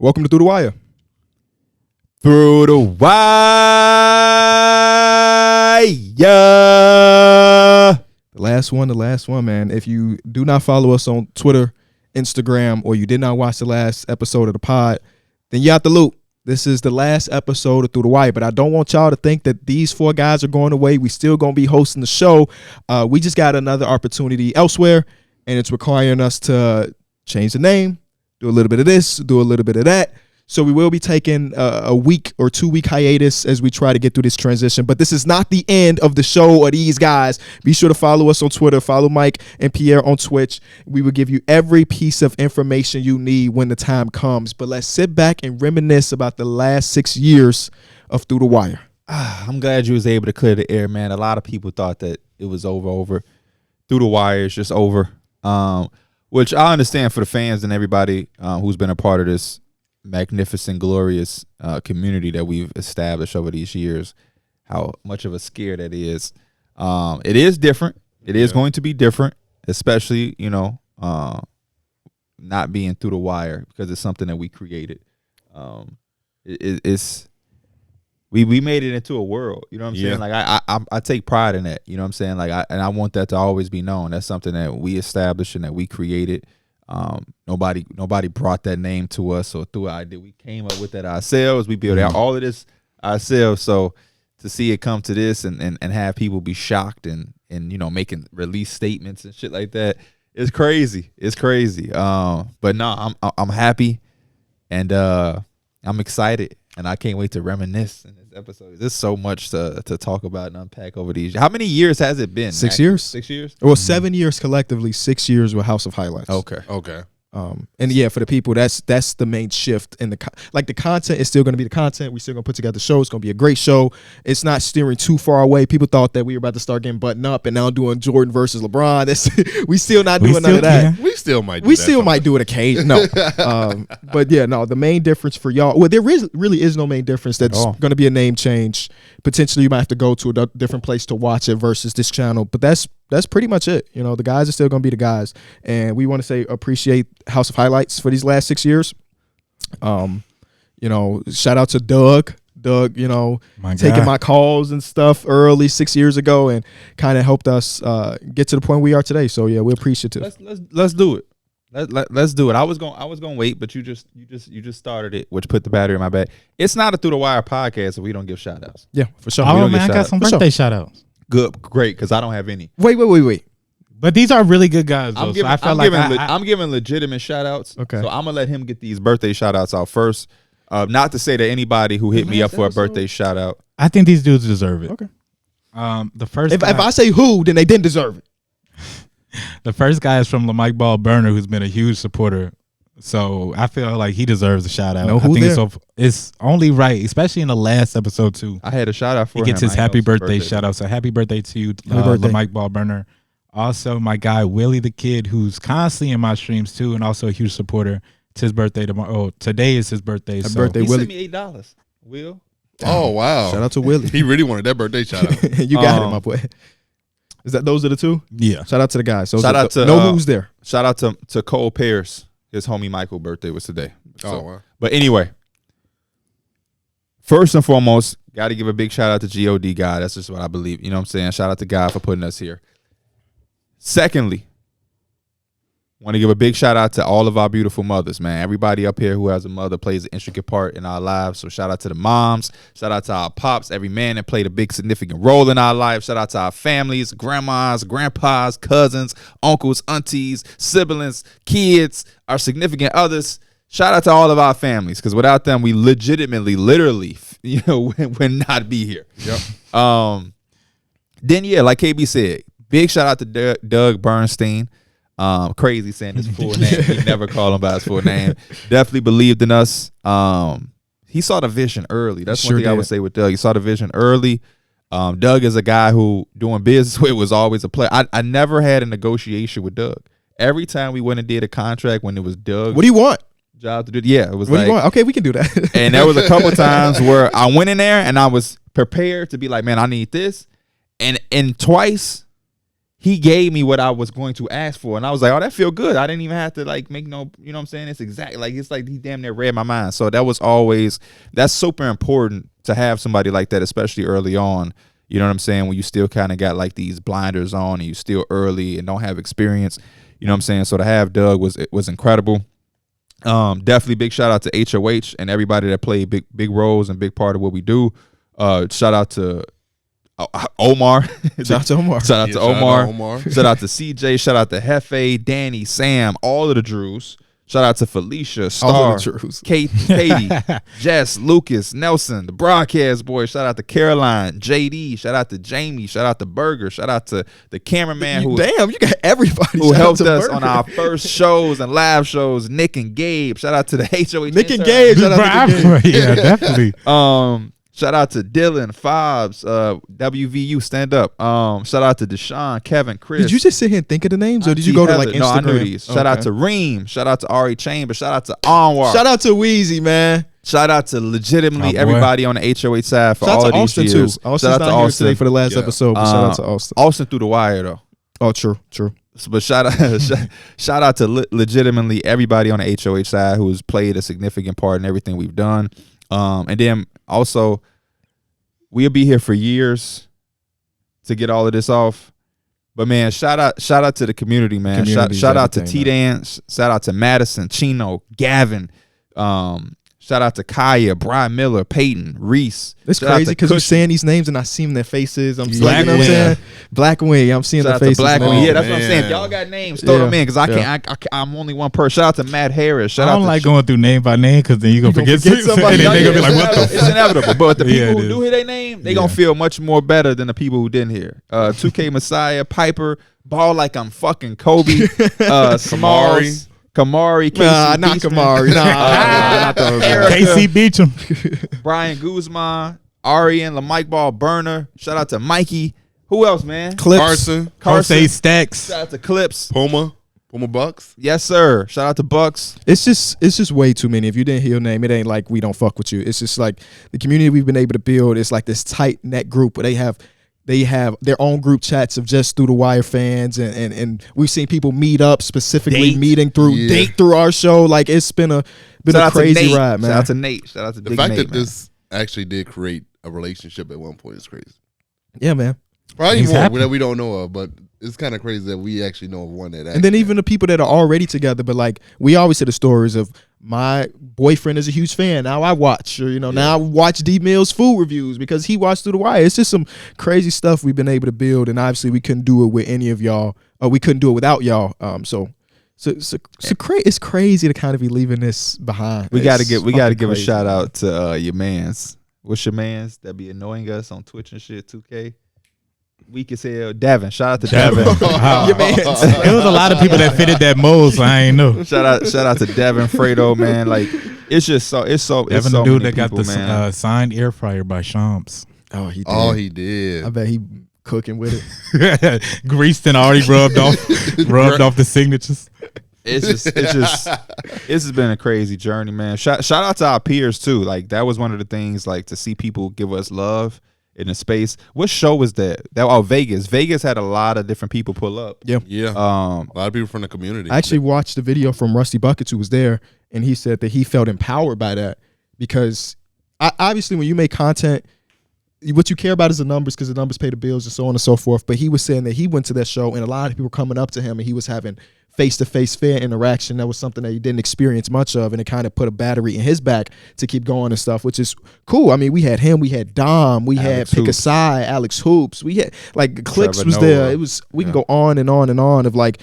Welcome to Through the Wire. Through the wire. The last one, man. If you do not follow us on Twitter, Instagram, or you did not watch the last episode of the pod, then you out the loop. This is the last episode of Through the Wire, but I don't want y'all to think that these four guys are going away. We still going to be hosting the show. We just got another opportunity elsewhere, and it's requiring us to change the name, do a little bit of this, do a little bit of that. So we will be taking a week or 2 week hiatus as we try to get through this transition. But this is not the end of the show or these guys. Be sure to follow us on Twitter. Follow Mike and Pierre on Twitch. We will give you every piece of information you need when the time comes. But let's sit back and reminisce about the last 6 years of Through the Wire. I'm glad you was able to clear the air, man. A lot of people thought that it was over. Through the Wire is just over, which I understand for the fans and everybody who's been a part of this magnificent, glorious community that we've established over these years, how much of a scare that is. It is different. It is going to be different, especially, not being Through the Wire, because it's something that we created. We made it into a world, you know what I'm saying? Like I take pride in that, you know what I'm saying? Like I want that to always be known. That's something that we established and that we created. Nobody brought that name to us or through our idea. We came up with that ourselves. We built out all of this ourselves. So to see it come to this and have people be shocked and making release statements and shit like that, it's crazy. It's crazy. But no, I'm happy and I'm excited and I can't wait to reminisce in this episode. There's so much to talk about and unpack over these. How many years has it been? 6 years. 6 years? Well, 7 years collectively, 6 years with House of Highlights. Okay. And yeah, for the people, that's the main shift in the content is still going to be the content. We're still going to put together the show. It's going to be a great show. It's not steering too far away. People thought that we were about to start getting buttoned up and now doing Jordan versus LeBron. We still not doing none of that. We still might do it occasionally. No. But yeah, no, the main difference for y'all, well, there really is no main difference. That's going to be a name change. Potentially you might have to go to a different place to watch it versus this channel. But that's pretty much it. The guys are still going to be the guys. And we want to say appreciate House of Highlights for these last 6 years. Shout out to Doug. Doug, taking my calls and stuff early 6 years ago and kind of helped us get to the point we are today. So yeah, we're appreciative. Let's do it. Let's do it. I was going to wait, but you just started it, which put the battery in my back. It's not a Through the Wire podcast if we don't give shout outs. Yeah, for sure. Oh man, I got some birthday shout outs. Good, great, because I don't have any. Wait. But these are really good guys, though. I'm giving legitimate shout outs. Okay. So I'm gonna let him get these birthday shout outs out first. Not to say that anybody who hit me up for a birthday shout out. I think these dudes deserve it. Okay. The first if I say who, then they didn't deserve it. The first guy is from Mike Ball Burner, who's been a huge supporter. So I feel like he deserves a shout out. I think it's only right, especially in the last episode too. I had a shout out for him. He gets his happy birthday shout out. So happy birthday to you, Mike Ball Burner. Also, my guy Willie the Kid, who's constantly in my streams too, and also a huge supporter. It's his birthday tomorrow. Oh, today is his birthday. Happy birthday, he Willie. sent me $8. Will. Oh wow! Shout out to Willie. He really wanted that birthday shout out. You got it, my boy. Is that those are the two? Yeah. Shout out to the guys. Shout out to who's there. Shout out to Cole Pierce. His homie Michael's birthday was today. Oh wow! But anyway, first and foremost, got to give a big shout out to God Guy. That's just what I believe. You know what I'm saying? Shout out to God for putting us here. Secondly, want to give a big shout out to all of our beautiful mothers, man. Everybody up here who has a mother plays an intricate part in our lives. So shout out to the moms. Shout out to our pops, every man that played a big significant role in our lives. Shout out to our families, grandmas, grandpas, cousins, uncles, aunties, siblings, kids, our significant others. Shout out to all of our families, because without them, we legitimately, literally, would not be here. Yep. Then, yeah, like KB said, big shout out to Doug Bernstein. Crazy saying his full name. He never called him by his full name. Definitely believed in us. He saw the vision early. That's one thing I would say with Doug. He saw the vision early. Doug is a guy who doing business with was always a player. I never had a negotiation with Doug. Every time we went and did a contract when it was Doug. What do you want? Job to do. Yeah, it was what do you want? Okay, we can do that. And there was a couple times where I went in there and I was prepared to be like, man, I need this. And twice he gave me what I was going to ask for, and I was like, oh, that feel good. I didn't even have to like make no, you know what I'm saying? It's exactly like, it's like he damn near read my mind. So that's super important to have somebody like that, especially early on. You know what I'm saying? When you still kind of got like these blinders on and you still early and don't have experience. You know what I'm saying? So to have Doug was incredible. Definitely big shout out to HOH and everybody that played big roles and big part of what we do. Shout out to Omar. Shout out to Omar. Shout out to Omar. Shout out to CJ. Shout out to Hefe, Danny, Sam, all of the Drews. Shout out to Felicia, Star, Katie, Jess, Lucas, Nelson, the broadcast boys. Shout out to Caroline, JD. Shout out to Jamie. Shout out to Burger. Shout out to the cameraman you got everybody who helped us on our first shows and live shows. Nick and Gabe. Shout out to the HOH. Nick and Gabe. Shout out to Gabe. Yeah, definitely. Shout out to Dylan, Fobs, WVU, stand up. Shout out to Deshaun, Kevin, Chris. Did you just sit here and think of the names, or did you go to like Instagram? No, I knew these. Shout out to Reem. Shout out to Ari Chambers. Shout out to Anwar. Shout out to Weezy, man. Shout out to legitimately everybody on the HOH side for all of these Austin years. Too. Austin's not here today for the last episode, but shout out to Austin. Austin through the wire though. Oh, true. But shout out to legitimately everybody on the HOH side who has played a significant part in everything we've done. And then also, we'll be here for years to get all of this off. But man, shout out to the community, man. Shout out to T-Dance. Shout out to Madison, Chino, Gavin. Shout out to Kaya, Brian Miller, Peyton, Reese. It's crazy because you're saying these names and I see their faces. I'm like, you know what I'm saying? Black Wing. I'm seeing their faces. Black Wing. Yeah, that's what I'm saying. If y'all got names, throw them in because I can't. I'm only one person. Shout out to Matt Harris. I don't like going through name by name because then you're going to forget somebody. And then they're going to be like, what the fuck? It's inevitable. But the people who do hear their name, they're going to feel much more better than the people who didn't hear. 2K Messiah, Piper, Ball Like I'm Fucking Kobe, Smalls. Kamari, not Kamari. Not those. KC Beecham, Brian Guzman, Arian, LaMike Ball, Burner. Shout out to Mikey. Who else, man? Clips. Carson Stacks. Shout out to Clips. Puma Bucks. Yes, sir. Shout out to Bucks. It's just way too many. If you didn't hear your name, it ain't like we don't fuck with you. It's just like the community we've been able to build. It's like this tight net group where they have their own group chats of just Through the Wire fans, and we've seen people meet up specifically meeting through our show. Like it's been a crazy ride, man. Shout out to Nate. Shout out to the fact that this actually did create a relationship at one point is crazy. Yeah, man. Probably more that we don't know of, but it's kind of crazy that we actually know of one that. And then even the people that are already together, but like we always hear the stories of my boyfriend is a huge fan. Now I watch, or now I watch D Mill's food reviews because he watched Through the Wire. It's just some crazy stuff we've been able to build, and obviously we couldn't do it with any of y'all, or we couldn't do it without y'all. So it's crazy to kind of be leaving this behind. We got to give a shout out to your mans. What's your mans that be annoying us on Twitch and shit? 2K. Weak as hell. Devin. Shout out to Devin. Your man. There was a lot of people that fitted that mold, so I ain't know. Shout out to Devin, Fredo, man. Like it's Devin, the dude that got the signed air fryer by Shams. Oh, he did. He did. I bet he cooking with it. Greased and already rubbed off the signatures. It's just been a crazy journey, man. Shout out to our peers too. Like that was one of the things, like to see people give us love in the space. What show was that? Vegas. Vegas had a lot of different people pull up. Yeah. A lot of people from the community. I actually watched the video from Rusty Buckets, who was there, and he said that he felt empowered by that because obviously when you make content, what you care about is the numbers because the numbers pay the bills and so on and so forth. But he was saying that he went to that show and a lot of people were coming up to him and he was having face-to-face fair interaction. That was something that he didn't experience much of, and it kind of put a battery in his back to keep going and stuff, which is cool. I mean, we had him, we had Dom, we had Pick a Side, Alex Hoops, we had like Clicks was there. It was can go on and on and on of like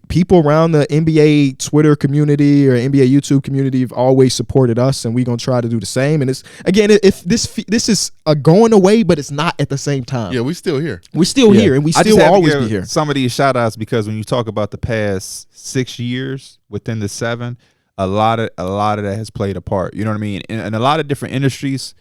people around the NBA Twitter community or NBA YouTube community have always supported us, and we're gonna try to do the same. And it's again, if this is a going away, but it's not at the same time. Yeah, we're still here. We're still here, and we still always be here. Some of these shout outs because when you talk about the past 6 years within the 7, a lot of that has played a part. You know what I mean? In a lot of different industries,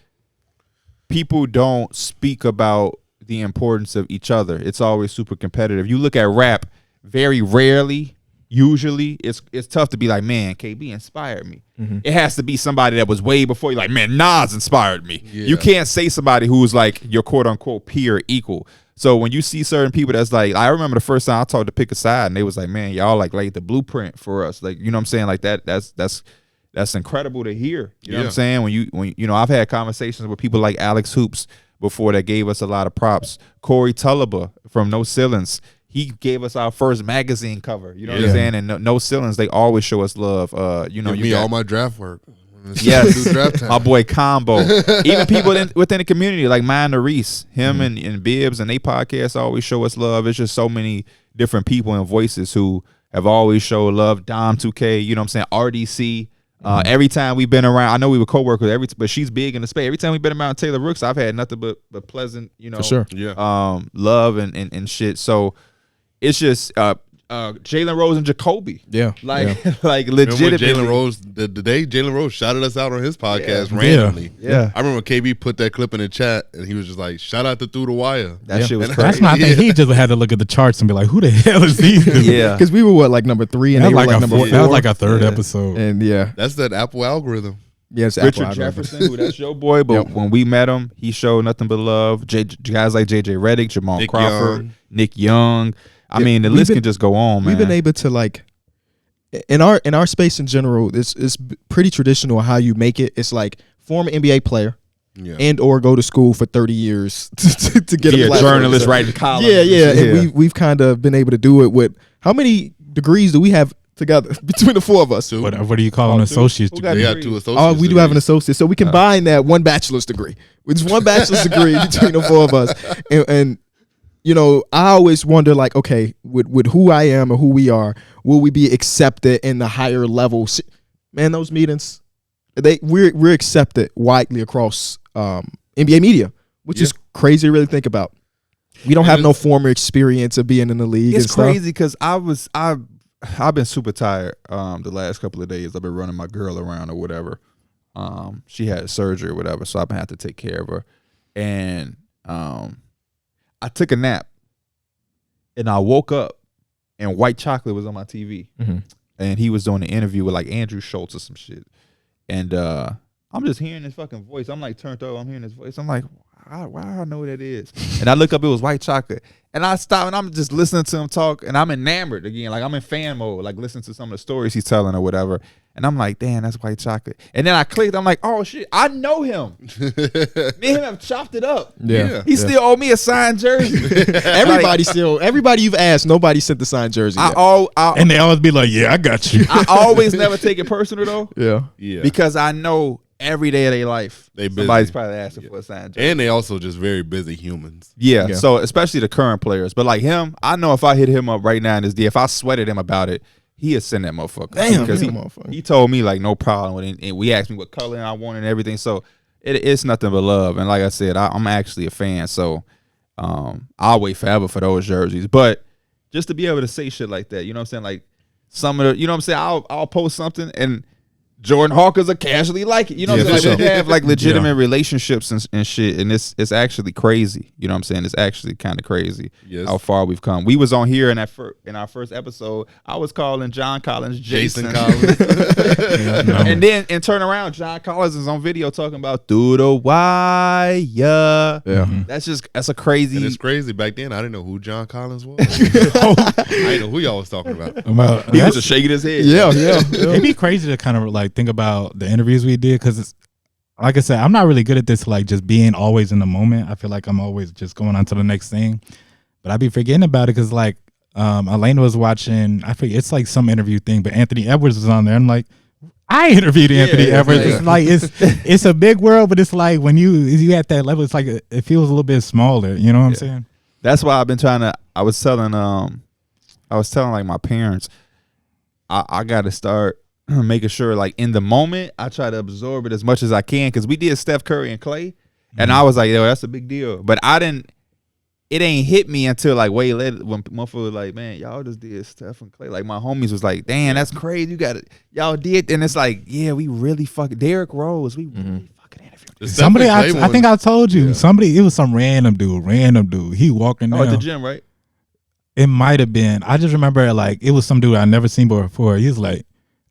people don't speak about the importance of each other. It's always super competitive. You look at rap. Very rarely usually it's tough to be like, man, KB inspired me. It has to be somebody that was way before you, like, man, Nas inspired me. You can't say somebody who's like your quote unquote peer equal. So when you see certain people that's like, I remember the first time I talked to Pick a Side, and they was like, man, y'all like laid the blueprint for us. Like, you know what I'm saying? Like that's incredible to hear. You know what I'm saying? When you know, I've had conversations with people like Alex Hoops before that gave us a lot of props. Corey Tulliver from No Ceilings, he gave us our first magazine cover. You know what I'm saying? And No Ceilings, they always show us love. You know, Give me all my draft work. Yes, my boy Combo. Even people within the community like Minor Reese, him and Bibbs and they podcasts always show us love. It's just so many different people and voices who have always showed love. Dom 2K, you know what I'm saying? RDC. Every time we've been around, I know we were co-workers, but she's big in the space. Every time we've been around Taylor Rooks, I've had nothing but pleasant, you know, for sure. love and shit. So it's just Jalen Rose and Jacoby. Like legitimately. Jalen Rose, the day Jalen Rose shouted us out on his podcast randomly. I remember KB put that clip in the chat and he was just like, shout out to Through the Wire. That shit was crazy. That's my thing. He just had to look at the charts and be like, who the hell is these dudes? Because we were like number 3 and they were like number 4. That was like a third episode. And that's that Apple algorithm. Yes, Richard Jefferson, who that's your boy, but when we met him, he showed nothing but love. Guys like JJ Redick, Jamal Crawford, Nick Young. I mean, the list can just go on, man. We've been able to, like, in our space in general, it's pretty traditional how you make it. It's like former NBA player and or go to school for 30 years to get a journalist writing columns. And we've kind of been able to do it with, how many degrees do we have together between the 4 of us? What do you call an associate's degree? They got 2 associates. We do have an associate. So we combine that 1 bachelor's degree. It's 1 bachelor's degree between the 4 of us. And you know, I always wonder, like, okay, with who I am or who we are, will we be accepted in the higher levels? Man, those meetings, we're accepted widely across NBA media, which is crazy to really think about. We don't have no former experience of being in the league. It's crazy because I've been super tired the last couple of days. I've been running my girl around or whatever. She had surgery or whatever, so I've been having to take care of her. And I took a nap and I woke up and White Chocolate was on my TV and he was doing an interview with like Andrew Schultz or some shit. And I'm just hearing his fucking voice. I'm like turned over. I'm hearing his voice. I'm like, why do I know who that is? And I look up, it was White Chocolate. And I stop and I'm just listening to him talk and I'm enamored again. Like I'm in fan mode, like listening to some of the stories he's telling or whatever. And I'm like, damn, that's White Chocolate. And then I clicked, I'm like, oh shit, I know him. Me and him have chopped it up. He still owe me a signed jersey. Everybody you've asked, nobody sent the signed jersey yet. And they always be like, yeah, I got you. I always never take it personal though. Yeah. Because I know every day of their life, somebody's probably asking for a signed jersey. And they also just very busy humans. Yeah, so especially the current players. But like him, I know if I hit him up right now in this day, if I sweated him about it, he'd send that motherfucker. Damn, because he told me like no problem with it. And we asked me what color I wanted and everything. So it's nothing but love. And like I said, I'm actually a fan. So I'll wait forever for those jerseys. But just to be able to say shit like that, you know what I'm saying? Like some of the, you know what I'm saying? I'll post something and Jordan Hawkers are casually like it. You know what I'm saying? Like, they have like legitimate relationships and shit. And it's actually crazy. You know what I'm saying? It's actually kind of crazy how far we've come. We was on here in our first episode. I was calling John Collins Jason Collins. And then turn around, John Collins is on video talking about Through the Wire. That's a crazy. And it's crazy. Back then, I didn't know who John Collins was. I didn't know who y'all was talking about. He was just shaking his head. It'd be crazy to kind of like think about the interviews we did, because it's like I said, I'm not really good at this, like just being always in the moment. I feel like I'm always just going on to the next thing, but I be forgetting about it because like Elena was watching, I forget, it's like some interview thing, but Anthony Edwards was on there. I'm like, I interviewed Anthony Edwards. It's like it's a big world, but it's like when you at that level, it's like it feels a little bit smaller. You know what I'm saying? That's why I've been trying to. I was telling like my parents, I got to start making sure like in the moment I try to absorb it as much as I can, because we did Steph Curry and Clay, and I was like, yo, that's a big deal. But it ain't hit me until like way later when motherfuckers was like, man, y'all just did Steph and Clay. Like my homies was like, damn, that's crazy. You got it. Y'all did. And it's like, yeah, we really fucking Derrick Rose. We really fucking interviewed. Somebody, I think I told you, somebody, it was some random dude. He walking down. At the gym, right? It might have been. I just remember like it was some dude I never seen before. He was like,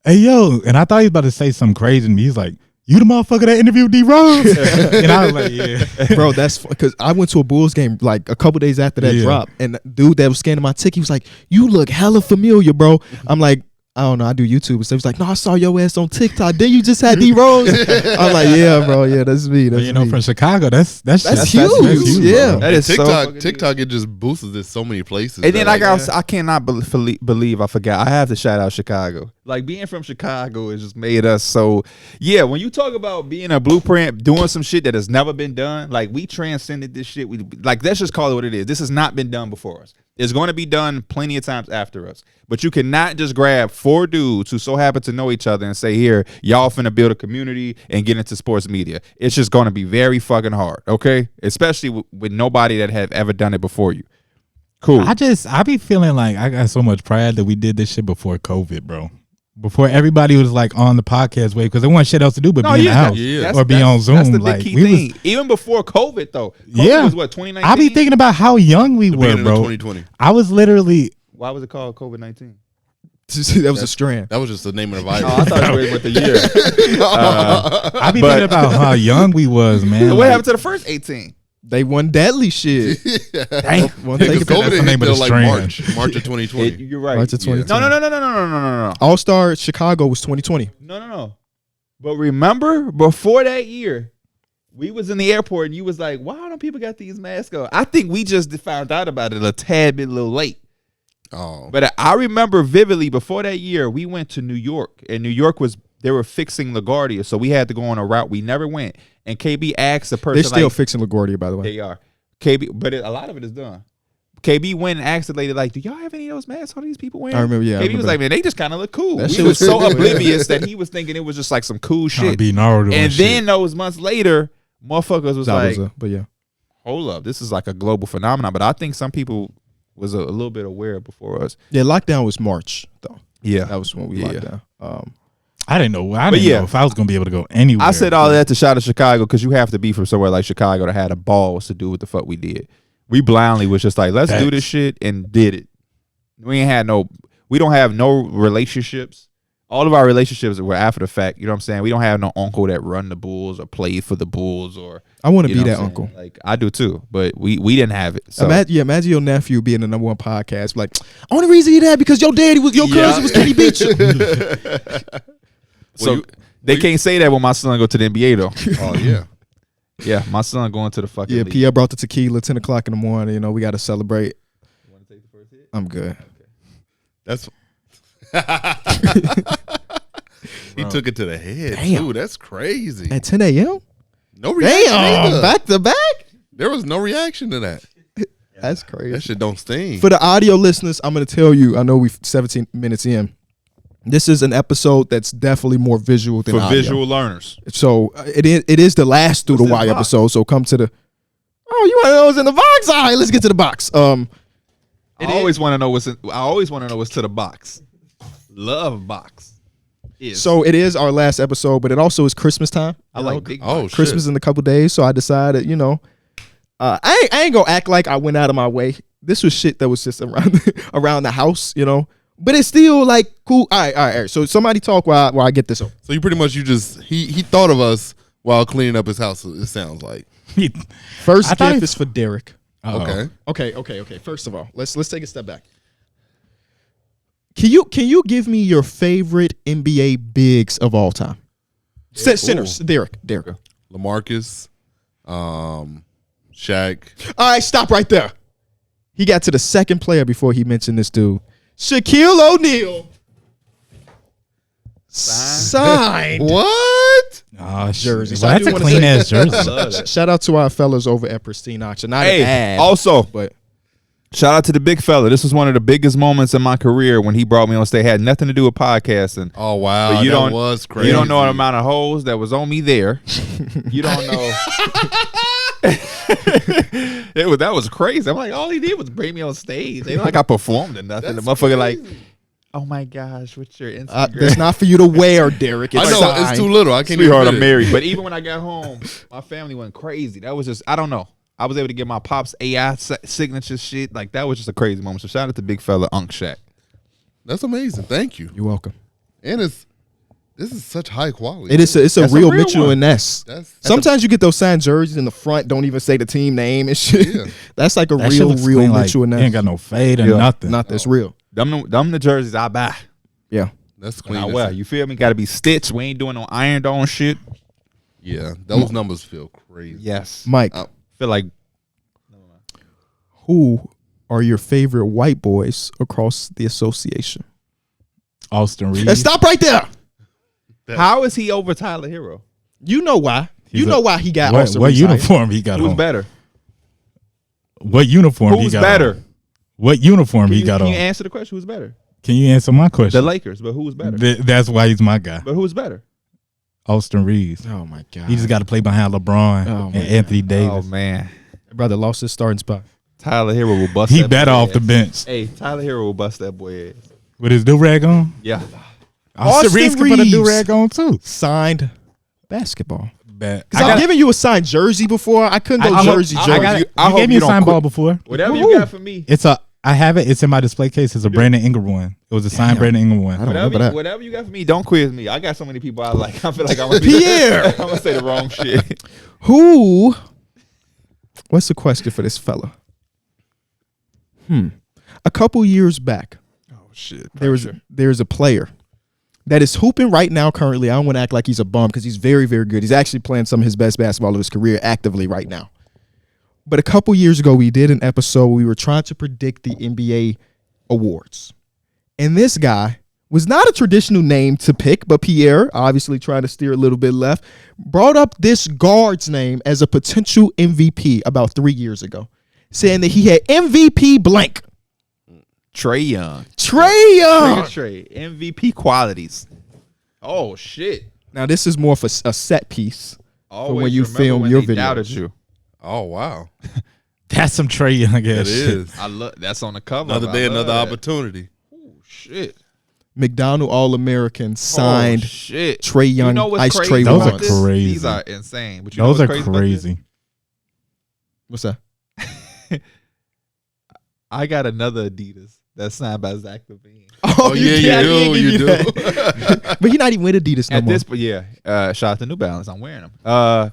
"Hey yo," and I thought he was about to say something crazy to me. He's like, "You the motherfucker that interviewed D Rose?" And I was like, "Yeah, bro." That's because I went to a Bulls game like a couple days after that drop, and the dude that was scanning my ticket, he was like, "You look hella familiar, bro." I'm like, I don't know, I do YouTube. So he was like, "No, I saw your ass on TikTok. Then you just had D Rose." I'm like, "Yeah, bro, yeah, that's me." That's you know, me. from Chicago, that's huge. That's huge. Yeah, that is TikTok. It just boosts it so many places. And then I cannot believe I forgot. I have to shout out Chicago. Like being from Chicago has just made us so. Yeah, when you talk about being a blueprint, doing some shit that has never been done, like we transcended this shit. We like let's just call it what it is. This has not been done before us. It's going to be done plenty of times after us. But you cannot just grab 4 dudes who so happen to know each other and say, here, y'all finna build a community and get into sports media. It's just going to be very fucking hard, okay? Especially with nobody that have ever done it before you. Cool. I be feeling like I got so much pride that we did this shit before COVID, bro. Before everybody was like on the podcast wave because there wasn't shit else to do but be in the house or be on Zoom. That's the big like key we thing. was, even before COVID though. COVID was what, 2019? I be thinking about how young we were, bro. 2020. I was literally. Why was it called COVID-19? That was a strand. That was just the name of the virus. Oh, I thought it was with the year. I be thinking about how young we was, man. So what happened to the first 18? They won deadly shit. Dang. COVID hit until like March of 2020. You're right. March of 2020. No. All-Star Chicago was 2020. No. But remember, before that year, we was in the airport and you was like, why don't people got these masks on? I think we just found out about it a tad bit a little late. Oh. But I remember vividly before that year, we went to New York. And New York they were fixing LaGuardia. So we had to go on a route we never went. And KB asked the person. They're still fixing LaGuardia, by the way. They are. KB, but a lot of it is done. KB went and asked the lady, like, do y'all have any of those masks all these people wearing? I remember, yeah. KB was like, man, they just kind of look cool. That we was so oblivious that he was thinking it was just like some cool shit. And then those months later, motherfuckers was like, but yeah. Hold up, this is like a global phenomenon. But I think some people was a little bit aware before us. Yeah, lockdown was March, though. Yeah. That was when we locked down. I didn't know. I didn't know if I was gonna be able to go anywhere. I said all that to shout out Chicago because you have to be from somewhere like Chicago to have the balls to do what the fuck we did. We blindly was just like, let's do this shit and did it. We don't have no relationships. All of our relationships were after the fact. You know what I'm saying? We don't have no uncle that run the Bulls or played for the Bulls or. I want to be that uncle. Like I do too, but we didn't have it. So. Imagine your nephew being the #1 podcast. Like, only reason you that because your daddy was your cousin was Kenny Beach. So they can't say that when my son go to the NBA though. Oh yeah. Yeah, my son going to the fucking league. Pierre brought the tequila 10 o'clock in the morning. You know, we got to celebrate. You want to take the first hit? I'm good. Okay. That's he took it to the head. Damn. Dude, that's crazy. At 10 a.m.? No reaction. Damn, back to back? There was no reaction to that. That's crazy. That shit don't sting. For the audio listeners, I'm going to tell you, I know we've 17 minutes in. This is an episode that's definitely more visual than audio. For visual learners. So it is the last Through the Wire episode. So come to the. Oh, you want those in the box? All right, let's get to the box. I always want to know what's to the box. Love box. So it is our last episode, but it also is Christmas time. I like big Christmas in a couple days. So I decided, I ain't gonna act like I went out of my way. This was shit that was just around the house, But it's still like cool. All right. So somebody talk while I get this over. So you pretty much he thought of us while cleaning up his house. It sounds like first gift is for Darrick. Okay. Okay. First of all, let's take a step back. Can you give me your favorite NBA bigs of all time? Centers. Darrick. LaMarcus, Shaq. All right, stop right there. He got to the second player before he mentioned this dude. Shaquille O'Neal. Signed. What? Oh, jersey. So that's a clean ass jersey. Shout out to our fellas over at Pristine Auction. Not an ad, also, but shout out to the big fella. This was one of the biggest moments in my career when he brought me on stage. Had nothing to do with podcasting. Oh wow, but that was crazy. You don't know the amount of hoes that was on me there. You don't know. That was crazy. I'm like, all he did was bring me on stage. Ain't like I performed or nothing. The motherfucker like, oh my gosh, what's your Instagram? That's not for you to wear, Darrick. I know it's too little. I can't. Sweetheart, I'm married. But even when I got home, my family went crazy. That was just, I don't know. I was able to get my pops AI signature shit. Like that was just a crazy moment. So shout out to big fella Unc Shaq. That's amazing. Thank you. You're welcome. And this is such high quality. It's a real Mitchell one. and Ness. Sometimes you get those signed jerseys in the front, don't even say the team name and shit. Yeah. That's like that real Mitchell and Ness. Ain't got no fade or nothing. Nothing. It's real. Them the jerseys I buy. Yeah. That's clean. Well, you feel me? Got to be stitched. We ain't doing no ironed on shit. Yeah, those numbers feel crazy. Yes, Mike. Feel like. Who are your favorite white boys across the association? Austin Reeves. And stop right there. How is he over Tyler Hero? You know why? You know why he got Austin what Reeves uniform he got Who's on? better? What uniform Who's he got better? on? What uniform he got on? Can you answer the question? Who's better? Can you answer my question? The Lakers, but who's better? That's why he's my guy. But who's better? Austin Reeves. Oh my God. He just got to play behind LeBron and Anthony Davis. Oh man, brother lost his starting spot. Tyler Hero will bust. He that better boy off ass. the bench Hey, Tyler Hero will bust that boy ass. with his do-rag on. Yeah. Austin Reeves can put a do-rag on too. Signed basketball. Because I've given you a signed jersey before. I couldn't go jersey. You gave me a signed ball before. Whatever you got for me. I have it. It's in my display case. It's a Brandon Ingram one. It was a signed Brandon Ingram one. Whatever you got for me, don't quiz me. I got so many people I like. I feel like I'm Pierre. I'm gonna say the wrong shit. Who? What's the question for this fella? A couple years back. Oh shit. There's a player that is hooping right now currently. I don't want to act like he's a bum because he's very, very good. He's actually playing some of his best basketball of his career actively right now. But a couple years ago, we did an episode where we were trying to predict the NBA awards. And this guy was not a traditional name to pick, but Pierre, obviously trying to steer a little bit left, brought up this guard's name as a potential MVP about 3 years ago, saying that he had MVP blank. Trae Young. Trae MVP qualities. Oh shit. Now this is more of a set piece for when you film your video. Doubted you. Oh wow, that's some Trae Young ass it shit. is. I look. That's on the cover. Another day, another opportunity. Oh shit. McDonald All-American signed Trae Young. You know what's Ice crazy? Trae Those Young. are crazy. These are insane. But you Those know are what's crazy. What's that? I got another Adidas that's signed by Zach LaVine. Oh yeah, you do. But you're not even with Adidas no more. Shout out to New Balance. I'm wearing them.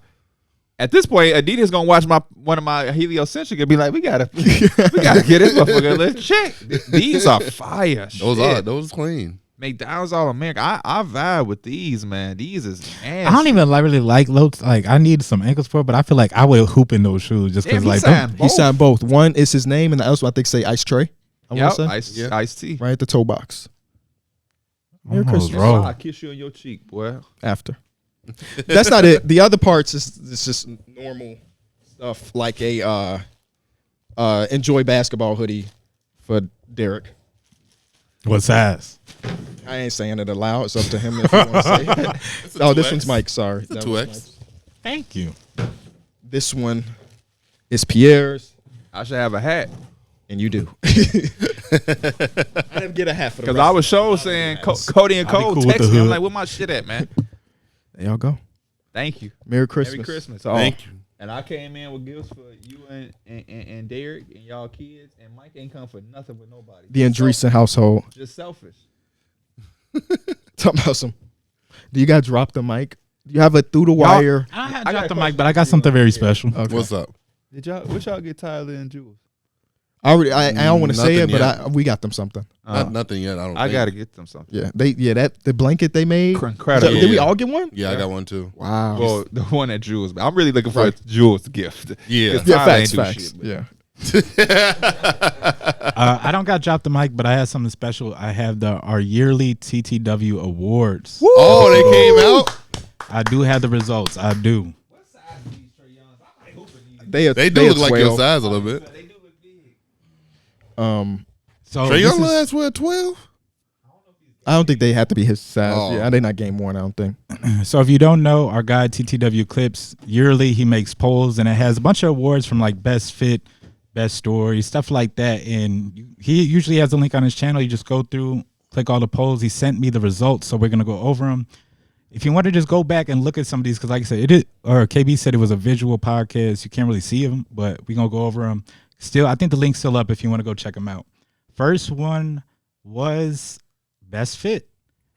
At this point, Adidas gonna watch one of my Heliocentric and be like, we gotta get this motherfucker. Let's check. These are fire. Those clean. McDonald's All American. I vibe with these, man. These is nasty. I don't even really like those. Like I need some ankles for it, but I feel like I will hoop in those shoes just because he signed both. One is his name, and the other one I think say Ice Trae. Ice T. Right at the toe box. Merry Christmas. I'll kiss you on your cheek, boy. After. That's not it. The other parts is just normal stuff like a enjoy basketball hoodie for Darrick. What size? I ain't saying it aloud. It's up to him if he wants to say it. Oh, this one's Mike. Sorry. It's a 2X. Thank you. This one is Pierre's. I should have a hat. And you do. I didn't get a hat for the because I was saying Cody and Cole text me. I'm like, where my shit at, man? There y'all go. Thank you. Merry Christmas. Merry Christmas. Thank you. And I came in with gifts for you and Darrick and y'all kids, and Mike ain't come for nothing with nobody. The Andreessen household. Just selfish. Talking about some. Do you guys drop the mic? Do you have a through the wire? I dropped the mic, but I got something very special. Okay. What's up? What y'all get Tyler and Jules? I don't want to say it, but we got them something. Nothing yet. I gotta get them something. Yeah, the blanket they made. Incredible. Did we all get one? Yeah, I got one too. Wow. Well, the one at Jules, but I'm really looking for a Jules gift. Yeah, facts. Shit, yeah. I don't got drop the mic, but I had something special. I have our yearly TTW awards. Woo! Oh, they came out. I do have the results. I do. What size are these Trae Youngs? I might hoop in They these. do look like your size a little bit. They do look big. So Trae Young last 12? I don't think they have to be his size. Oh. Yeah, they're not game worn, I don't think. So if you don't know, our guy TTW Clips, yearly he makes polls, and it has a bunch of awards from like best fit, best story, stuff like that. And he usually has a link on his channel. You just go through, click all the polls. He sent me the results, so we're going to go over them. if you want to just go back and look at some of these, because like I said, it is, or KB said it was a visual podcast. You can't really see them, but we're going to go over them. Still, I think the link's still up if you want to go check them out. First one was Best Fit.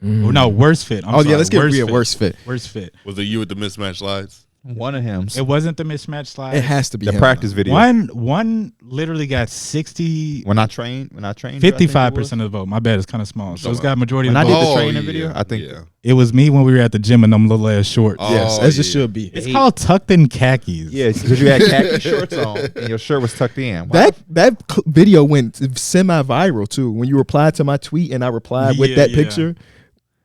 Oh, no, Worst Fit. I'm sorry. Let's get Worst Fit. Worst Fit. Was it you with the mismatched slides? One of him. It wasn't the mismatch slide. It has to be the him, practice though. video. One literally got 60. When I trained, 55% of the vote. My bad, it's kind of small. So it's got majority of when the I vote. did the training video, I think It was me when we were at the gym in them little ass shorts. Yes, as it should be. It's called tucked in khakis. Yeah, because you had khaki shorts on and your shirt was tucked in. Wow. That video went semi-viral too. When you replied to my tweet and I replied with that picture.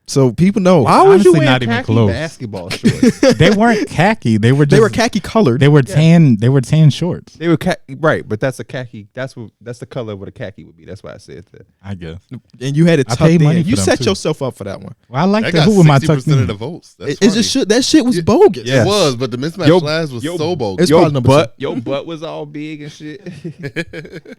So people know. Why was you wearing not even close. Basketball shorts? They weren't khaki. They were khaki colored. They were tan. They were tan shorts. They were right, but that's a khaki. That's the color of what a khaki would be. That's why I said that. I guess. And you had it tucked in. You set yourself up for that one. Well, I like that. Who am I tucked in? Of the votes. That's that shit was bogus. It was, but the mismatch slides was so bogus. Your butt was all big and shit.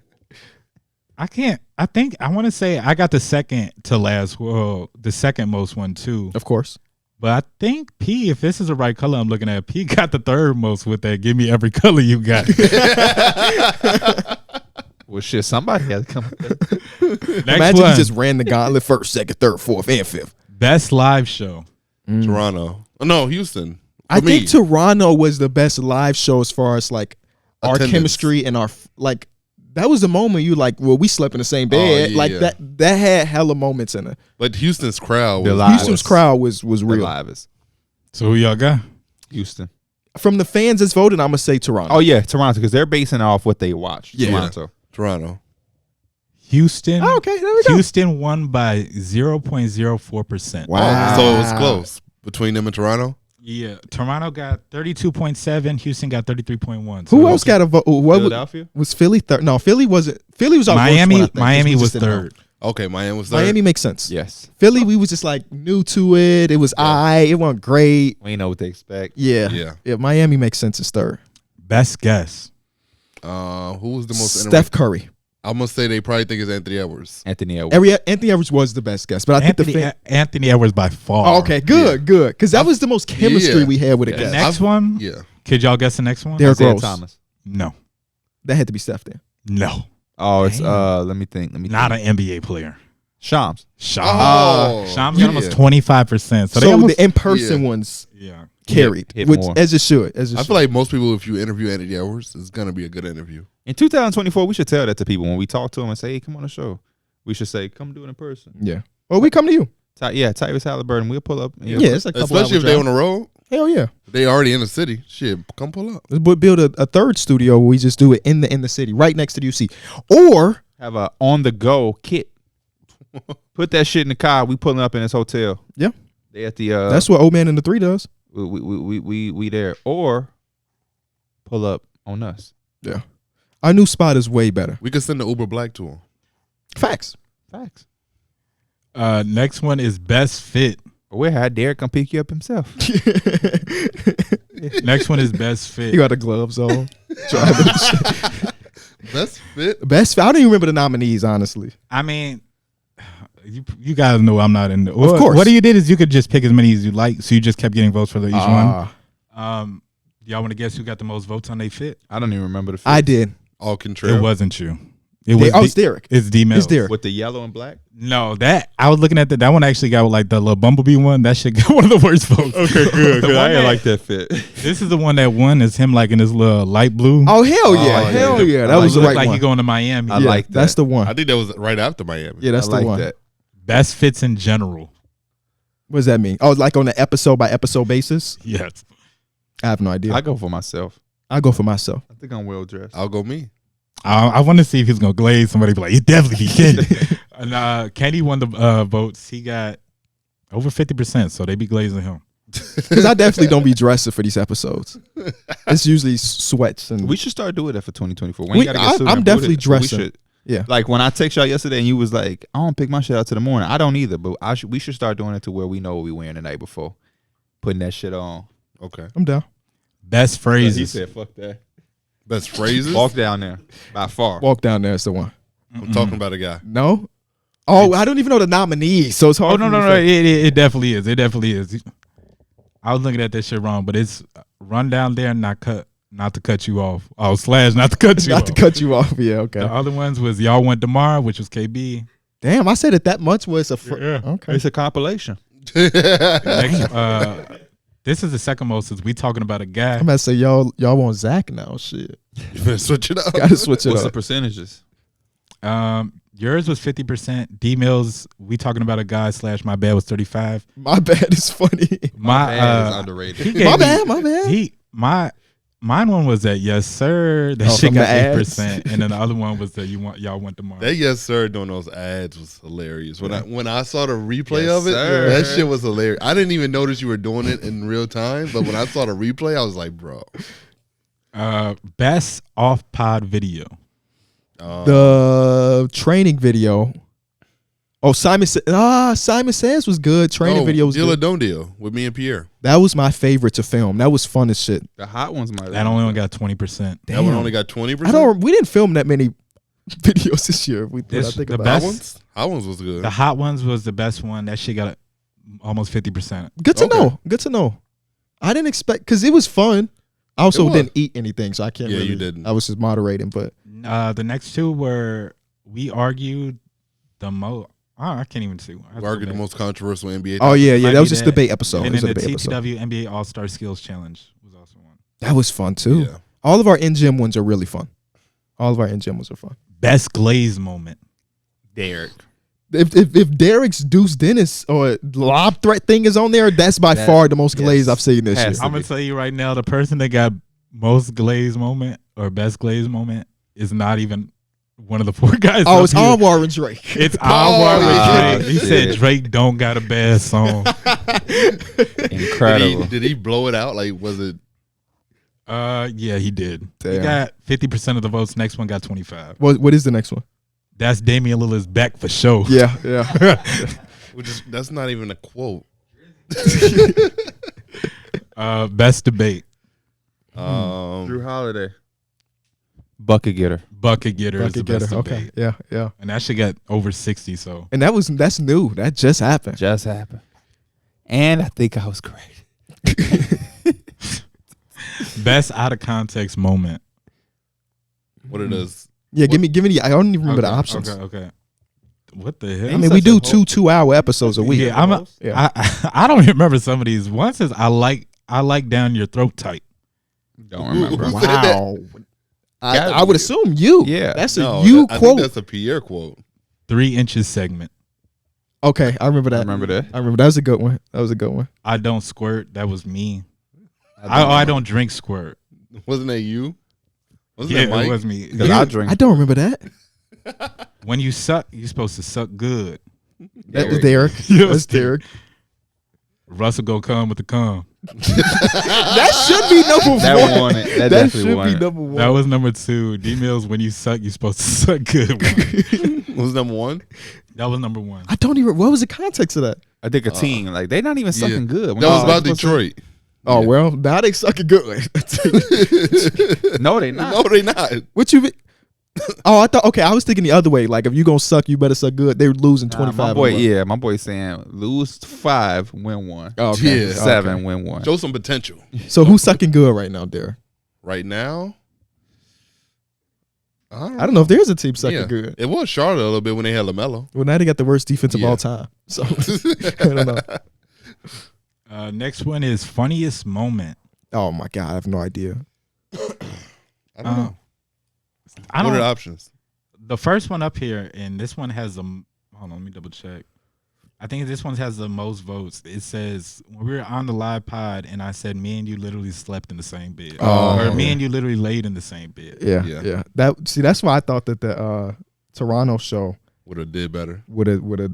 I want to say I got the second to last. Well, the second most one too. Of course. But I think P, if this is the right color I'm looking at, P got the third most with that. Give me every color you got. Well, shit, somebody has to come. Imagine he just ran the gauntlet first, second, third, fourth, and fifth. Best live show. Toronto. Oh, no, Houston. I think Toronto was the best live show as far as like our chemistry and our like. That was the moment you like, well, we slept in the same bed. That had hella moments in it. But Houston's crowd was real. Livest. So who y'all got? Houston. From the fans that's voting, I'm gonna say Toronto. Oh yeah, Toronto, because they're basing off what they watched. Yeah. Toronto. Houston. Oh, okay, there we go. Houston won by 0.04%. Wow. So it was close between them and Toronto? Yeah, Toronto got 32.7. Houston got 33.1. So who else got a vote? Philadelphia? Was Philly third? No, Philly wasn't. Philly was our Miami. worst one, Miami was third. Okay, Miami was third. Miami makes sense. Yes. Philly, we was just like new to it. It was it wasn't great. We ain't know what they expect. Yeah. Miami makes sense as third. Best guess. Who was the most? Steph Curry. I'm gonna say they probably think it's Anthony Edwards. Anthony Edwards was the best guess, but I think Anthony Edwards by far. Oh, okay, good, because that was the most chemistry we had with a guess. The next one, could y'all guess the next one? Derrick Rose. Thomas. No, that had to be Steph then. No. Oh, it's let me think. Not an NBA player. Shams. Shams got almost 25%. So the in-person ones, carried, as it should. I feel like most people, if you interview Anthony Edwards, it's gonna be a good interview. In 2024, we should tell that to people when we talk to them and say, "Hey, come on the show." We should say, "Come do it in person." Yeah. Well, we come to you. Tyrese Halliburton. We'll pull up. It's a couple especially if they're on the road. Hell yeah. They already in the city. Shit, come pull up. Let's build a third studio where we just do it in the city, right next to the UC, or have a on the go kit. Put that shit in the car. We pulling up in this hotel. Yeah. They at the. That's what Old Man in the 3 does. We there, or pull up on us. Yeah. Our new spot is way better. We could send the Uber Black to him. Facts. Next one is Best Fit. We had Darrick come pick you up himself. Next one is Best Fit. You got the gloves on. Best Fit? Best Fit. I don't even remember the nominees, honestly. I mean, you guys know I'm not in the. Of course. What you did is you could just pick as many as you like, so you just kept getting votes for each one. Y'all want to guess who got the most votes on they fit? I don't even remember the fit. I did. All Contreras. It wasn't you. It's Darrick. It's D-Mills. It's Darrick. With the yellow and black? No, I was looking at that one actually got like the little bumblebee one. That shit got one of the worst votes. Okay, good. I didn't like that fit. This is the one that won is him like in his little light blue. Oh, hell yeah. That was the right like one. he going to Miami. I like that. That's the one. I think that was right after Miami. Yeah, that's the one. That. Best fits in general. What does that mean? Oh, like on an episode by episode basis? Yes. I have no idea. I go for myself. I go for myself. I think I'm well dressed. I'll go me. I want to see if he's gonna glaze somebody. Be like, he definitely be Kenny. And Kenny won the votes. He got over 50%, so they be glazing him. Because I definitely don't be dressing for these episodes. It's usually sweats and. We should start doing that for 2024. I'm definitely dressing. Yeah. Like when I text y'all yesterday and you was like, I don't pick my shit out to the morning. I don't either, but we should start doing it to where we know what we wearing the night before. Putting that shit on. Okay. I'm down. Best phrases. He said, fuck that. Best phrases? Walk down there. By far. Walk down there is the one. I'm talking about a guy. No? Oh, I don't even know the nominees, so it's hard. Oh, no. It definitely is. It definitely is. I was looking at that shit wrong, but it's run down there, not to cut you off. Oh, slash, not to cut you off. Not to cut you off. Yeah, okay. The other ones was Y'all Want Tomorrow, which was KB. Damn, I said it that much was a okay. It's a compilation. Next, this is the second most. Is we talking about a guy? I'm about to say y'all want Zach now. Shit, You better switch it up. gotta switch it What's the up. percentages? Yours was 50%. D-Mills, we talking about a guy / my bad was 35. My bad is funny. My bad is underrated. My bad. Mine one was that yes sir. That Oh, shit from got the 8%, and then the other one was that y'all want tomorrow. That yes sir doing those ads was hilarious. When I saw the replay Yes, of it, sir. that shit was hilarious. I didn't even notice you were doing it in real time, but when I saw the replay, I was like, bro. Best off pod video. The training video. Oh, Simon Says was good. Training video was Deal or good. Don't Deal with me and Pierre. That was my favorite to film. That was fun as shit. The hot ones might. That only one got 20%. That Damn. one only got 20%. I don't. We didn't film that many videos this year. I think the about Hot it. best- Hot ones was good. The hot ones was the best one. That shit got almost 50%. Good to Okay. know. Good to know. I didn't expect because it was fun. I also It was. didn't eat anything, so I can't. Yeah, really, you didn't. I was just moderating, but The next two were we argued the most. I can't even see. We argued the most controversial NBA. oh yeah, Might that be was just that. debate episode. And It was then a the debate episode. TTW NBA All Star Skills Challenge was also one. That was fun too. Yeah. All of our in gym ones are really fun. All of our in gym ones are fun. Best glaze moment. Darrick. If Darrick's Deuce Dennis or lob threat thing is on there, that's by That- far the most glaze yes. I've seen this year. Has to I'm gonna tell you right now, the person that got most glaze moment or best glaze moment is not even one of the four guys. Oh, up it's here. Anwar and Drake. It's Oh, Anwar yeah. with Drake. He said Shit. Drake don't got a bad song. Incredible. Did he blow it out? Like, was it? Yeah, he did. He Damn. got 50% of the votes. Next one got 25. What is the next one? That's Damian Lillard's back for show. Yeah, yeah. That's not even a quote. Best debate. Drew Holiday. Bucket getter. Bucket getter is the Bucket best getter. debate. Okay. Yeah, yeah. And that shit got over 60. So And that's new. That just happened. Just happened. And I think I was great. best out of context moment. What it is? Yeah, give me the. I don't even remember the Okay, options. Okay. What the hell? I mean, we do 2-hour episodes a week. Yeah, Yeah. I don't even remember some of these. One says I like down your throat tight. Don't remember. Who said that? Wow. I would assume you. Yeah. That's a No, you I quote. think that's a Pierre quote. 3 inches segment. Okay, I remember that. I remember that. I remember that was a good one. That was a good one. I don't squirt. That was me. I don't drink squirt. Wasn't that you? Wasn't Yeah, that Mike? it was me. Because I drink. I don't remember that. When you suck, you're supposed to suck good. That was Darrick. Yeah, That's Darrick. Russell go come with the cum. That should be number That one. won it. That That definitely should won be it. number one. That was number 2. D-Mills, when you suck, you're supposed to suck good. Was number one? That was number 1. I don't even. What was the context of that? I think a team. Like, they not even sucking good. When That was you about suck, Detroit. Oh well, now they sucking good. No, they not. No, they not. What you? Oh, I thought. Okay, I was thinking the other way. Like if you gonna suck, you better suck good. They're losing 25. My boy, on one. yeah, my boy saying lose 5, win 1. Oh, okay. Yeah. 7, win 1. Show some potential. So who's sucking good right now, Darrick? Right now, I don't know if there's a team sucking Yeah. good. It was Charlotte a little bit when they had LaMelo. Well, now they got the worst defense of Yeah. all time. So I don't know. Next one is funniest moment. Oh my god, I have no idea. I don't know. I What are the don't. options? The first one up here, and this one has hold on, let me double check. I think this one has the most votes. It says when we were on the live pod, and I said me and you literally slept in the same bed, Oh, or me yeah. and you literally laid in the same bed. Yeah, Yeah. yeah. That's why I thought that the Toronto show Would have did better. would have won. 'Cause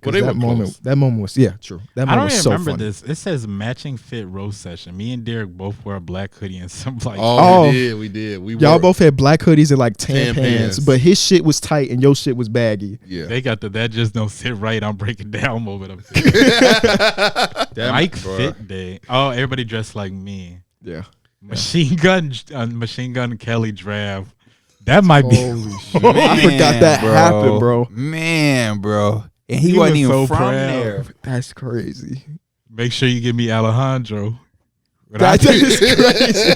Well, they that were moment, close. that moment was true. That I moment don't was even so remember funny. this. It says matching fit roast session. Me and Darrick both wear a black hoodie and some like. Oh. We did. We Y'all wore- both had black hoodies and like tan Tan pants, pants. but his shit was tight and your shit was baggy. Yeah. They got that just don't sit right. I'm breaking down moment up there. Mike Fit Day. Oh, everybody dressed like me. Yeah. Machine Gun Kelly draft. That might be. Holy shit. I forgot that happened, bro. Man, bro. And he He wasn't was even so from proud. there. That's crazy. Make sure you give me Alejandro. That is crazy.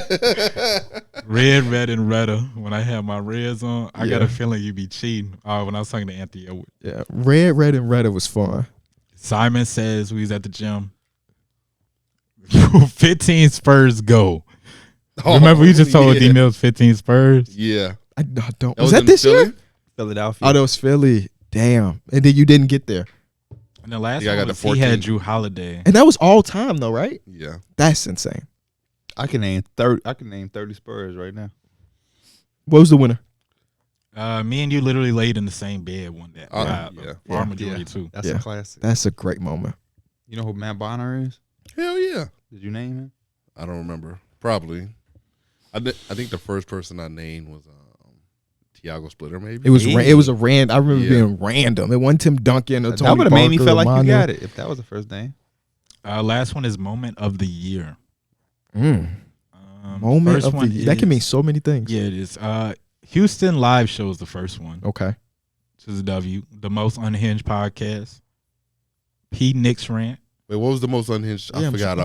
Red, and redder. When I have my reds on, I got a feeling you be cheating. When I was talking to Anthony Edwards. Yeah, red, and redder was fun. Simon says we was at the gym. 15 Spurs go. Remember we just told D Mills 15 Spurs? Yeah. I don't. Was that this year? Philadelphia. Oh, that was Philly. Damn. And then you didn't get there. And the last one was he had Drew Holiday. And that was all time though, right? Yeah. That's insane. I can name 30 Spurs right now. What was the winner? Me and you literally laid in the same bed one day. Our majority too. That's a classic. That's a great moment. You know who Matt Bonner is? Hell yeah. Did you name him? I don't remember. Probably. I think the first person I named was Tiago Splitter. Maybe it was a random. I remember being random. It wasn't Tim Duncan or Tony That would have made me feel like Mondo. you got it if that was the first name. Last one is moment of the year. Moment of the year. That can mean so many things. Yeah, it is. Houston Live Show is the first one. Okay. This is a W. The most unhinged podcast. P. Nick's rant. Wait, what was the most unhinged? I forgot.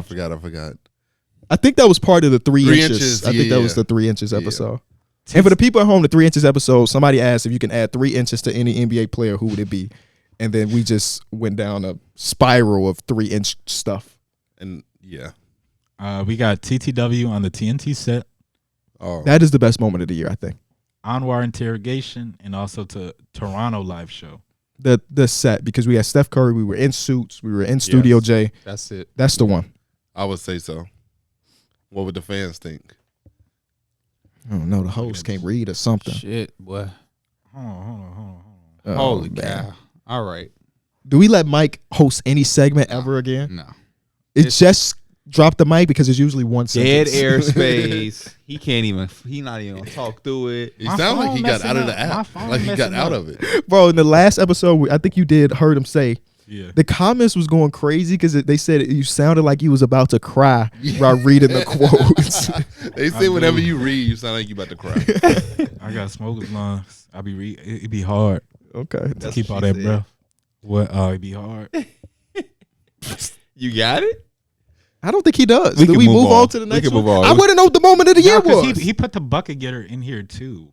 I think that was part of the 3 inches. I think that was the 3 inches episode. And for the people at home, the 3 inches episode, somebody asked if you can add 3 inches to any NBA player, who would it be? And then we just went down a spiral of 3-inch stuff. And yeah. We got TTW on the TNT set. Oh, that is the best moment of the year, I think. Anwar interrogation and also to Toronto live show. The set, because we had Steph Curry, we were in suits, we were in Studio J. That's it. That's the one. I would say so. What would the fans think? I don't know. The host can't read or something. Shit, boy. Hold on. Holy cow. All right. Do we let Mike host any segment ever again? No. It's just drop the mic because it's usually one dead sentence. airspace. He not even gonna talk through it. It sounds like he got out of the app. Like he got out of it. Bro, in the last episode, I think you heard him say, the comments was going crazy because they said you sounded like you was about to cry while reading the quotes. They say whenever you read, you sound like you about to cry. I got smoker's lungs. It'd be hard. Okay. To keep all that breath. What? It'd be hard. You got it? I don't think he does. Do we move on to the next one? On. I wouldn't know what the moment of the year was. He put the bucket getter in here too.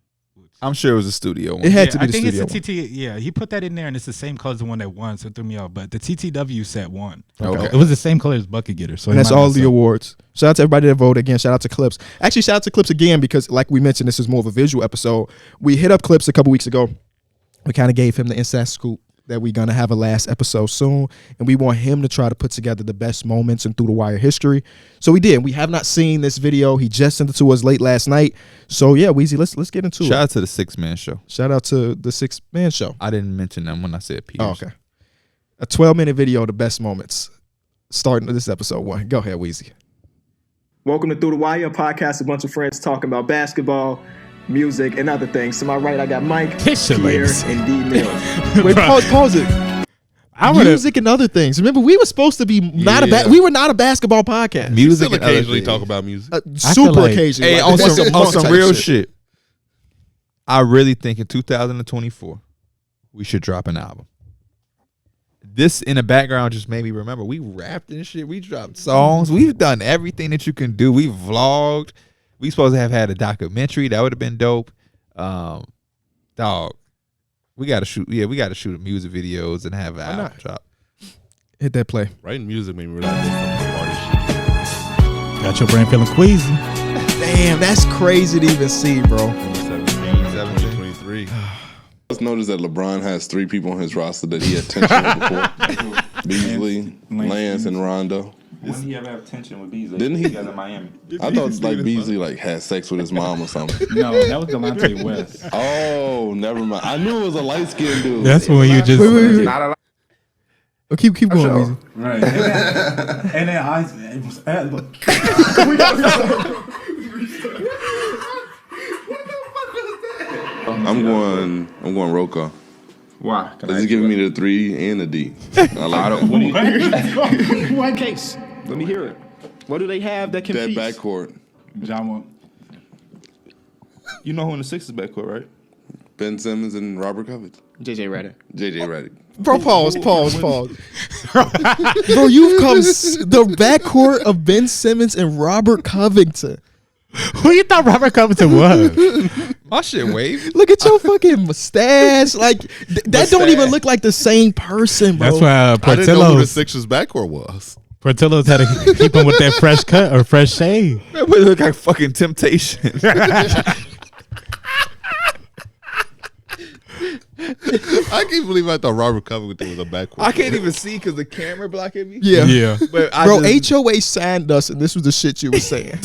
I'm sure it was a studio one. It had to be the studio I think it's the TT. Yeah, he put that in there, and it's the same color as the one that won, so it threw me off. But the TTW set won. Okay. It was the same color as bucket getter. So that's all the awards. Shout out to everybody that voted again. Shout out to Clips. Actually, shout out to Clips again because, like we mentioned, this is more of a visual episode. We hit up Clips a couple weeks ago. We kind of gave him the inside scoop that we're going to have a last episode soon, and we want him to try to put together the best moments in Through the Wire history. So we did. We have not seen this video. He just sent it to us late last night. So yeah, Weezy, let's get into it. Shout out to the 6-Man show. Shout out to the 6-Man show. I didn't mention them when I said Pierre. Oh, okay. A 12-minute video of the best moments starting this episode 1. Go ahead, Weezy. Welcome to Through the Wire, a podcast, a bunch of friends talking about basketball, music, and other things. To my right, I got Mike, Pierre, and D Mills. Wait, pause it. Music and other things. Remember, we were supposed to be we were not a basketball podcast. Music and occasionally talk about music. Super occasionally. Hey, on some real shit. I really think in 2024 we should drop an album. This in the background just made me remember we rapped and shit. We dropped songs. We've done everything that you can do. We vlogged. We supposed to have had a documentary. That would have been dope. Dog. We gotta shoot. Yeah, we gotta shoot music videos and have an album drop. Hit that play. Writing music made me realize this some artist shit. Got your brain feeling queasy. Damn, that's crazy to even see, bro. 17, 23. Just noticed that LeBron has 3 people on his roster that he had tension with before. Beasley, Lance, and Rondo. When did he ever have tension with Beasley? Didn't he? He got in Miami. I thought like Beasley had sex with his mom or something. No, that was Delonte West. Oh, never mind. I knew it was a light skinned dude. That's when you just Wait. Not a lot. Oh, keep going, Weezy. Right. And then it was I'm going Roca. Why? He's giving me the 3 and the D. I like that. One case. Let me hear it. What do they have that That competes? backcourt. John Wall. You know who in the Sixers backcourt, right? Ben Simmons and Robert Covington. JJ Redick. JJ Redick. Bro, pause. Bro, you've come the backcourt of Ben Simmons and Robert Covington. Who you thought Robert Covington was? My shit wavy. Look at your fucking mustache. Like that don't even look like the same person, bro. That's why I didn't know who the Portillo's Sixers backcourt was. had to keep him with that fresh cut or fresh shave. That would look like fucking Temptation. I can't believe I thought Robert Covington was a backcourt. I can't even see because the camera blocking me. Yeah. But Bro, HOA signed us, and this was the shit you were saying.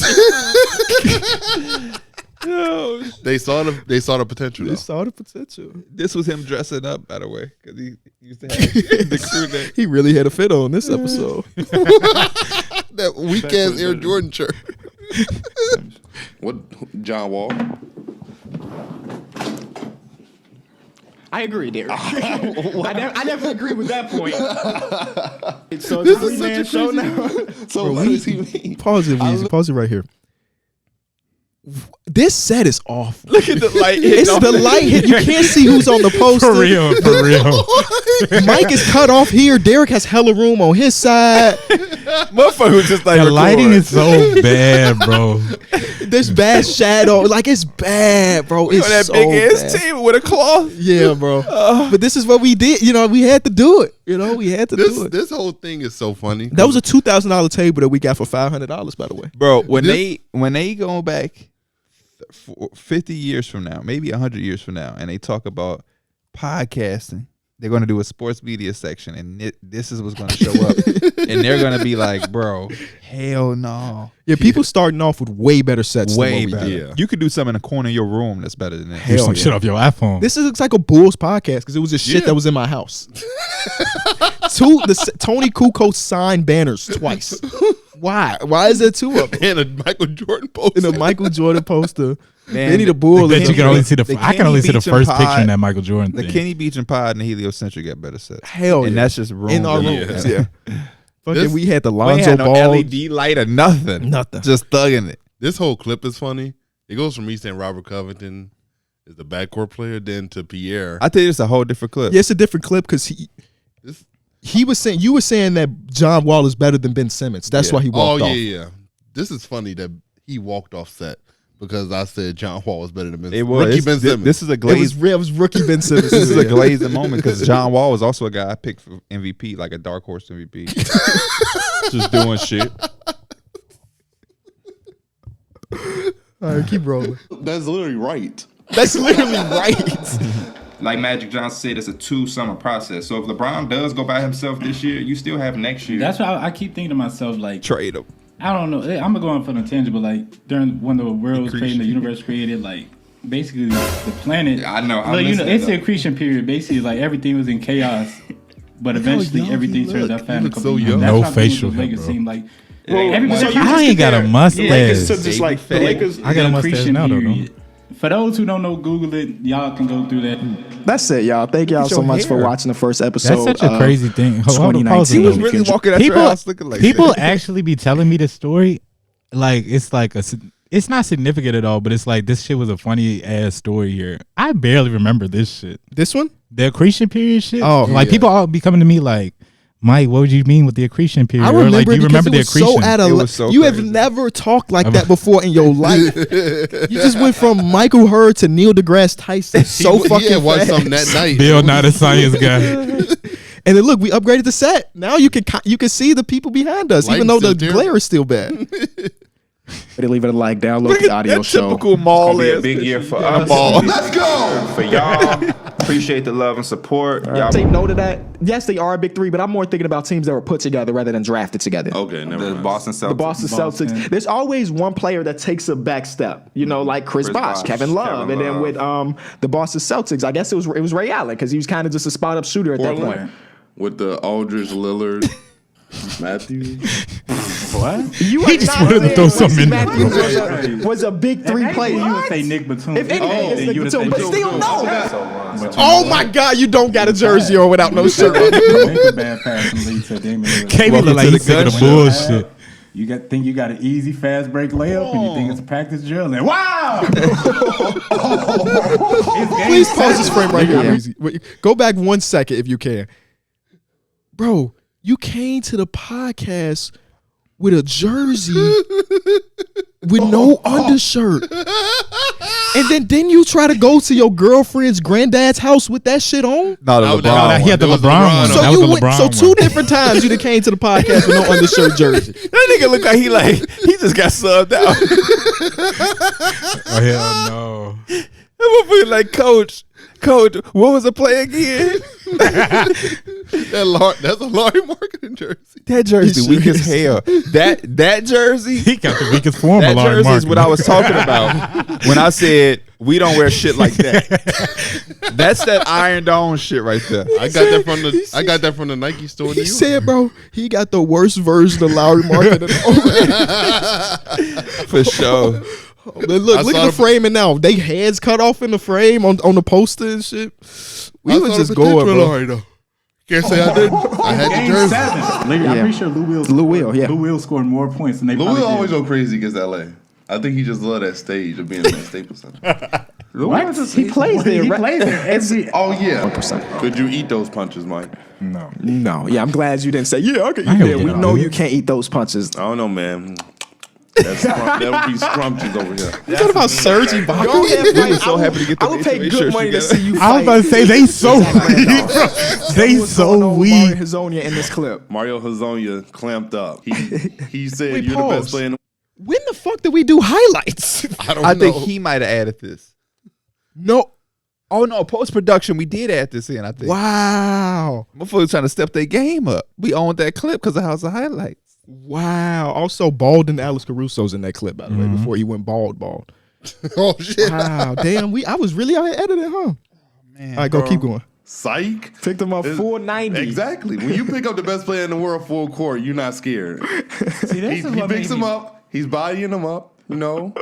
They saw the potential. They Though. saw the potential. This was him dressing up, by the way, because he used to have the crew that. He really had a fit on this episode. That weak ass Air Jordan shirt. What? John Wall? I agree, Darrick. I never agree with that point. So This it's is a such a man show crazy- now. So what does he mean? Pause it, Weezy. Pause it right here. This set is awful. Look at the light. It's the light hit. You can't see who's on the poster. For real. Mike is cut off here. Darrick has hella room on his side. Motherfucker was just like The lighting is so bad, bro. There's bad shadow. Like, it's bad, bro. It's that so big ass bad. table with a cloth. Yeah, bro. But this is what we did. We had to do it. We had to do it. This whole thing is so funny. That was a $2,000 table that we got for $500, by the way. Bro, when they go back 50 years from now, maybe 100 years from now, and they talk about podcasting, they're going to do a sports media section, and this is what's going to show up. And they're going to be like, bro, hell no. Yeah, people starting off with way better sets Way than what better. we did. Yeah. You could do something in the corner of your room that's better than that. Do some shit off your iPhone. This looks like a Bulls podcast because it was just shit that was in my house. Tony Kukoc signed banners twice. Why? Why is there two of them? And a Michael Jordan poster. And a Michael Jordan poster. Man, They need a bull. Bet you can only see the I can only see the Kenny first Beach and picture in Pod- that Michael Jordan The thing. Kenny Beach and Pod and the Heliocentric got better sets. Hell And yeah. that's just room. In our rooms, yeah. Fucking, we had the We ain't Lonzo had no Ball. LED light or nothing. Nothing. Just thugging it. This whole clip is funny. It goes from me saying Robert Covington is the backcourt player, then to Pierre. I tell you, it's a whole different clip. Yeah, it's a different clip because he was saying, you were saying that John Wall is better than Ben Simmons. That's why he walked off. Yeah. This is funny that he walked off set because I said John Wall was better than Ben It Simmons. was. Rookie Ben Simmons. This is a It glazed. was rookie Ben Simmons. This is a glazing moment because John Wall was also a guy I picked for MVP, like a dark horse MVP. Just doing shit. All right, keep rolling. That's literally right. That's literally right. Like Magic Johnson said, it's a 2-summer process. So if LeBron does go by himself this year, you still have next year. That's why I keep thinking to myself, like, Trade him. I don't know. I'm gonna go on for the intangible. Like during when the world was created, the universe created, like basically the planet. I know. Well, it's the accretion period. Basically, like everything was in chaos, but eventually young everything he turned look. out He fine. look so young. That's No why facial the hair, Lakers bro. seem like. I ain't got a mustache. Lakers took just like the Baby Lakers. I got a mustache accretion now, though. period. For those who don't know, Google it. Y'all can go through that. That's it, y'all. Thank y'all so much for watching the first episode. That's such a crazy thing. Hold on, pause 2019. it, He was though. really walking out your house looking like people that. actually be telling me the story like it's not significant at all, but it's like this shit was a funny ass story here. I barely remember this shit. This one? The accretion period shit. Oh, like yeah. people all be coming to me like, Mike, what would you mean with the accretion period? I Or remember like, do it you because remember it the was accretion? so out It of was so you have crazy. never talked like that before in your life. You just went from Michael Hurd to Neil deGrasse Tyson so fucking watched fast. something that night. Bill, not a science guy. And then look, we upgraded the set. Now you can see the people behind us, even though Lighting's the still glare is still bad. Leave it a like, download Look the at audio that show. typical mall It's gonna be a ass big picture. year for On a us. ball. Let's go for y'all. Appreciate the love and support. Y'all. Take note of that. Yes, they are a big three, but I'm more thinking about teams that were put together rather than drafted together. Okay, never The mind. Boston Celtics. The Boston Celtics. There's always one player that takes a back step. Like Chris Bosh, Bosh, Kevin Love, Kevin and then Love. with the Boston Celtics, I guess it was Ray Allen because he was kind of just a spot up shooter at that Portland point. with the Aldridge Lillard Matthews. What? You He are just not wanted to saying throw something Wesley in. Matthews was a big three player. You would say Nick Batum. If anything, it's Nick Batum, but still no. Oh my God, you don't got a jersey on without no shirt on. Make a bad pass and lead to Damian Lillard. KB Welcome look like to he's the sick of the gun bullshit. Think you got an easy fast break layup and you think it's a practice drill and wow! Please pause this frame right here, Weezy. Wait, go back 1 second if you can. bro, you came to the podcast with a jersey with no undershirt. And then you try to go to your girlfriend's granddad's house with that shit on? No, the LeBron. He had the LeBron one. So That was the LeBron so two one. different times you done came to the podcast with no undershirt jersey. That nigga look like he just got subbed out. Oh hell no. That motherfucker like, Coach, what was the play again? That's a Larry marketing jersey. That jersey weak as hell. That jersey. He got the weakest form That of Larry jersey is Marketing. what I was talking about when I said we don't wear shit like that. That's that ironed on shit right there. I got that from the Nike store in New He York. said, bro, he got the worst version of Lowry marketing. For sure. Look at the framing now. They heads cut off in the frame on the poster and shit. We was just going, bro. Can't say I didn't. I had the Game jersey. 7. I'm pretty sure Lou Will scored more points than they Lou probably will did. always go crazy against LA. I think he just love that stage of being in the Staples Center. What? He plays there. He plays there every. Oh yeah. 1%. Could you eat those punches, Mike? No. Yeah, I'm glad you didn't say, yeah, I can I eat can that. eat We that. know you can't eat those punches. I don't know, man. That would be scrumptious over here. You talking about Serge Ibaka? Go ahead, We fight. was so happy to get the I would pay HOA good shirts money to together. see you I fight. was about to say they so weak, bro. They What's so going on with weak. Mario Hezonja in this clip. Mario Hezonja clamped up. He said Wait, you're the pause. best player in the When the fuck did we do highlights? I think he might have added this. No. Oh no, post production we did add this in. I think. Wow. Motherfuckers trying to step their game up. We owned that clip because of House of Highlights. Wow. Also, bald and Alex Caruso's in that clip, by the way, before he went bald. Oh shit. Wow. Damn, I was really out here editing, huh? Man, All right, go keep going. psych. Picked him up It's- 490. Exactly. When you pick up the best player in the world full court, you're not scared. See, this He is what picks made him me- up. He's bodying him up. You know,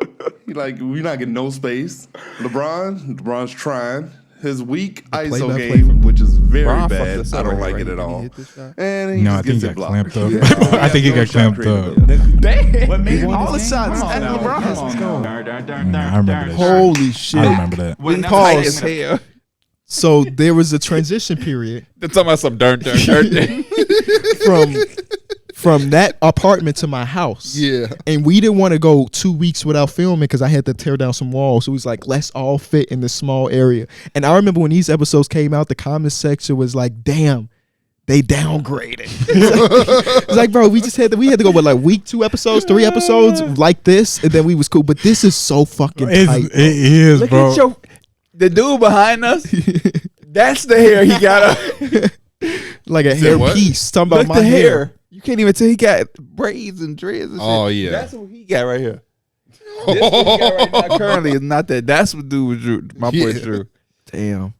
we're not getting no space. LeBron's trying. His weak ISO play-by-play game, from- which is very Bron fucked bad. us I up don't right like here. it at Did he all. hit this shot? And he No, I just think he gets it got blocked. clamped up. Yeah. I think he No got shot clamped created. up. Damn. What made All me the shots. Come on And now. LeBron. Come Let's on go. now. I remember that. Holy shit. I remember that. Well, now Pause. it's As hell. So there was a transition period They're talking about some dirt. from that apartment to my house. Yeah. And we didn't want to go 2 weeks without filming because I had to tear down some walls. So it was like, let's all fit in this small area. And I remember when these episodes came out, the comment section was like, damn, they downgraded. It's like, bro, we had to go with like week 2 episodes, 3 episodes like this, and then we was cool. But this is so fucking tight. It is, Look bro. at the dude behind us. That's the hair he got up. Like a Said hair what? piece. Talking about Look my the hair. hair. You can't even tell he got braids and dreads and shit. Oh, yeah. That's what he got right here. This what he got right now currently is not that. That's what dude Drew, my boy Yeah. Drew. Damn.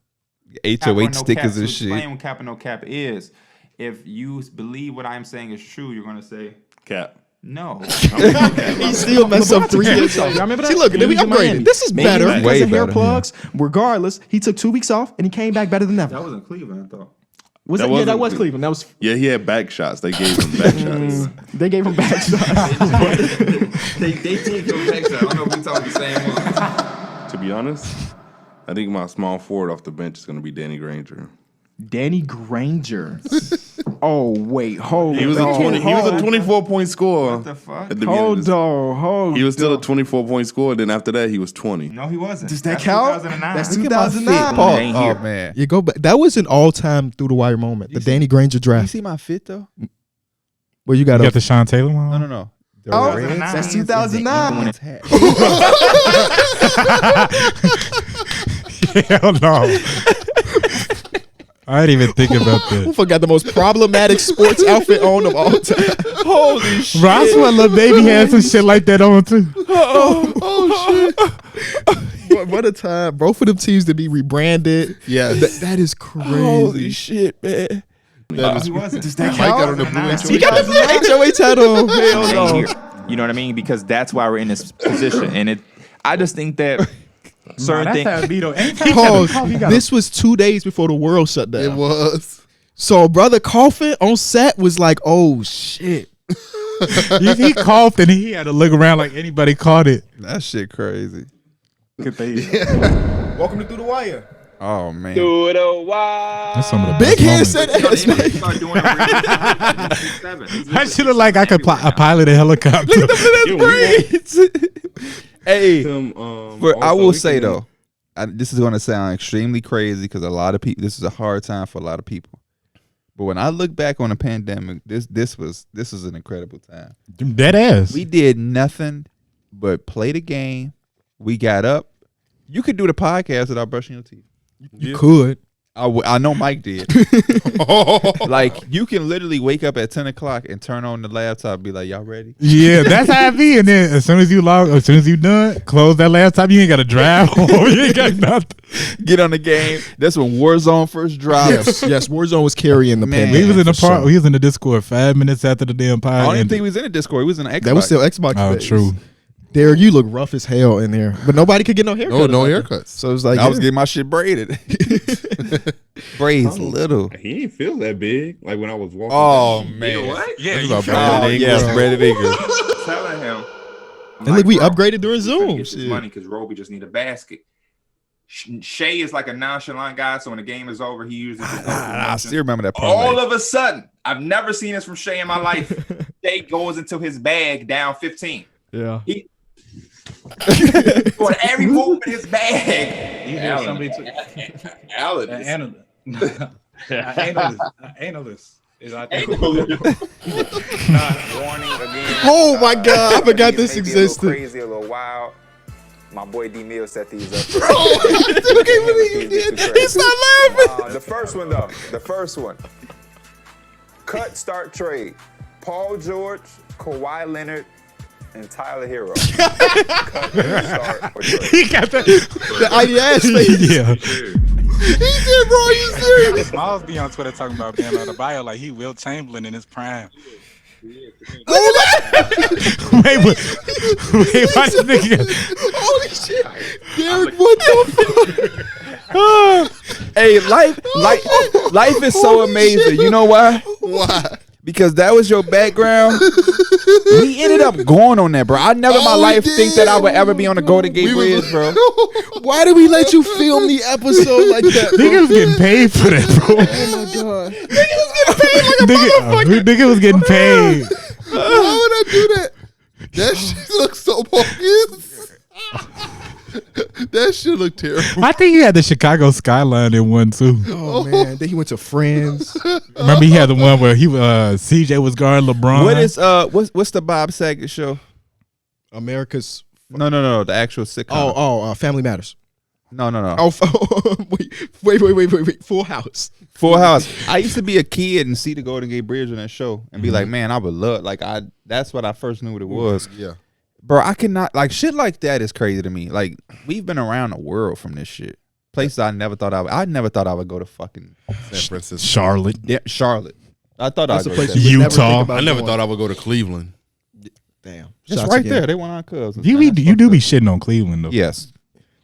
HOH stickers and shit. Explain what cap and no cap is. If you believe what I'm saying is true, you're gonna say Cap. no. He still messed up 3 years ago. Y'all remember that? See, look, then we He was in upgraded. Miami. This is Maybe better. because Way of hair better, plugs. Regardless, he took 2 weeks off and he came back better than ever. That was in Cleveland, I thought. Was That it? Yeah, wasn't that was Cleveland. Cleveland. That was. Yeah, he had back shots. They gave him back shots. They gave him back shots. They did go back to. I don't know if we talking the same one. To be honest, I think my small forward off the bench is going to be Danny Granger. Danny Granger. Oh wait, hold He was a on. 24-point scorer. What the fuck? At the beginning of Hold this- on, hold. He was still a 24-point scorer. Then after that, he was 20. No, he wasn't. Does that That's count? 2009. That's Look at my fit, 2009. Paul. Ain't Oh here. man. You go back. That was an all-time through the wire moment. The Danny Granger You draft. see my fit though? Where you got You a got the Sean Taylor one? No. The Oh, Reds that's is the 2009. Eagles hat. Hell no. I didn't even think about Who that. forgot the most problematic sports outfit on of all time? Holy shit. Bro, I swear Lil Baby had some shit like that on too. What a time. Both of them teams to be rebranded. Yes. That is crazy. Holy shit, man. He wasn't. Does that Mike got count? on the blue He got the blue HOA title. Hell ain't no. here. You know what I mean? Because that's why we're in this position. And I just think that certain That's things. how it be though. Anytime Pause. This was 2 days before the world shut down. It was. So brother coughing on set was like, oh shit. He coughed and he had to look around like anybody caught it. That shit crazy. Welcome to Through the Wire. Oh man. Through the wire. That's some of the Big best head moments. said ass. I should have like I could pilot a helicopter. Hey, Also, I will we say can- though, this is going to sound extremely crazy because a lot of people. This is a hard time for a lot of people. But when I look back on the pandemic, this was an incredible time. Dead ass. We did nothing but play the game. We got up. You could do the podcast without brushing your teeth. You could. I know Mike did. Like you can literally wake up at 10 o'clock and turn on the laptop and be like, y'all ready? Yeah, that's how it be. And then as soon as you done, close that laptop. You ain't got to drive home. You ain't got nothing. Get on the game. That's when Warzone first dropped. Yes, Warzone was carrying the Man, pandemic. We was in the for part. sure. We was in the Discord 5 minutes after the damn pod. I don't even ended. think he was in the Discord. He was in the Xbox. That was still Xbox. Oh, days. true. Darrick, you look rough as hell in there, but nobody could get no haircut. No haircuts. So it was like I was getting my shit braided. Braids little. He ain't feel that big. Like when I was walking. Oh man. You know what? Yeah, This is about Oh Brandon Ingram. yes, Brandon Ingram. Telling him. And look, we bro, upgraded during he's finna Zoom. Get this Shit. money because Roby just need a basket. Shay is like a nonchalant guy, so when the game is over, he uses his I still remember that all parlay. of a sudden, I've never seen this from Shay in my life. Shay goes into his bag down 15. Yeah. He on every move in his bag. You hear somebody Alan. Analyst. Is I think Warning again. Oh my God, I forgot this Maybe existed. A little crazy, a little wild. My boy D Mill set these up. He started laughing. The first one though. The first one. Cut, start, trade. Paul George, Kawhi Leonard, and Tyler Hero. Cut, start, or trade. He got that. The IDS face. Yeah. He said, bro, you serious? Smiles be on Twitter talking about Bam Adebayo like he Will Chamberlain in his prime. Wait, why this nigga? Holy shit. Darrick, what the fuck? Hey, life is so amazing. You know why? Why? Because that was your background. We ended up going on that, bro. I never in my life think that I would ever be on the Golden Gate Bridge, bro. Why did we let you film the episode like that, bro? Nigga was getting paid for that, bro. Oh my God. Nigga was getting paid. Why would I do that? That shit looks so bogus. That shit look terrible. I think he had the Chicago skyline in one too. Oh man, then he went to Friends. Remember he had the one where he CJ was guarding LeBron. What is what's the Bob Saget show? America's. No, the actual sitcom. Family Matters. No. Oh, wait. Full House. Full House. I used to be a kid and see the Golden Gate Bridge on that show and be like, man, I would love that's what I first knew what it was. Yeah. Bro, I cannot like shit like that is crazy to me. Like we've been around the world from this shit. Places I never thought I never thought I would go to fucking San Francisco. Charlotte? Yeah, Charlotte. I thought That's I'd a go place to you that. would never think Utah. about I never going. thought I would go to Cleveland. Damn. It's Shots right again. there. They went on cousins. You do be shitting on Cleveland though. Yes.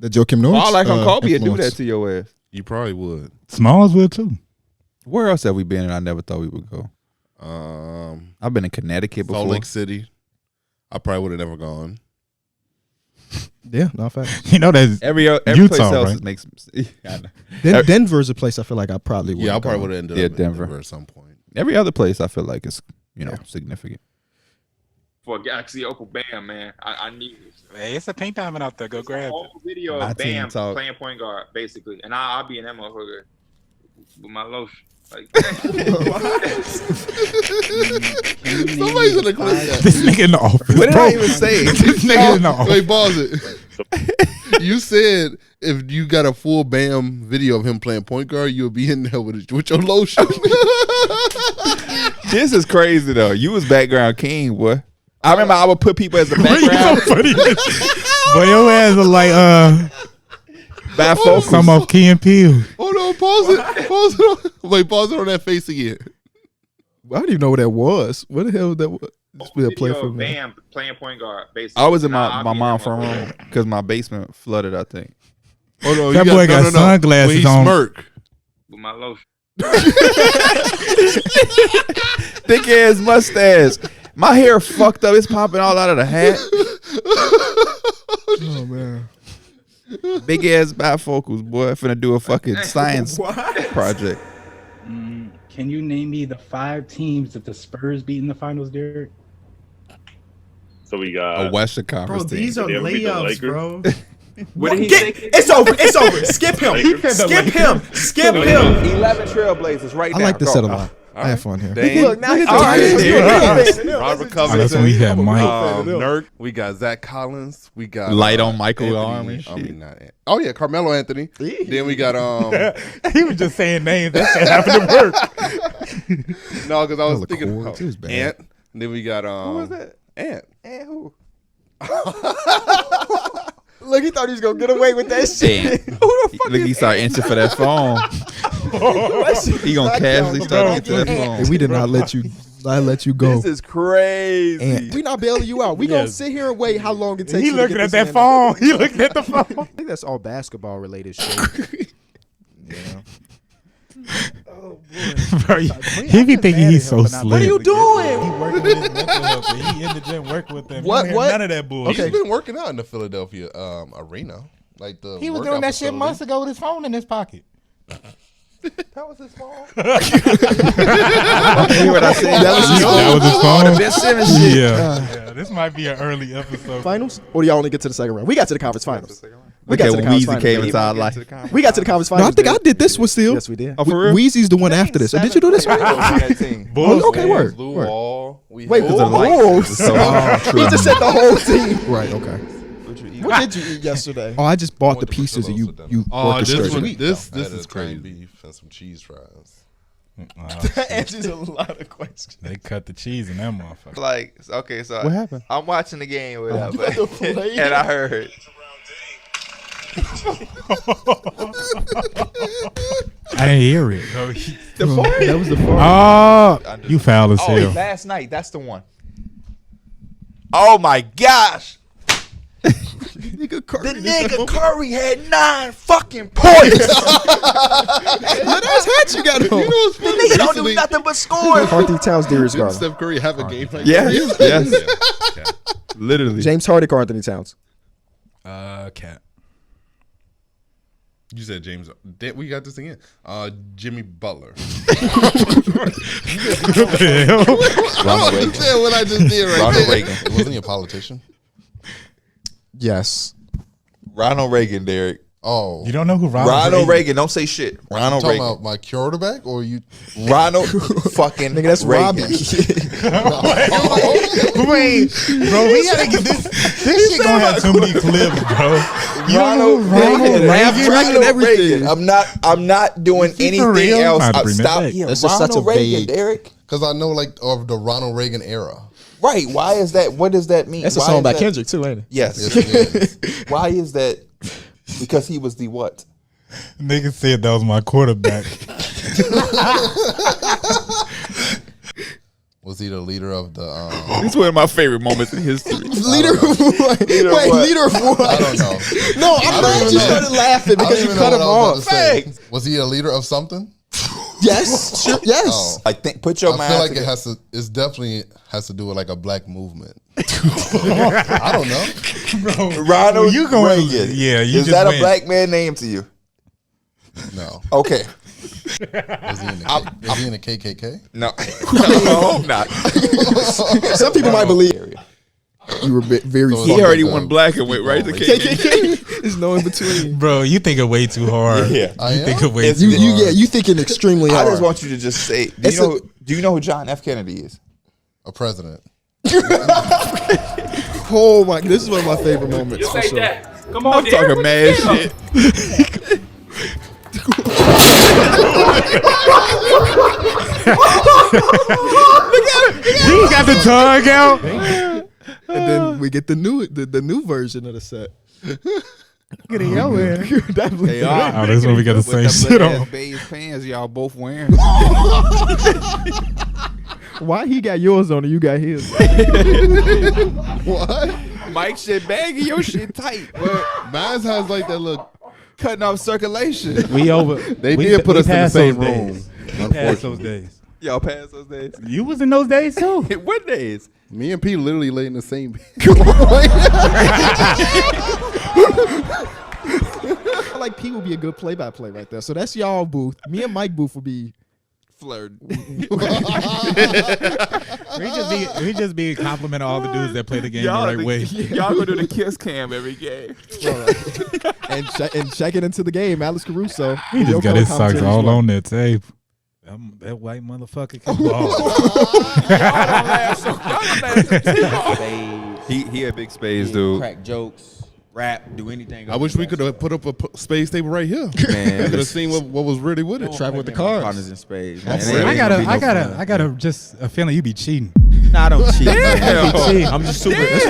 The Joakim Noah. All like on Kobe would do that to your ass. You probably would. Smalls will too. Where else have we been and I never thought we would go? I've been in Connecticut before. Salt Lake City. I probably would have never gone. Yeah, not fact. You know that Every Utah, place else right? makes. I know. Denver's a place I feel like I probably would. Yeah, I probably would have ended up in Denver. Denver at some point. Every other place I feel like is significant. For Galaxy Opal Bam, man. I need this. Hey, it's a pink diamond out there. Go grab it. Whole video My of team Bam talk. playing point guard, basically. And I'll be in that motherfucker with my lotion. Like, Somebody's gonna clip that. this nigga in the office. What did bro. I even say? This nigga in the office. Wait, pause it. You said if you got a full Bam video of him playing point guard, you'll be in there with your lotion. This is crazy though. You was background king, boy. I remember I would put people as the Bro, you so background. funny. Boy, your ass are like Bifocals. some off Key and Peele. Hold on, pause it. Pause it. Wait, pause it on that face again. I don't even know what that was. What the hell was that? Just be a play video for of me. Bam playing point guard, basically. I was in And I'll my be mom's that front motherfucker. room because my basement flooded. I think. Hold on. That you boy got sunglasses when he on. Smirk. With my lotion. Thick ass mustache. My hair fucked up. It's popping all out of the hat. Oh man. Big ass bifocals, boy. Finna do a fucking science project. Can you name me the 5 teams that the Spurs beat in the finals, Darrick? So we got a Western Conference team. These are layups, bro. What did he say? It's over. It's over. Skip him. Skip him. Skip him. 11 Trailblazers right now. I like to Go. set a lot. I have fun here. Look, now he's Robert Oh, that's when we had Mike. Nurk. We got Zach Collins. We got Light on Michael Anthony, arm and shit. Oh yeah, Carmelo Anthony. Then we got He was just saying names. That shit happened to work. no, because I was That was thinking cool. It was bad. Ant. And then we got Who was that? Ant. And who? Look, he thought he was gonna get away with that shit. Damn. Look, he started inching for that phone. He gonna casually start into that phone. Hey, we did not let you go. This is crazy. And We not bailing you out. We gonna sit here and wait how long it takes. He you to looking get at this that in. phone. He looking at the phone. I think that's all basketball related shit. Yeah. Bro, he be thinking he's so slick. What are you doing? He working with his mental health. And he in the gym working with them. What? You don't hear none of that bullshit. He's been working out in the Philadelphia arena. Like the He was workout doing that shit facility. months ago with his phone in his pocket. That was his phone. You hear what I said? That was his phone. Ben Simmons shit. Yeah, this might be an early episode. Finals? Or do y'all only get to the second round? We got to the conference finals. We got Okay, to the when conference Weezy finals. came into our life. We got to the conference No, finals. I think I dude. did this one still. Yes, we did. Oh, for real? Weezy's the one after this. Did you do this one? That team. Oh, okay, word. Lou word. Hall. Wait, Because of the lights. Wolves. So, He just said the whole team. Right, okay. What did you eat yesterday? Oh, I just bought the pieces and you Oh, this orchestrated. one, this I had is a ground crazy. beef and some cheese fries. That answers a lot of questions. They cut the cheese in that motherfucker. Like, okay, so What happened? I'm watching the game with You got the plate? and I heard. I didn't hear it. That was the phone. Oh, you foul as Oh, hell. last night. That's the one. Oh my gosh. Nigga Curry. The nigga Curry had 9 fucking points. What else hat you got on? The nigga don't do nothing but score. Carthy Towns, Darius Didn't Garland. Steph Curry have a game like yes, that? yes. Literally. James Harden, Anthony Towns. Cat. You said James. We got this again. Jimmy Butler. Ronald Reagan. Understand what I just did right Ronald there. Reagan. Wasn't he a politician? Yes. Ronald Reagan, Darrick. Oh, You don't know who Ronald Reagan. Don't say shit. Ronald talking Reagan. about my quarterback or you? Ronald fucking Nigga, that's Reagan. Robbie. Wait, bro, we gotta get this. This shit gonna have too many clips, bro. Ronald Reagan. Laugh track and everything. I'm not doing Is he for anything real? else. I'd bring that Stop. back. Yeah, That's just Ronald such a Reagan, vague- Darrick. Because I know like of the Ronald Reagan era. Right. Why is that? What does that mean? That's a Why song is by that? Kendrick, too, ain't it? Yes. Yes, it is. Why is that? Because he was the what? Nigga said that was my quarterback. Was he the leader of the? It's one of my favorite moments in history. Leader of what? Leader of what? I don't know. No, I'm glad you started laughing because you cut him off. Was he a leader of something? Yes, sure, yes. Oh. I think. Put your I mind. feel like it together. has to. It's definitely has to do with like a black movement. I don't know. Bro, Ronald you going? Reagan. Yeah, you Is just that went. a black man name to you? No. Okay. Was he in the, is he in the KKK? No. No, I'm not. Some people might believe you were very. So He it's already like, went black and went right to KKK. KKK. There's no in between. Bro, you think it way too hard. Yeah. I You am? think it way It's- too You hard. you thinking extremely I hard. just want you to just say. It's Do you know who John F. Kennedy is? A president. Oh my! This is one of my favorite moments. For sure. Come on, I'm talking mad shit. He got the tongue out. And then we get the new version of the set. Get in your ass. Definitely. Oh, this one we got the same shit on. Beige pants y'all both wearing. Why he got yours on and you got his? What? Mike shit baggy, your shit tight. Maz has like that look. Cutting off circulation. We over. They did put us in the passed same those room. days. We passed those days. Y'all passed those days. You was in those days too. What days? Me and P literally laid in the same bed. be a good play-by-play right there. So that's y'all booth. Me and Mike booth will be Flirt. We just be complimenting all the dudes that play the game the right way. Y'all go do the kiss cam every game. and check it into the game. Alex Caruso. He just got his socks all on that tape. That white motherfucker can ball. He a big space dude. Crack jokes, rap, do anything. I wish we could have put up a space table right here. Man, could have seen what was really with it. Track with the cards. Partners in spades. I got a just a feeling you be cheating. Nah, I don't cheat. Man. I'm just super. He got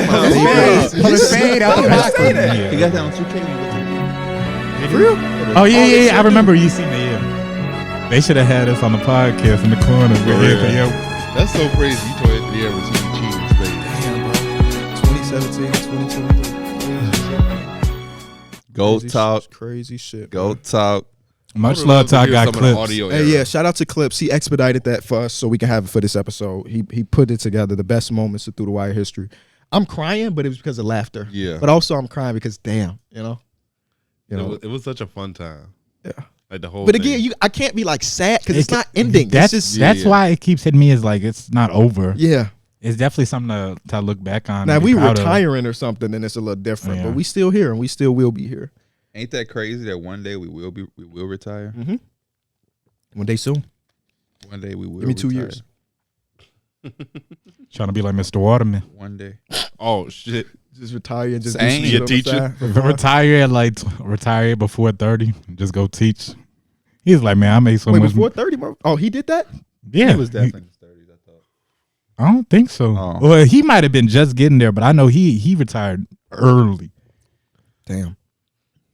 that on 2K. Oh yeah. I remember you seen it. Yeah. They should have had us on the podcast in the corner. That's so crazy. You told Anthony Edwards he cheating in space. Damn, bro. 2017, 2023. Go talk. Crazy shit. Go talk. Much love to I got clips. Hey, yeah, shout out to Clips. He expedited that for us so we can have it for this episode. He put it together, the best moments of Through the Wire history. I'm crying, but it was because of laughter. Yeah. But also I'm crying because damn, you know. It was such a fun time. Yeah. Like the whole But thing. again, I can't be like sad because it's not ending. That's why it keeps hitting me as like it's not over. Yeah. It's definitely something to look back on. Now we retiring or something, then it's a little different. Yeah. But we still here and we still will be here. Ain't that crazy that one day we will retire? Mm-hmm. One day soon. One day we will. Give me 2 retire. years. Trying to be like Mr. Waterman. One day. Oh shit! Just retire and just Same. do Be a teacher. Retire before 30. Just go teach. He's like, man, I made so much. Before 30, bro? Oh, he did that? Yeah, He was definitely in his 30s, I thought. I don't think so. Oh. Well, he might have been just getting there, but I know he retired early. Damn.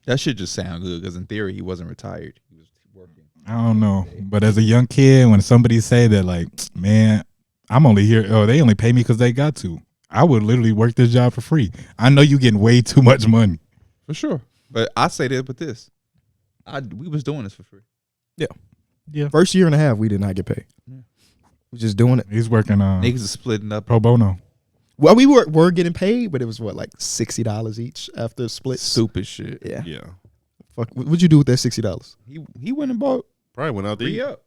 That shit just sound good because in theory he wasn't retired. He was working. I don't know, but as a young kid, when somebody say that, like, man, I'm only here. Oh, they only pay me because they got to. I would literally work this job for free. I know you getting way too much money. For sure. But I say that with this. We was doing this for free. Yeah. First year and a half, we did not get paid. Yeah. We're just doing it. He's working Niggas are splitting up. pro bono. Well, we were getting paid, but it was what, like $60 each after split. Stupid shit. Yeah. Yeah. Fuck. What'd you do with that $60? He went and bought Probably went out to eat. re-up.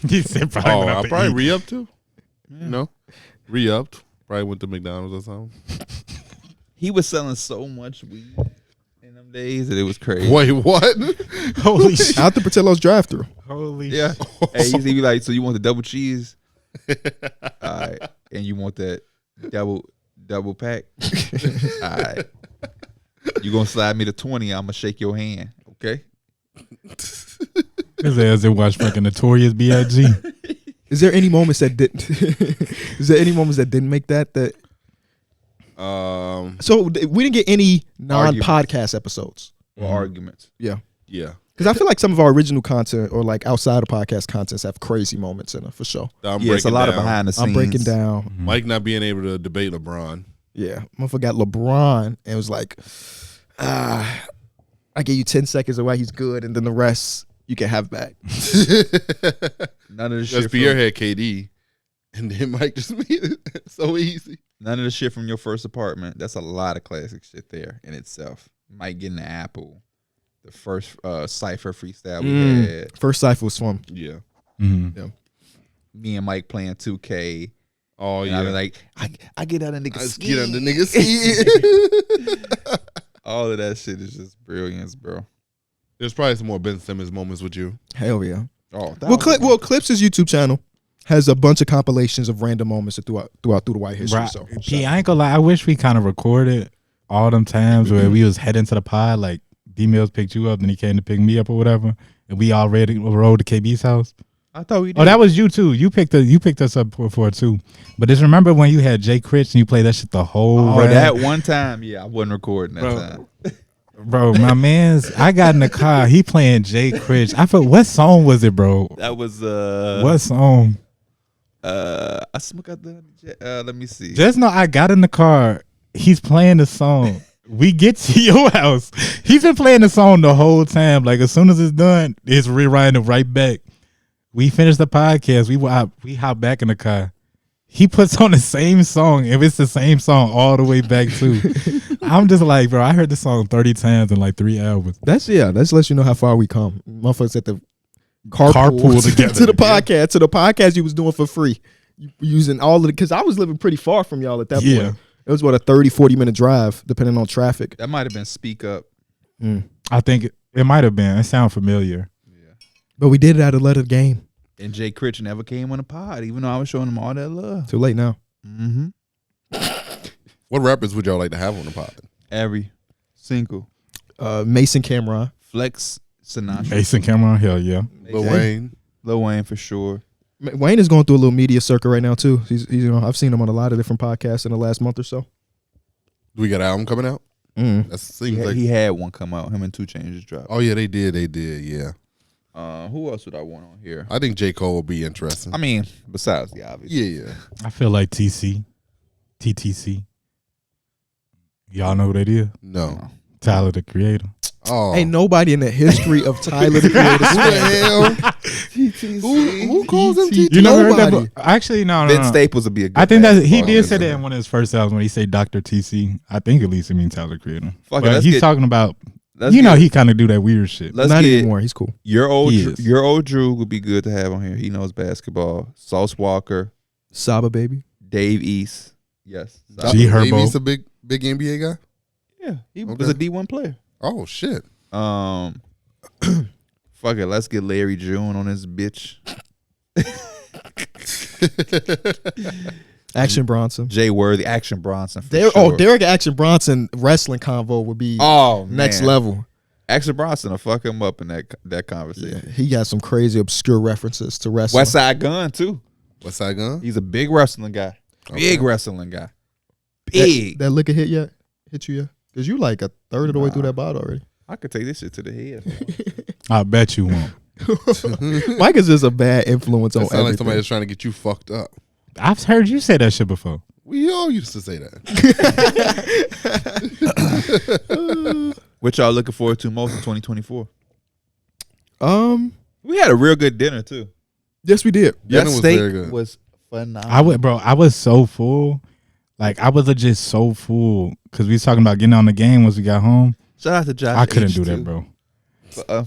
He said probably Oh, went out I to probably eat. re-upped too. You know, re-upped. Probably went to McDonald's or something. He was selling so much weed in them days that it was crazy. Wait, what? Holy shit. Out the Portillo's drive-thru. Holy Yeah. shit. Hey, he'd be like, so you want the double cheese? All right. And you want that double pack? All right. You gonna slide me the 20, I'm gonna shake your hand. Okay? His ass did watch fucking Notorious B.I.G. Is there any moments that didn't? Is there any moments that didn't make that? So we didn't get any non-podcast episodes. Or arguments. Yeah. Yeah. Because I feel like some of our original content or like outside of podcast contents have crazy moments in it for sure. It's a lot of behind the scenes. I'm breaking down. Mike not being able to debate LeBron. Yeah. Motherfucker got LeBron and it was like, I give you 10 seconds of why he's good and then the rest you can have back. None of the Because shit. Pierre had KD, and then Mike just made it so easy. None of the shit from your first apartment. That's a lot of classic shit there in itself. Mike getting the apple. The first Cypher freestyle we had. First Cypher was fun. Yeah. Mm-hmm. Yeah. Me and Mike playing 2K. Oh, And yeah. I was like, I get out of niggas. I just ski. get on the niggas. All of that shit is just brilliance, bro. There's probably some more Ben Simmons moments with you. Hell yeah. Oh, Well, Clips' YouTube channel has a bunch of compilations of random moments throughout Through the White history. Right. So Gee, I ain't gonna lie. I wish we kind of recorded all them times where we was heading to the pod, like D-Mills picked you up, then he came to pick me up or whatever, and we already rode to KB's house. I thought we did. Oh, that was you too. You picked us up for it too. But just remember when you had Jay Critch and you played that shit the whole ride? That one time, yeah, I wasn't recording that time. Bro, my man's, I got in the car, he playing Jay Critch. I felt, what song was it, bro? That was what song? I smoke out the let me see. Just know I got in the car, he's playing the song. We get to your house. He's been playing the song the whole time. Like as soon as it's done, it's rewriting it right back. We finished the podcast. We hop back in the car. he puts on the same song. If it's the same song all the way back to, I'm just like, bro, I heard this song 30 times in like 3 albums. That's lets you know how far we come. Motherfuckers at the carpool together to the podcast you was doing for free. Using all of it, because I was living pretty far from y'all at that point. It was what, a 30-40 minute drive, depending on traffic. That might have been Speak Up. I think it might have been. It sounds familiar. Yeah, but we did it at a letter game. And Jay Critch never came on the pod, even though I was showing him all that love. Too late now. Mm-hmm. What rappers would y'all like to have on the pod? Every single. Mason Cameron. Flex Sinatra. Mason Cameron, hell yeah. Lil Wayne for sure. Wayne is going through a little media circuit right now too. He's I've seen him on a lot of different podcasts in the last month or so. Do we got an album coming out? That seems like he had one come out. Him and 2 Chainz just dropped. Oh yeah, they did. Yeah. Who else would I want on here? I think J. Cole will be interesting. I mean, besides the obvious. Yeah. I feel like TTC. Y'all know who that is? No. Tyler, the Creator. Oh, ain't nobody in the history of Tyler the Creator. Who calls him TTC? You never heard that? Actually, no. Ben Staples would be a good. I think that he did say that in one of his first albums when he said Dr. TC. I think at least it means Tyler the Creator. But he's talking about. He kind of do that weird shit. Not anymore. He's cool. Your old Drew would be good to have on here. He knows basketball. Sauce Walker, Saba Baby, Dave East. Yes. G Herbo. Dave East a big NBA guy. Yeah, he was a D1 player. Oh shit. Fuck it. Let's get Larry June on this bitch. Action Bronson. Jay Worthy. Action Bronson. Sure. Darrick Action Bronson wrestling convo would be next level. Action Bronson will fuck him up in that conversation. Yeah, he got some crazy obscure references to wrestling. West Side Gun too. West Side Gun. He's a big wrestling guy. Big wrestling guy. Big. That liquor hit you yet? Because you like a third of the way through that bottle already. I could take this shit to the head. I bet you won't. Mike is just a bad influence on everything. Like somebody that's trying to get you fucked up. I've heard you say that shit before. We all used to say that. What y'all looking forward to most in 2024? We had a real good dinner too. Yes, we did. That was steak very good. was phenomenal. I was so full. Like, I was just so full because we was talking about getting on the game once we got home. Shout out to Josh. I couldn't do that, bro.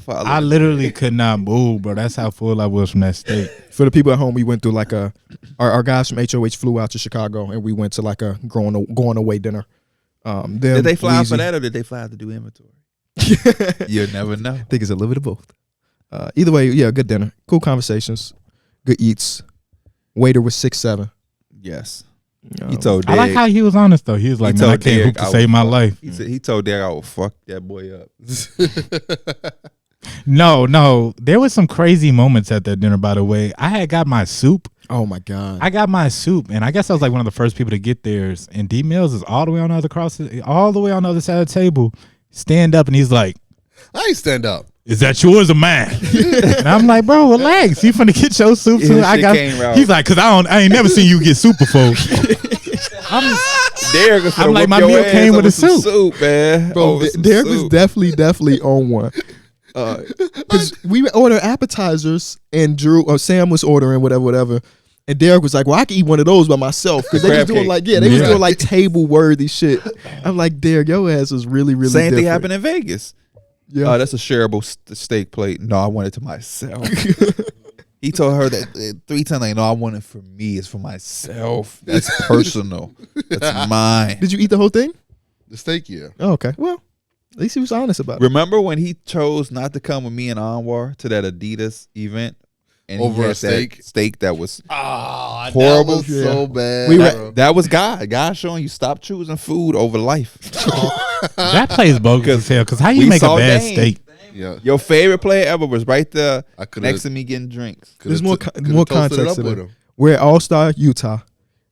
I literally could not move, bro. That's how full I was from that steak. For the people at home, we went through like our guys from HOH flew out to Chicago and we went to like a going away dinner. Did they fly out for that or did they fly out to do inventory? You'll never know. I think it's a little bit of both. Either way, yeah, good dinner, cool conversations, good eats. Waiter was 6'7". Yes. He told I like how he was honest though. He was like, man, I can't hoop to save my life. He told Darrick I will fuck that boy up. No. There was some crazy moments at that dinner, by the way. I had got my soup. Oh my God. I got my soup, and I guess I was like one of the first people to get theirs. And D Mills is all the way on the other side of the table. Stand up, and he's like, I ain't stand up. Is that yours or mine? And I'm like, bro, relax. You finna get your soup too. He's like, cause I ain't never seen you get soup before. I'm like, my meal came with a soup, man. Bro, Darrick was definitely on one. Because we ordered appetizers and Sam was ordering whatever. And Darrick was like, well, I can eat one of those by myself. Because they was doing like, was doing like table worthy shit. I'm like, Darrick, your ass was really Same different. thing happened in Vegas. Yeah, that's a shareable steak plate. No, I want it to myself. He told her that 3 times. Like, no, I want it for me. It's for myself. That's personal. That's mine. Did you eat the whole thing? The steak, yeah. Oh, okay. Well, at least he was honest about it. Remember when he chose not to come with me and Anwar to that Adidas event? And over a steak? Steak that was horrible. That was so bad. That was God. God showing you stop choosing food over life. That plays bogus as hell. Because how you make a bad steak? Yeah. Your favorite player ever was right there next to me getting drinks. There's more context to it. We're at All-Star Utah.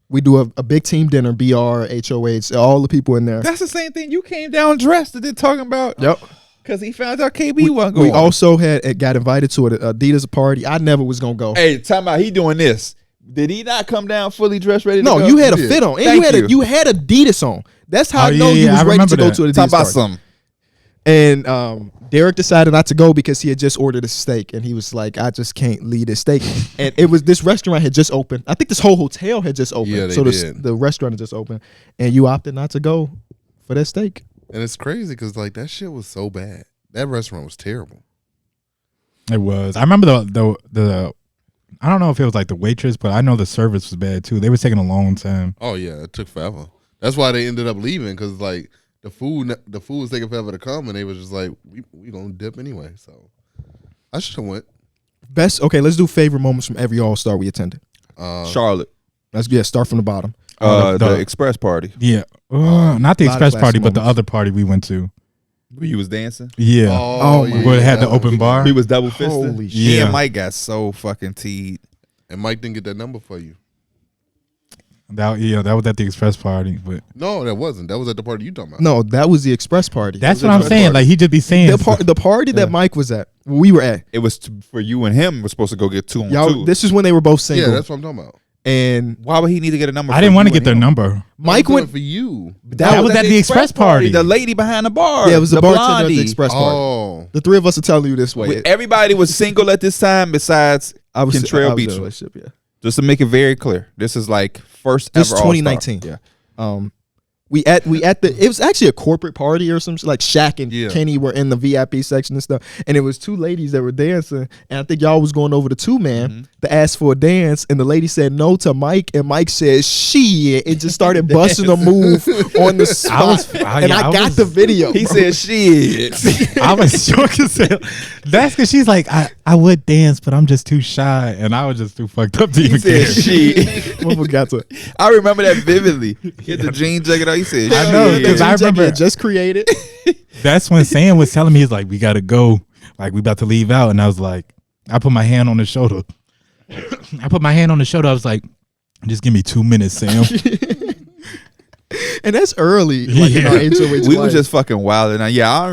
We do a big team dinner, BR, HOH, all the people in there. That's the same thing. You came down dressed and then talking about. Yep. Because he found out KB wasn't going. We also got invited to an Adidas party. I never was going to go. Hey, time out. He doing this. Did he not come down fully dressed, ready to go? No, you had a fit on. And you had Adidas on. That's how I know you was ready to go to Adidas party. Talk about something. And Darrick decided not to go because he had just ordered a steak, and he was like, "I just can't leave this steak." And it was this restaurant had just opened. I think this whole hotel had just opened. Yeah, so the restaurant had just opened, and you opted not to go for that steak. And it's crazy because like that shit was so bad. That restaurant was terrible. It was. I remember the I don't know if it was like the waitress, but I know the service was bad too. They were taking a long time. Oh yeah, it took forever. That's why they ended up leaving because like the food was taking forever to come, and they was just like, we gonna dip anyway. So I should have went. Okay, let's do favorite moments from every All-Star we attended. Charlotte. Let's start from the bottom. The express party. Yeah, not the express party, but the other party we went to. Where you was dancing? Yeah. Where it had the open bar. He was double fisted. Holy shit. Yeah, Mike got so fucking teed. And Mike didn't get that number for you. That was at the express party, but no, that wasn't. That was at the party you talking about. No, that was the express party. That's what I'm saying. Party. Like he just be saying the party that Mike was at. We were at. It was for you and him. We're supposed to go get 2 on 2. This is when they were both single. Yeah, that's what I'm talking about. And why would he need to get a number? I didn't want to get their number. Mike went for you. That was at the express party. The lady behind the bar. Yeah, it was the bartender at blondie. the express party. Oh, the three of us are telling you this way. Everybody was single at this time besides Kentrell Beach. Yeah. Just to make it very clear, this is like first This ever 2019. All-Star. Yeah. We at the it was actually a corporate party or some shit. Like Shaq and Kenny were in the VIP section and stuff, and it was 2 ladies that were dancing, and I think y'all was going over the 2-man to ask for a dance, and the lady said no to Mike, and Mike said shit, and just started busting a move on the spot. I got the video. He said shit. I was shocked as hell. That's because she's like, I would dance, but I'm just too shy, and I was just too fucked up to even care. Shit. I forgot to. I remember that vividly. Get the jean jacket on. He said, I know, because I remember just created. That's when Sam was telling me, he's like, we gotta go, like we about to leave out, and I was like, I put my hand on his shoulder. I was like, just give me 2 minutes, Sam. And that's early. Like, in our HOH we life. was just fucking wilding out. Yeah, I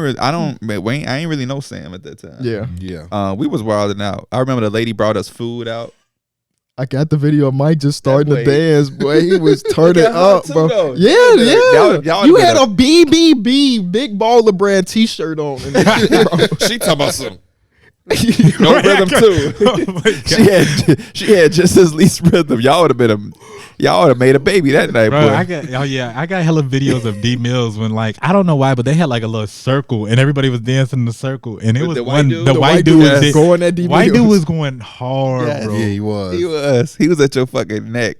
ain't really know Sam at that time. Yeah. We was wilding out. I remember the lady brought us food out. I got the video of Mike just starting to boy- dance, boy. He was turning up, too, bro. though. Yeah. Y'all You been had a BBB Big Baller Brand T-shirt on. she talking about some. No rhythm too. She had just as least rhythm. Y'all would have made a baby that night, Bro, boy. I got hella videos of D Mills when, like, I don't know why, but they had like a little circle and everybody was dancing in the circle, and it With was the white one dude? the The white dude was going at D white Mills. dude was going hard, bro. Yeah, he was. He was at your fucking neck.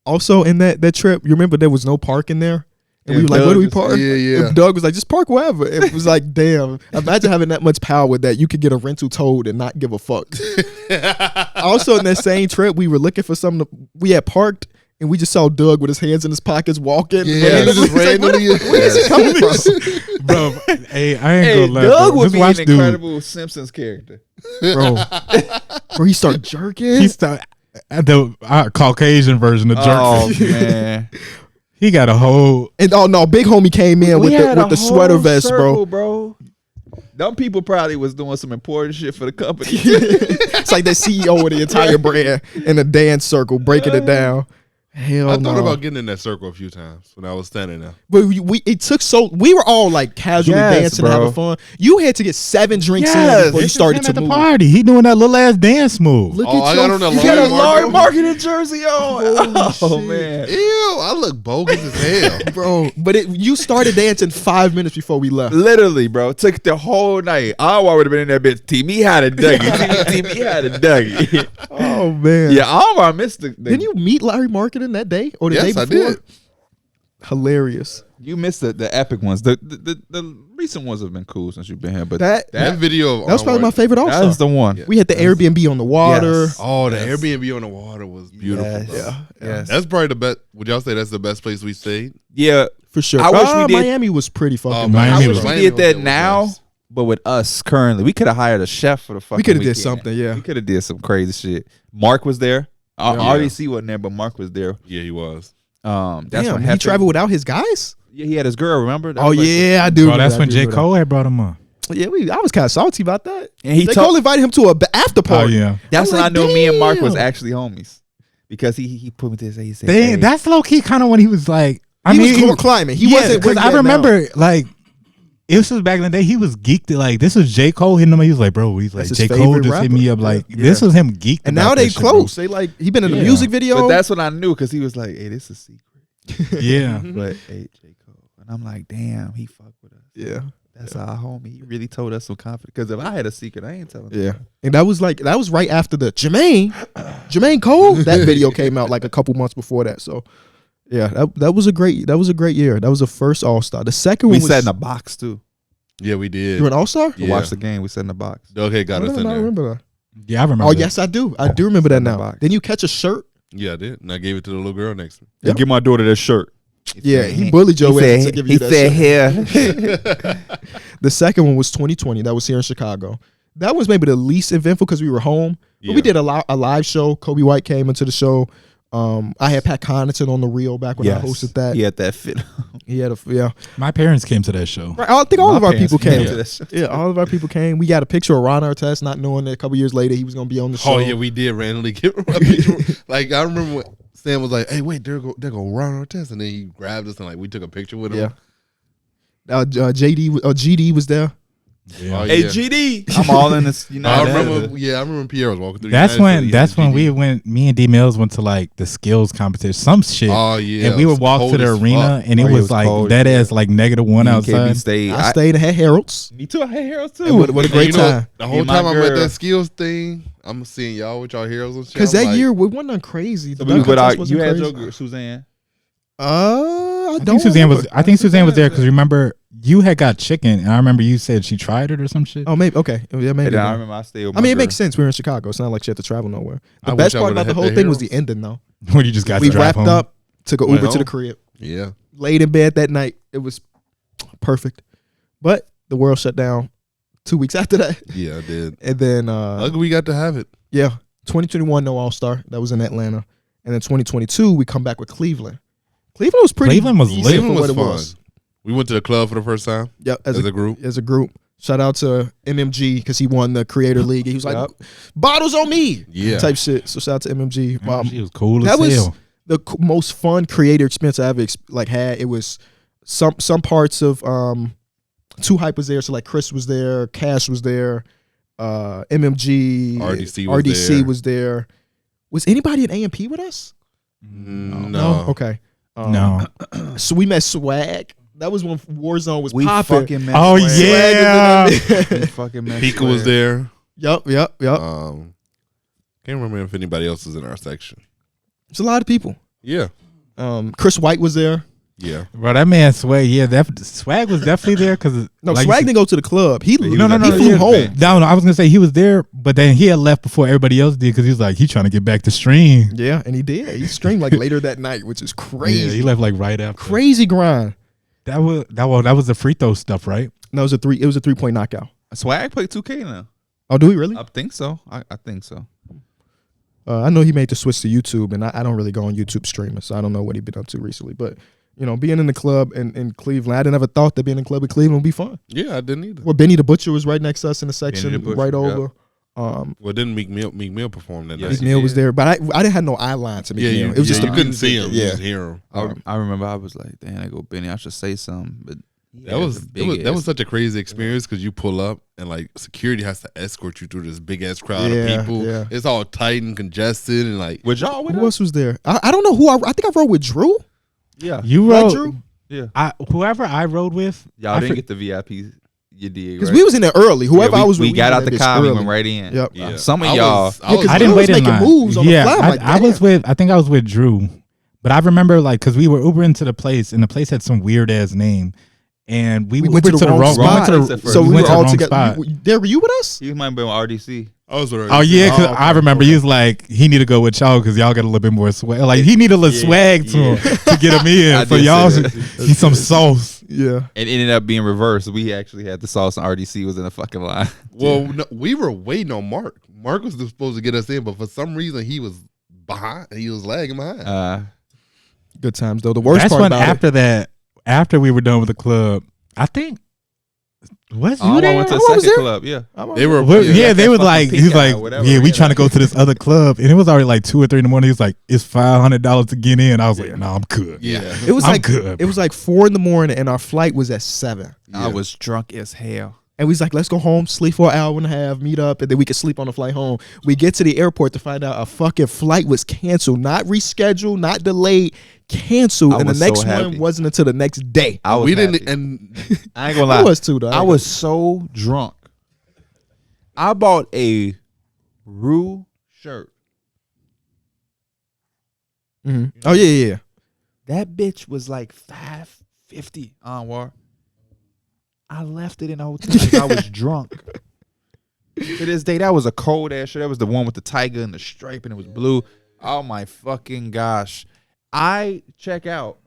Also, in that trip, you remember there was no parking there? And we were like, Doug where do we was- park? yeah. And Doug was like, just park wherever. It was like, damn. Imagine having that much power that you could get a rental towed and not give a fuck. Also, in that same trip, we were looking for something. We had parked, and we just saw Doug with his hands in his pockets walking. Yeah, just randomly. Where is he coming from? Bro, hey, I ain't gonna lie. Doug bro. would Just be watch an dude. incredible Simpsons character. Bro, he started jerking. He started the Caucasian version of jerk. Oh man. He got a whole. And no, big homie came in with the sweater vest, bro. Them people probably was doing some important shit for the company. It's like the CEO of the entire brand in a dance circle, breaking it down. Hell I no. thought about getting in that circle a few times when I was standing there. But we were all like casually dancing, bro. having fun. You had to get 7 drinks in before you started to at the move. party. He doing that little ass dance move. Look Oh, at I your got on that feet. You got a Larry Larry Marketing jersey on. Oh man. Ew, I look bogus as hell. Bro, but you started dancing 5 minutes before we left. Literally, bro. Took the whole night. I would have been in that bitch. TV had a Dougie. TV had a Dougie. Oh man. Yeah, I missed the Didn't you meet Larry Marketing that day or the day Yes, before? I did. Hilarious. You missed the epic ones. The recent ones have been cool since you've been here, but That video of was probably my favorite that All-Star. was the one. We had the Airbnb on the water. Yes. Oh, the Airbnb on the water was beautiful. Yes. Bro. Yes. That's probably the best. Would y'all say that's the best place we stayed? Yeah. For sure. I wish we did- Miami was pretty fucking Miami I was- wish we Miami did was that the now, best. but with us currently, we could have hired a chef for the fucking. We could have did weekend. something, yeah. We could have did some crazy shit. Mark was there. RDC wasn't there, but Mark was there. Yeah, he was. That's Damn, when he traveled without his guys? Yeah, he had his girl. Remember? That Oh was like- yeah, I do. Bro, that's I when do J. remember Cole had brought him on. that. Yeah, I was kind of salty about that. And he J. told- Cole invited him to a after Oh party. yeah. That's I'm when like, I knew me and Mark was damn. actually homies because he put me to say he said, They, hey. that's low key kind of when he was like. I He mean, was climbing. He wasn't because where I he at remember like it was just back in the day. He was geeked. Like this was J. Cole hitting him. He was like, bro, he's like J. Cole just hit me up. Like this was him geeked. And now they close. They like he been in the music video. But that's what I knew because he was like, hey, this is a secret. Yeah. But hey, J. Cole. And I'm like, damn, he fucked with us. Yeah. That's our homie. He really told us some confidence. Because if I had a secret, I ain't telling. Yeah, and that was right after the Jermaine Cole. That video came out like a couple months before that. So, yeah, that was a great year. That was the first All-Star. The second one we sat in a box too. Yeah, we did. You were an All-Star? To watch the game, we sat in a box. Okay, got us in there. I remember that. Yeah, I remember. Oh that. yes, I do. I do remember that now. Then you catch a shirt. Yeah, I did, and I gave it to the little girl next to me. Yeah. Give my daughter that shirt. Yeah, he bullied your ass to give you that shirt. Here. The second one was 2020. That was here in Chicago. That was maybe the least eventful because we were home. But we did a live show. Kobe White came into the show. I had Pat Connaughton on the reel back when I hosted that. He had that fit. He had a My parents came to that show. Right, I think all My of our parents people came. to that show. Yeah, all of our people came. We got a picture of Ron Artest, not knowing that a couple years later he was going to be on the show. Oh yeah, we did randomly get a picture. Like I remember when Sam was like, "Hey, wait, there go Ron Artest," and then he grabbed us and like we took a picture with him. Yeah. GD was there. Yeah. Oh, Hey, yeah. GD. I'm all in this. You know, I remember when Pierre was walking through. That's United when City, we went. Me and D Mills went to like the skills competition, some shit. Oh yeah, and we it would was walk to cold the as arena, fuck. and it was like cold, that as like -1 outside. stayed. I stayed and had Harold's. Me too. I had Harold too. And what a great And you know, time. the whole and my time I'm at girl. that skills thing, I'm seeing y'all with y'all heroes and shit. Because I'm that like, year we wasn't crazy. So The we was dunk with our, contest wasn't you had crazy. your girl, Suzanne. I I don't think Suzanne was. remember. I think Suzanne was there because remember you had got chicken, and I remember you said she tried it or some shit. Oh, maybe. Okay. Yeah, maybe. And then I remember I stayed with I mean, my it girl. makes sense. We were in Chicago. It's not like she had to travel nowhere. The I best wish I part would've about the had whole the thing was the Harold's. ending, though. When you just got We to drive wrapped home. up, took an Went Uber to the home. crib, Yeah, laid in bed that night. It was perfect. But the world shut down 2 weeks after that. yeah, I did. And then, Luckily, we got to have it. yeah, 2021, no All-Star. That was in Atlanta. And then 2022, we come back with Cleveland. Cleveland was pretty Cleveland was decent lit. for Cleveland what was it fun. was. We went to the club for the first time Yeah, as a group. As a group. Shout out to MMG because he won the Creator League. He was like, Yep. bottles on me. Yeah. Type shit. So shout out to MMG. She was cool that as was hell. the most fun creator experience I ever had. It was some parts of Too Hype was there. So like Chris was there, Cash was there, MMG, RDC was there. Was anybody at AMP with us? No. Okay. No. So we met Swag. That was when Warzone was We popping. fucking met. Oh Swag. yeah. We fucking met. Pika was Swag. there. Yup. Can't remember if anybody else was in our section. It's a lot of people. Yeah. Chris White was there. Yeah. Bro, that man Swag. Yeah, that Swag was definitely there because No, Swag didn't go to the club. He was no, at he the flew event. home. No, I was gonna say he was there, but then he had left before everybody else did because he was like he trying to get back to stream. Yeah, and he did. He streamed like later that night, which is crazy. Yeah, he left like right after. Crazy grind. That was the free throw stuff, right? No, it was a 3-point knockout. Swag played 2K now. Oh, do we really? I think so. I think so. I know he made the switch to YouTube, and I don't really go on YouTube streaming, so I don't know what he's been up to recently. But being in the club in Cleveland, I never thought that being in the club in Cleveland would be fun. Yeah, I didn't either. Well, Benny the Butcher was right next to us in the section, the Butcher, right yeah. over. Well, didn't Meek Mill perform that Yes, night? Meek Mill was there, but I didn't have no eye line to Meek Yeah, Mill. It was just you a couldn't see him. You Yeah. just hear him. I remember I was like, damn, I go Benny. I should say something, but That was such a crazy experience because you pull up and like security has to escort you through this big ass crowd Yeah, of people. yeah. It's all tight and congested and like. with y'all with Who us? else was there? I don't know who I think I rode with Drew. Yeah, You Right, rode. Drew? yeah. Whoever I rode with, Y'all didn't get the VIP. You did Because right? we was in there early. Whoever Yeah, I was with, we got out was in the that car. bitch We early. went right in. Yep. Yeah. Some of I y'all. was Yeah, 'cause I Drew didn't was wait in making line. moves on the Yeah, fly. I'm like, I was damn. I think I was with Drew, but I remember like because we were Ubering to the place, and the place had some weird ass name, and we went to Ubered the wrong we went spot. to the- Place at first. So we went were to the all wrong together. spot. There, were you with us? You might be on RDC. I was already. Oh yeah, because Oh, okay, I remember he was like he need to go with y'all because y'all got a little bit more swag. Like he need a little swag to him to get him in. I So did say y'all that. he's some sauce. Yeah. It ended up being reversed. We actually had the sauce, and RDC was in the fucking line. Well, no, we were waiting on Mark. Mark was supposed to get us in, but for some reason he was behind. He was lagging behind. Good times though. The worst That's part when about after that, after we were done with the club, I think What? I went to the second club. Yeah, They were. They was like, he's like, whatever, yeah, we trying to go to this other club, and it was already like 2 or 3 in the morning. He's like, it's $500 to get in. I was like, no, I'm good. Yeah, It was I'm like good. It was like 4 a.m, and our flight was at 7. I was drunk as hell. And we was like, let's go home, sleep for an hour and a half, meet up, and then we could sleep on the flight home. We get to the airport to find out a fucking flight was canceled, not rescheduled, not delayed, canceled, and the next one wasn't until the next day. I was happy. and I ain't gonna lie. I was too, though. I was so drunk. I bought a Rue shirt. Mm-hmm. Oh yeah. That bitch was like $550 Anwar. I left it in the hotel because I was drunk. To this day, that was a cold ass shirt. That was the one with the tiger and the stripe, and it was blue. Oh my fucking gosh! I check out.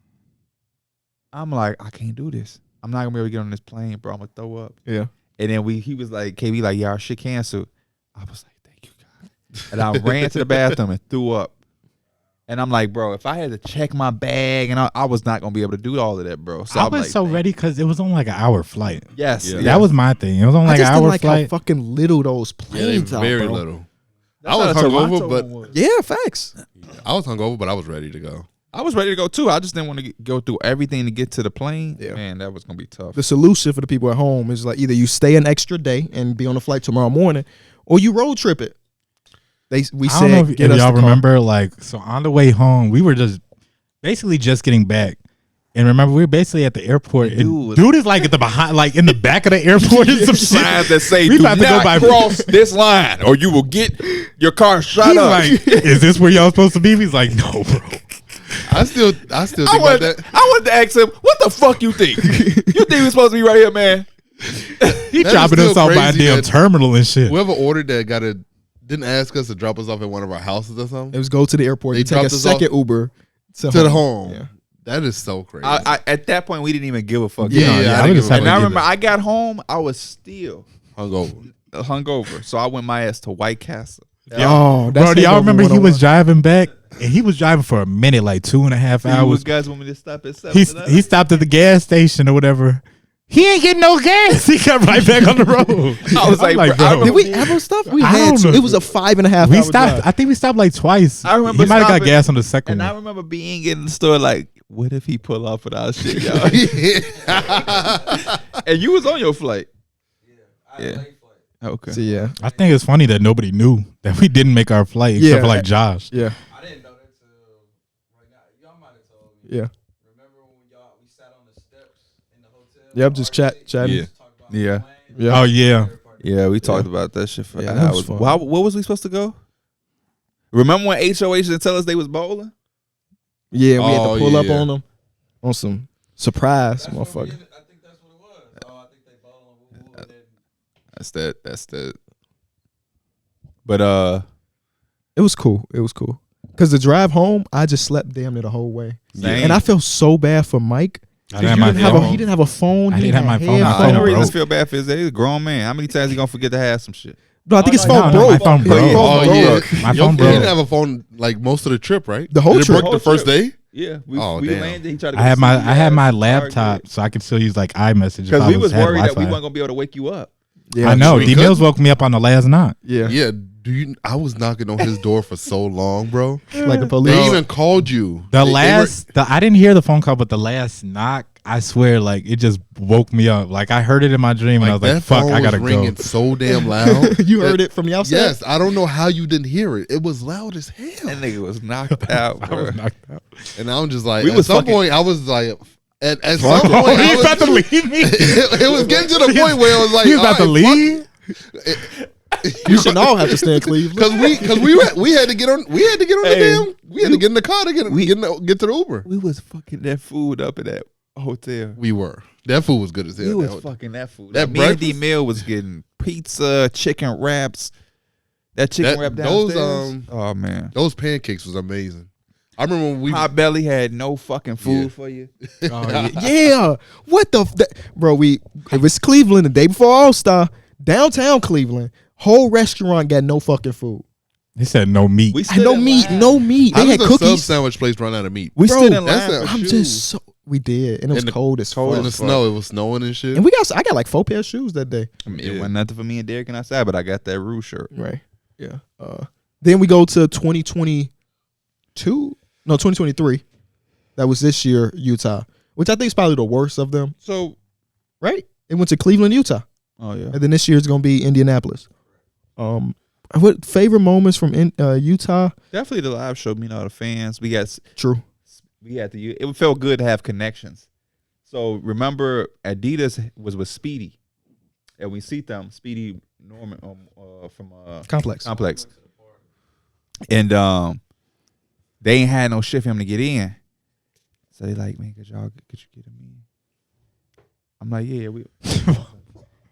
I'm like, I can't do this. I'm not gonna be able to get on this plane, bro. I'm gonna throw up. Yeah. And then he was like, KB, like, yeah, our shit canceled. I was like, thank you, God. And I ran to the bathroom and threw up. And I'm like, bro, if I had to check my bag, and I was not gonna be able to do all of that, bro. So I I'm was like, so ready because it was on like an hour flight. Yes, That was my thing. It was on like I just an didn't hour like flight. how fucking little those planes are, very bro. little. That's I was how Toronto hungover, but was. Yeah, facts. I was hungover, but I was ready to go. I was ready to go too. I just didn't want to go through everything to get to the plane. Yeah. Man, that was gonna be tough. The solution for the people at home is like either you stay an extra day and be on the flight tomorrow morning, or you road trip it. We I don't know said, if get us y'all the car. remember, like, so on the way home, we were just basically just getting back. And remember, we were basically at the airport. And dude is like at the behind, like in the back of the airport and some shit. Signs that say, We do about to go not by- cross this line or you will get your car shot He's up. like, is this where y'all supposed to be? He's like, no, bro. I still think about that. I wanted to ask him, what the fuck you think? You think we're supposed to be right here, man? He That is dropping us still off by a crazy damn that terminal and shit. Whoever ordered that didn't ask us to drop us off at one of our houses or something. It was go to the airport They and take a dropped us second off Uber to the home. Yeah. That is so crazy. At that point, we didn't even give a fuck. Yeah, I was just And I happy to remember I got home, I was still hungover. So I went my ass to White Castle. Oh, Bro, do y'all remember he was 101. driving back? And he was driving for a minute, like 2.5 You hours. guys want me to stop at 7? He stopped at the gas station or whatever. He ain't getting no gas. He got right back on the road. I was like, bro, I Did we ever stop? We I had don't to. know. It was a 5.5 We hour stopped. drive. I think we stopped like twice. I remember he might have got stopping, gas on the second And I one. remember being in the store like, what if he pull off with our shit, y'all? And you was on your flight. Yeah. Okay. So, yeah. I think it's funny that nobody knew that we didn't make our flight except Yeah. for like Josh. Yeah. I didn't know that till right now. Y'all might have told me. Yeah. Remember when we sat on the steps in the hotel? Yep, just chatting. Yeah. Yeah. Oh yeah. Yeah, we talked about that shit for Yeah, that was hours. fun. What was we supposed to go? Remember when HOH didn't tell us they was bowling? Yeah, we had Oh, to pull up yeah. on them on some surprise, motherfucker. I think that's what it was. Oh, I think they bowled on woo-woo and then That's that. But It was cool. It was cool. Cause the drive home, I just slept damn near the whole way, Same. and I felt so bad for Mike. I didn't have my He didn't have a phone. I he didn't have my had phone. My I headphones. ain't no phone reason broke. to feel bad for his day. He's a grown man. How many times he gonna forget to have some shit? No, I think his phone no, broke. my phone broke. His Oh phone yeah, broke. My Your phone He broke. didn't have a phone like most of the trip, right? The whole Did it trip. broke the first day. Yeah, we damn. landed. He tried to I go had my see I had my us, laptop Target. so I could still use like iMessage Because we was had worried that we Wi-Fi. weren't gonna be able to wake you up. Yeah, I know. we D couldn't. Mills woke me up on the last night. Yeah, Yeah. I was knocking on his door for so long, bro. like the police. They even called you. The They last, I didn't hear the phone call, but the last knock, I swear, like it just woke me up. Like I heard it in my dream, and I was like, that "Fuck, phone I gotta was ringing go." so damn loud. You heard it from the outside. Yes, I don't know how you didn't hear it. It was loud as hell. That nigga was knocked out, I bro. was knocked out. And I'm just like, We at was some fucking- point, I was like, at some point, I He's was, about to leave me. it was getting to the point where it was like, He's about to all right, fuck leave. You should all have to stay in Cleveland. Because we had to get on Hey, we had to get in the car to get to the Uber. We was fucking that food up at that hotel. We were. That food was good as hell. We was That- fucking that food. that Like, me and D breakfast- Mill was getting pizza, chicken wraps. That chicken wrap those, downstairs. Oh man, Those pancakes was amazing. I remember when we Hot Belly had no fucking food Yeah. for you. Yeah. What the bro? It was Cleveland the day before All Star, downtown Cleveland. Whole restaurant got no fucking food. He said no meat. We No meat, no meat. How They had does a sub cookies. sandwich place run out of meat? We Bro, stood in line. that's for a- I'm shoes. just so. We did, and it was cold as fuck. In the snow, it was snowing and shit. And I got like 4 pair of shoes that day. I mean, it wasn't nothing for me and Darrick and outside, but I got that Rue shirt. Right. Yeah. Then we go to 2023. That was this year, Utah, which I think is probably the worst of them. So, right? It went to Cleveland, Utah. Oh yeah. And then this year it's gonna be Indianapolis. What favorite moments from Utah? Definitely the live show. The fans. We got true. We had to. It felt good to have connections. So remember, Adidas was with Speedy, and we see them Speedy Norman from Complex, and they ain't had no shit for him to get in. So they like, man, could you get him in? I'm like, yeah, we.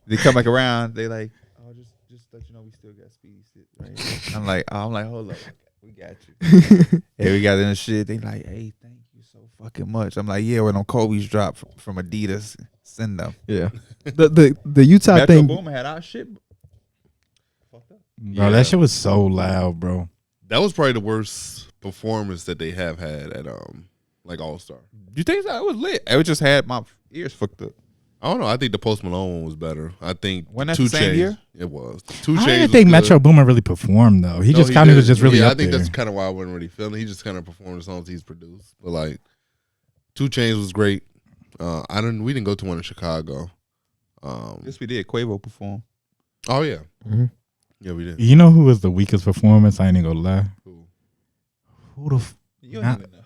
They come back around. They like, oh, just let you know we still got Speedy right. I'm like, hold up, we got you. Hey, we got in the shit. They like, hey, thank you so fucking much. I'm like, yeah, when them Kobe's drop from Adidas, send them. Yeah. The Utah Metro thing. Boomin had our shit. Bro, that shit was so loud, bro. That was probably the worst performance that they have had at like All Star. You think so? It was lit. It just had my ears fucked up. I don't know. I think the Post Malone one was better. I think Wasn't that 2 the same Chainz. year? It was. 2 I Chainz. didn't think Metro Boomin really performed though. He just kind of was just really up I think there. that's kind of why I wasn't really feeling. He just kind of performed the songs he's produced. But like, 2 Chainz was great. We didn't go to one in Chicago. Yes, we did. Quavo perform. Oh yeah. Mm-hmm. Yeah, we did. You know who was the weakest performance? I ain't even gonna lie. Who the? You don't even know.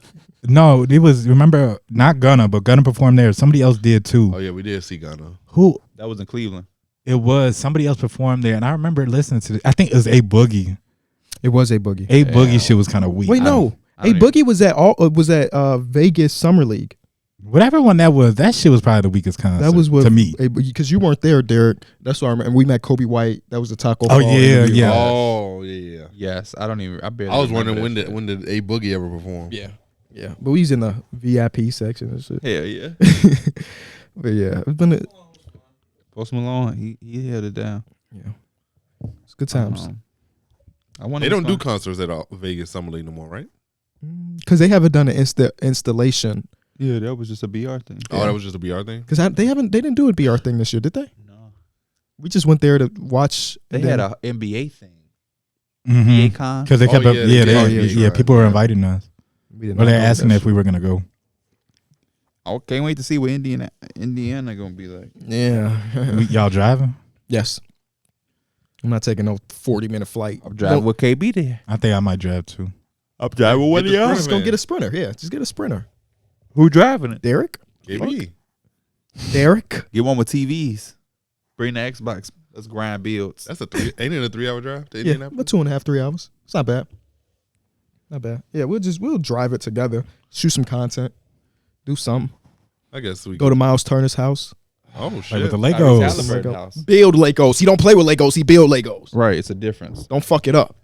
No, it was. Remember, not Gunna, but Gunna performed there. Somebody else did too. Oh yeah, we did see Gunna. Who? That was in Cleveland. It was somebody else performed there, and I remember listening to it. I think it was A Boogie. It was A Boogie. A Boogie shit was kind of weak. Wait, no. A Boogie was at Vegas Summer League. Whatever one that was, that shit was probably the weakest concert. That was with, to me because you weren't there, Darrick. That's why I remember. And we met Kobe White. That was the Taco. Oh Fall yeah, interview. yeah. Oh yeah. Yes, I barely. I was wondering remember when did A Boogie ever perform? Yeah. Yeah, but we was in the VIP section and shit. Hell yeah. But yeah, it's been Post Malone, he held it down. Yeah, it's good times. They don't do concerts at Vegas Summer League no more, right? Because they haven't done an installation. Yeah, that was just a BR thing. Oh, that was just a BR thing. Because they didn't do a BR thing this year, did they? No. We just went there to watch. They had a NBA thing. Mm-hmm. NBA con. Because they kept right. people were inviting us. Well, they're asking if we were gonna go. I can't wait to see what Indiana gonna be like. Yeah. Y'all driving? Yes. I'm not taking no 40-minute flight. I'm driving with KB there. I think I might drive too. I'm driving with y'all. Just gonna get a Sprinter. Yeah, just get a Sprinter. Who driving it? Darrick. KB. Darrick. Get one with TVs. Bring the Xbox. Let's grind builds. That's ain't it a 3-hour drive to Yeah, Indianapolis? about 2.5, 3 hours. It's not bad. Not bad. Yeah, we'll drive it together. Shoot some content. Do something. I guess we go to Miles Turner's house. Oh shit! Like with the Legos. House. Build Legos. He don't play with Legos. He build Legos. Right, it's a difference. Don't fuck it up.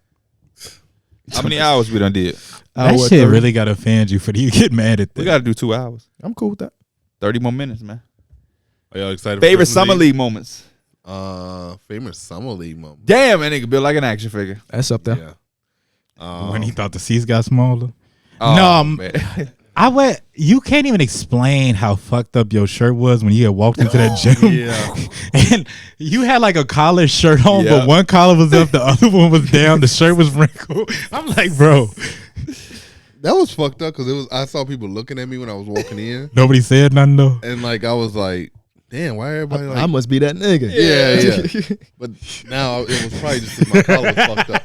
How many hours we done did? That shit 30. Really gotta offend you for you get mad at that. We gotta do 2 hours. I'm cool with that. 30 more minutes, man. Are y'all excited? Favorite Summer League moments? Favorite Summer League moment. Damn, that nigga built like an action figure. That's up there. Yeah. When he thought the seats got smaller. Oh, no, man. You can't even explain how fucked up your shirt was when you had walked into that gym. Yeah. And you had like a collared shirt on, but one collar was up, the other one was down, the shirt was wrinkled. I'm like, bro. That was fucked up because I saw people looking at me when I was walking in. Nobody said nothing though. And like I was like, damn, why everybody like I must be that nigga. Yeah. But now it was probably just because my collar was fucked up.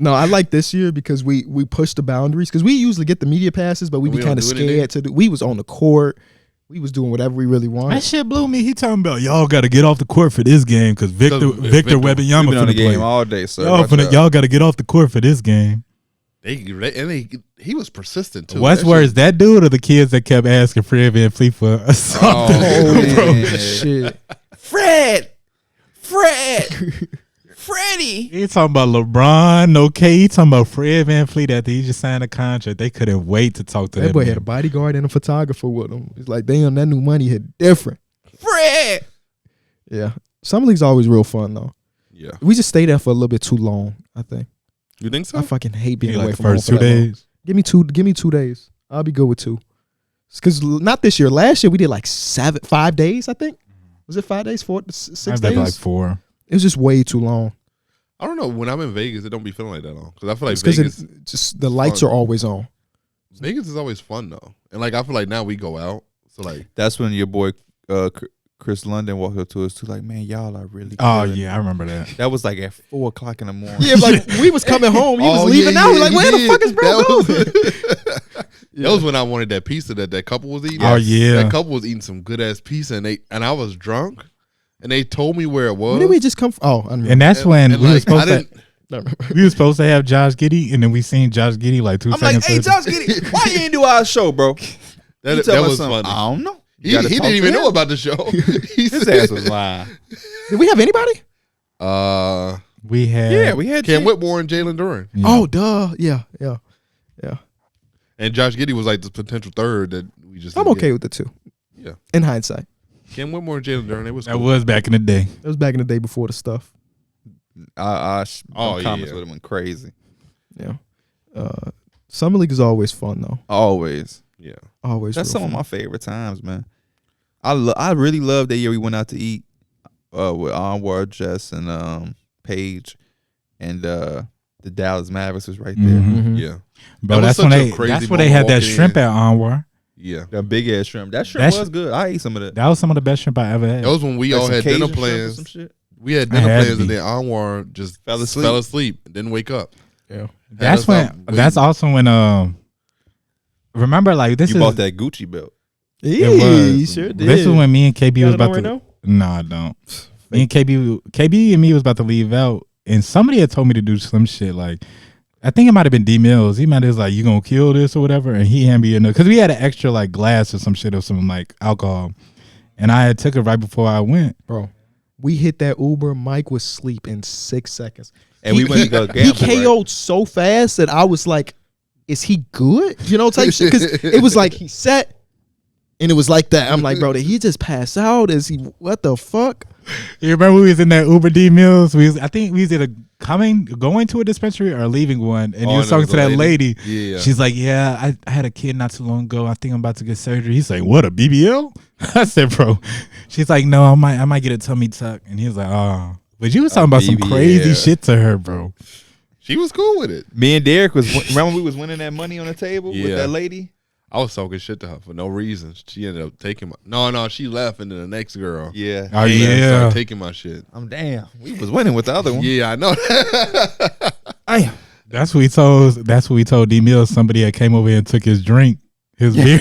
No, I like this year because we pushed the boundaries because we usually get the media passes, but we be kind of scared to do. We was on the court, we was doing whatever we really wanted. That shit blew me. He talking about y'all got to get off the court for this game because Victor Wembanyama been on the game play all day, sir. Y'all got to get off the court for this game. He was persistent too. What's worse, that dude or the kids that kept asking Fred VanVleet for something? Oh, bro, shit. Fred. Freddie. He talking about LeBron, okay. He talking about Fred VanVleet after he just signed a contract. They couldn't wait to talk to that boy. man. Had a bodyguard and a photographer with him. It's like, damn, that new money hit different. Fred. Yeah. Summer League's always real fun though. Yeah. We just stay there for a little bit too long, I think. You think so? I fucking hate being away like the from first home 2 for that long. days. Give me 2 days. I'll be good with 2. Because not this year. Last year we did like 5 days, I think. Was it 5 days? 6 days? Like 4. It was just way too long. I don't know. When I'm in Vegas, it don't be feeling like that long. Because I feel like Vegas, just the lights are always on. Vegas is always fun though, and like I feel like now we go out, so like that's when your boy Chris London walked up to us too, like, man, y'all are really. Oh good. yeah, I remember that. That was like at 4:00 in the morning. Yeah, like we was coming home, he was leaving. Now we're like, where the fuck is bro going? That was when I wanted that pizza that couple was eating. Oh yeah, that couple was eating some good ass pizza, and I was drunk, and they told me where it was. Where did we just come from? Oh, and that's when we were supposed to. We were supposed to have Josh Giddey, and then we seen Josh Giddey like 2 seconds. I'm like, hey, Josh Giddey, why you ain't do our show, bro? That was funny. I don't know. He didn't even know about the show. His ass was lying. Did we have anybody? We had Cam Whitmore and Jalen Duran. Yeah. Oh, duh. Yeah. And Josh Giddey was like the potential third that we just. I'm okay with the two. Yeah. In hindsight, Cam Whitmore and Jalen Duran. That was back in the day. It was back in the day before the stuff. Comments would have went crazy. Yeah. Summer League is always fun though. Always. Yeah. Always. That's some of my favorite times, man. I really love that year we went out to eat with Anwar, Jess, and Paige, and the Dallas Mavericks was right there. Mm-hmm. Yeah. But that's when they had that shrimp at Anwar. Yeah. That big ass shrimp. That shrimp was good. I ate some of that. That was some of the best shrimp I ever had. That was when we all had dinner plans. Some shit. We had dinner plans, and then Anwar just fell asleep, and didn't wake up. Yeah. That's when. That's also when. Remember, like this. You bought that Gucci belt. Yeah, you sure did. This is when me and KB was about right to. No, I don't. Me and KB and me was about to leave out, and somebody had told me to do some shit. Like, I think it might have been D Mills. He might have was like, "You gonna kill this or whatever," and he handed me another because we had an extra like glass or some shit or some like alcohol, and I had took it right before I went, bro. We hit that Uber. Mike was asleep in 6 seconds. And we went to go gamble. He KO'd so fast that I was like, is he good? You know, type shit. Because it was like he set, and it was like that. I'm like, bro, did he just pass out? Is he, what the fuck? You remember we was in that Uber D Mills? I think we was either going to a dispensary or leaving one, and he was talking to that lady. Yeah. She's like, yeah, I had a kid not too long ago. I think I'm about to get surgery. He's like, what, a BBL? I said, bro. She's like, no, I might get a tummy tuck. And he was like, oh. But you was talking about some crazy shit to her, bro. She was cool with it. Me and Darrick remember we was winning that money on the table with that lady? I was talking shit to her for no reason. She ended up taking my she left, and then the next girl. Yeah. Oh yeah. Started taking my shit. I'm damn. We was winning with the other one. Yeah, I know. Damn. That's what we told D Mills. Somebody that came over here and took his drink. His beer.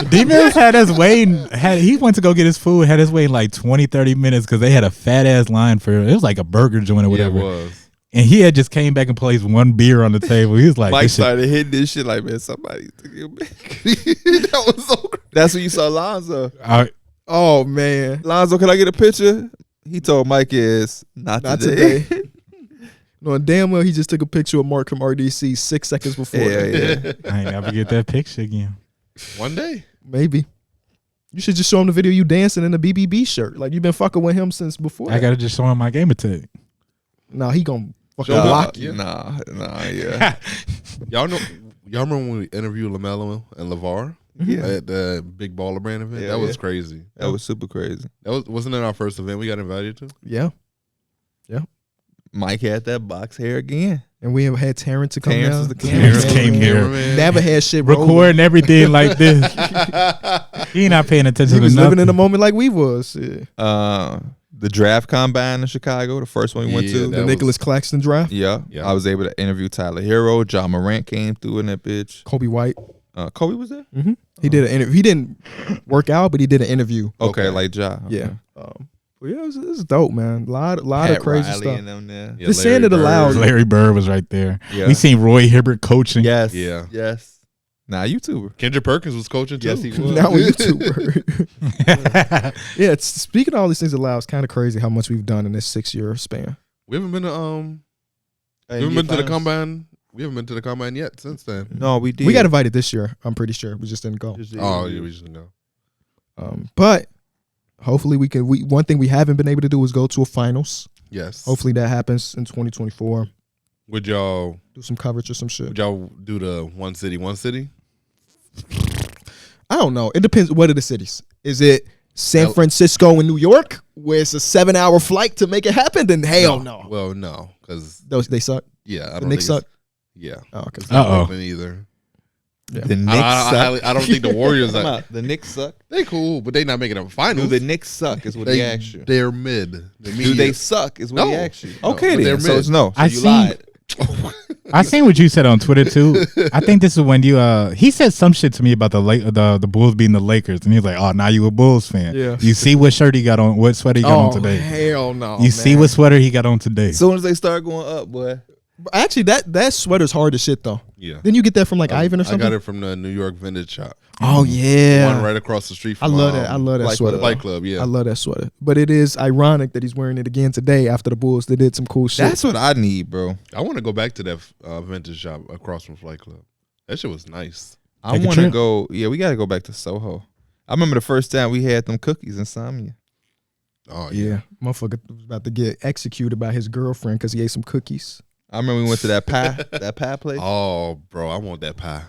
D Mills had us waiting. He went to go get his food, had us waiting like 20, 30 minutes because they had a fat ass line for it. It was like a burger joint or whatever. Yeah, it was. And he had just came back and placed one beer on the table. He was like, Mike started hitting this shit like, man, somebody took your back. That was so crazy. That's when you saw Lonzo. Oh, man. Lonzo, can I get a picture? He told Mike not today. No, damn well he just took a picture of Mark from RDC 6 seconds before. Yeah. I ain't never get that picture again. One day. Maybe. You should just show him the video you dancing in a BBB shirt. Like, you've been fucking with him since before. I got to just show him my gamer tag. Nah, he gonna fucking block you. Nah, yeah. Y'all remember when we interviewed LaMelo and LeVar at the Big Baller Brand event? Yeah, that was crazy. That was super crazy. Wasn't it our first event we got invited to? Yeah. Mike had that box hair again. And we have had Terrence to come Terrence down. was the Terrence came here. Never had shit recording everything like this. He not paying attention He was to living nothing. in the moment like we was. Yeah. The draft combine in Chicago, the first one we went to. The Nicholas Claxton draft. Yeah. I was able to interview Tyler Hero. John Morant came through in that bitch. Kobe White. Kobe was there? Mm-hmm. He did an interview. He didn't work out, but he did an interview. Okay, like Ja. Okay. Yeah. But yeah, it was dope, man. A lot of crazy Riley stuff. and them there. Yeah, Just saying it aloud. Larry Bird was right there. Yeah. We seen Roy Hibbert coaching. Yes. Yeah. Yes. Nah, YouTuber. Kendrick Perkins was coaching too. Yes, he was. Now a YouTuber. Yeah, speaking of all these things aloud, it's kind of crazy how much we've done in this 6-year span. We haven't been to the combine. We haven't been to the combine yet since then. No, we did. We got invited this year. I'm pretty sure we just didn't go. We just didn't go. But hopefully we can. One thing we haven't been able to do is go to a finals. Yes. Hopefully that happens in 2024. Would y'all do some coverage or some shit? Would y'all do the one city? I don't know. It depends. What are the cities? Is it San Francisco and New York, where it's a 7-hour flight to make it happen? Then hell no. Well, no, because they suck. Yeah, I the don't Knicks think suck. Yeah. Oh, okay. Either. Yeah. The Knicks suck. I don't think the Warriors are. The Knicks suck. They cool, but they not making a finals. Do the Knicks suck? Is what he asked you. They're mid. Do they suck? Is what he asked you. Okay, they're then. So mid. it's no. So I you lied. I seen what you said on Twitter too. I think this is when you he said some shit to me about the Bulls beating the Lakers, and he was like, "Oh, now you a Bulls fan? Yeah. You see what shirt he got on? What sweater he got on today? Hell no. You see what sweater he got on today? As soon as they start going up, boy. Actually, that sweater's hard as shit though. Yeah. Didn't you get that from like Ivan or something? I got it from the New York vintage shop. Oh yeah. One right across the street from I love that. I love that sweater. Fight Club, yeah. I love that sweater. But it is ironic that he's wearing it again today after the Bulls. They did some cool shit. That's what I need, bro. I want to go back to that vintage shop across from Fight Club. That shit was nice. I want to go. Yeah, we got to go back to Soho. I remember the first time we had them cookies in Samia. Oh yeah. Motherfucker was about to get executed by his girlfriend because he ate some cookies. I remember we went to that pie place. Oh, bro, I want that pie.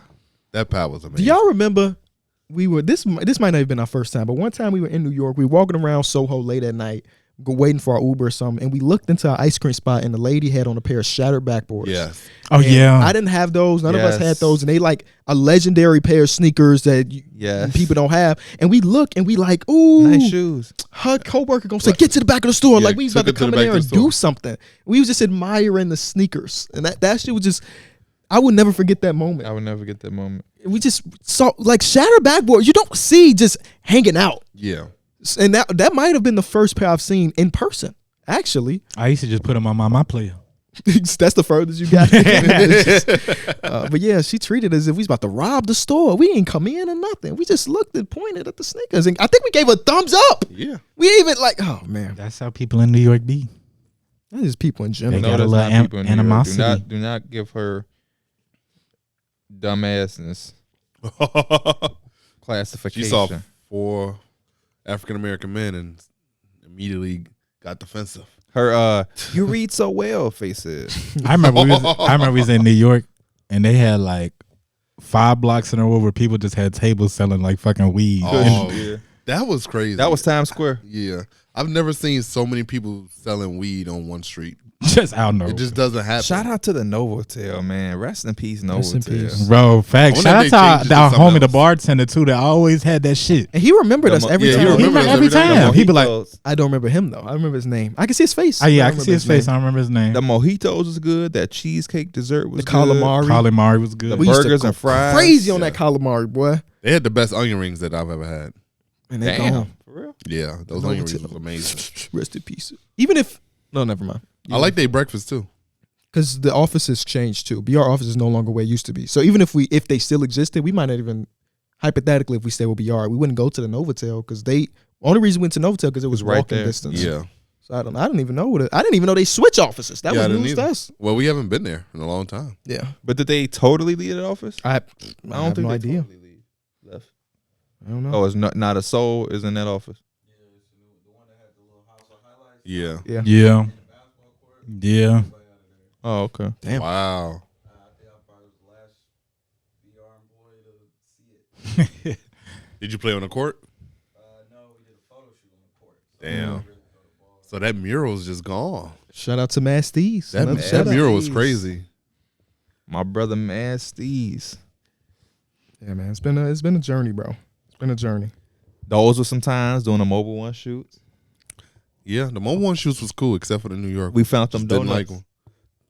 That pie was amazing. Do y'all remember we were this might not have been our first time, but one time we were in New York. We were walking around Soho late at night, waiting for our Uber or something, and we looked into our ice cream spot, and the lady had on a pair of shattered backboards. Yes. Oh, yeah. I didn't have those. None of us had those, and they like a legendary pair of sneakers that people don't have. And we look and we like, ooh, nice shoes. Her coworker gonna say, "Get to the back of the store." Yeah, like we was about to come in there and do something. We was just admiring the sneakers, and that shit was just. I would never forget that moment. I would never get that moment. We just saw like shattered backboards. You don't see just hanging out. Yeah. And that might have been the first pair I've seen in person. Actually, I used to just put them on my player. That's the furthest you got. But yeah, she treated us as if we was about to rob the store. We didn't come in or nothing. We just looked and pointed at the sneakers, and I think we gave a thumbs up. Yeah, we didn't even like. Oh man, that's how people in New York be. That is people in general. They got a little animosity. Do not give her dumbassness classification. She saw 4 African American men and immediately got defensive. Her you read so well faces. I remember we was in New York and they had like 5 blocks in a row where people just had tables selling like fucking weed. Oh, yeah. That was crazy. That was Times Square. Yeah. I've never seen so many people selling weed on one street. Just out Nova. It just doesn't happen. Shout out to the Novotel, man. Rest in peace, Novotel. Bro, facts. Shout out to our homie, the bartender, too, that always had that shit. And he remembered us every time. He remembered every time. He'd be like, I don't remember him, though. I remember his name. I can see his face. Oh, yeah, I can see his face. I don't remember his name. The mojitos was good. That cheesecake dessert was good. The calamari was good. The burgers and fries. Crazy on that calamari, boy. They had the best onion rings that I've ever had. And they gone. For real? Yeah, those onion rings was amazing. Rest in peace. Even if... No, never mind. I like their breakfast, too. Because the office has changed too. BR office is no longer where it used to be. So even if they still existed, we might not even, hypothetically, if we stay with BR, we wouldn't go to the Novotel because only reason we went to Novotel because it was right walking there. distance. Yeah. So I didn't even know I didn't even know they switch offices. That was news to us. Well, we haven't been there in a long time. Yeah. But did they totally leave the office? I don't have think no they idea. Totally left. I don't know. Oh, it's not a soul is in that office. Yeah. Yeah. Yeah. Yeah. Oh, okay. Damn. Wow. Did you play on the court? No, we did a photo shoot on the court. Damn. So that mural's just gone. Shout out to Masties. That mural was crazy. My brother Masties. Yeah, man. It's been a journey, bro. It's been a journey. Those were some times doing the mobile one shoots. Yeah, the mobile one shoots was cool except for the New York. We found them Just didn't donuts. like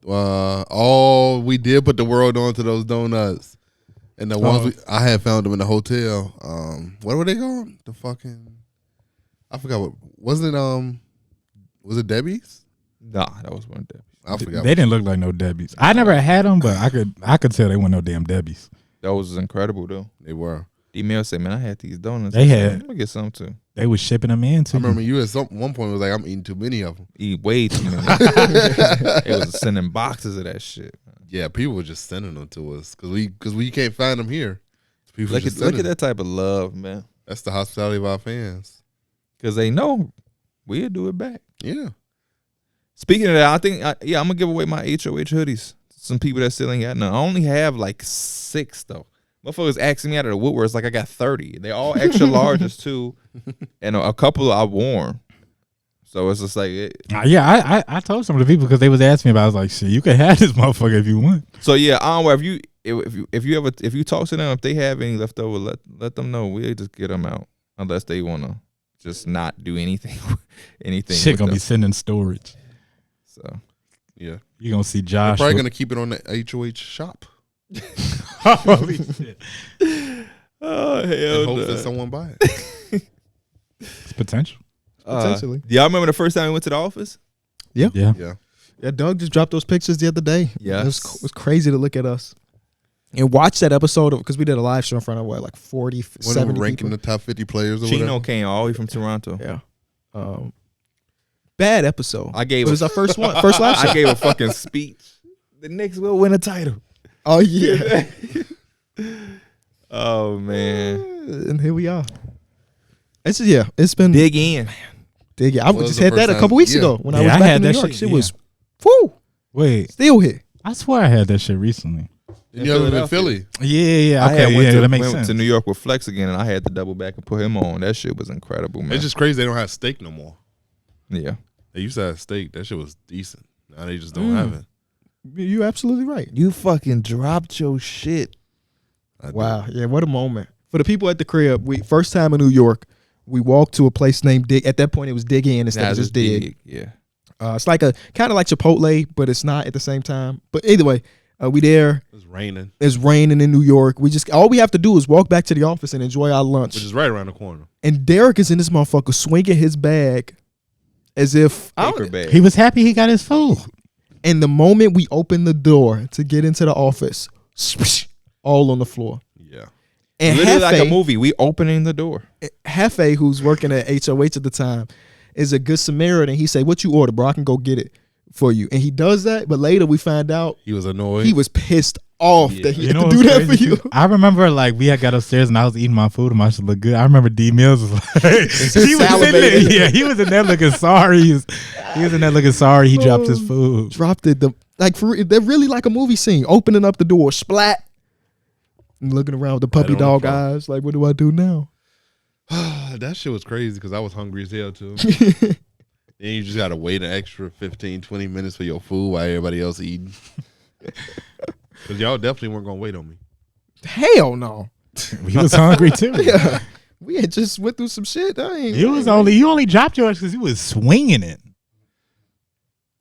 them. We did put the world onto those donuts. And the ones I had found them in the hotel. What were they called? The fucking I forgot what wasn't it was it Debbie's? Nah, that was one of Debbie's. I forgot. They didn't look like no Debbie's. I never had them, but I could tell they weren't no damn Debbie's. That was incredible though. They were. D-Mail said, man, I had these donuts. They had. Let me get some too. They was shipping them in too. I remember you at one point was like, I'm eating too many of them. Eat way too many. It was sending boxes of that shit. Yeah, people were just sending them to us because we can't find them here. People Look at that type of love, man. That's the hospitality of our fans. Because they know we'll do it back. Yeah. Speaking of that, I think, I'm going to give away my HOH hoodies. Some people that still ain't got none. I only have like 6, though. Motherfuckers asking me out of the woodworks like I got 30. They all extra larges too, and a couple I worn. So it's just like, I told some of the people because they was asking me about. I was like, shit, you can have this motherfucker if you want. So yeah, I don't know if you talk to them, if they have any left over, let them know. We'll just get them out unless they wanna just not do anything. Shit gonna be sitting in storage. So yeah, you gonna see Josh. They're probably gonna keep it on the HOH shop. Holy shit! Oh hell! And hope that someone buy it. It's potential. Potentially. Y'all remember the first time we went to the office? Yeah. Yeah. Doug just dropped those pictures the other day. Yeah, it was crazy to look at us and watch that episode of, because we did a live show in front of like 40, 70 ranking people. the top 50 players. Or Chino whatever. came all the way from Toronto. Yeah. Bad episode. It was our first one, first live show. I gave a fucking speech. The Knicks will win a title. Oh yeah. Oh man. And here we are. It's been dig in. Dig in. I just had that a couple weeks ago when I was back in New York. Shit was whoo. Wait. Still here. I swear I had that shit recently. You ever been in Philly? Yeah. I Okay, that makes sense. Went to New York with Flex again, and I had to double back and put him on. That shit was incredible, man. It's just crazy they don't have steak no more. Yeah. They used to have steak. That shit was decent. Now they just don't have it. You're absolutely right. You fucking dropped your shit. Wow. Yeah, what a moment. For the people at the crib, first time in New York, we walked to a place named Dig. At that point, it was Dig In instead of just Dig. Yeah. It's like kind of like Chipotle, but it's not at the same time. But either way, we there. It's raining. It's raining in New York. All we have to do is walk back to the office and enjoy our lunch. Which is right around the corner. And Darrick is in this motherfucker swinging his bag as if paper bag. He was happy he got his food. And the moment we opened the door to get into the office, all on the floor. Yeah. And literally like a movie. We opening the door. Hefe, who's working at HOH at the time, is a good Samaritan. He say, "What you order, bro? I can go get it for you." And he does that, but later we find out he was annoyed. He was pissed off that he had to do that for you. I remember we had got upstairs and I was eating my food and my shit looked good. I remember D Mills was like, he was in there. Yeah, he was in there looking sorry. He was in there looking sorry. He dropped his food. Dropped it. They're really like a movie scene. Opening up the door, splat, and looking around with the puppy dog eyes. Like, what do I do now? That shit was crazy because I was hungry as hell too. Then you just gotta wait an extra 15, 20 minutes for your food while everybody else eating. Because y'all definitely weren't gonna wait on me. Hell no. We was hungry too. Yeah. We had just went through some shit. You only dropped yours because you was swinging it.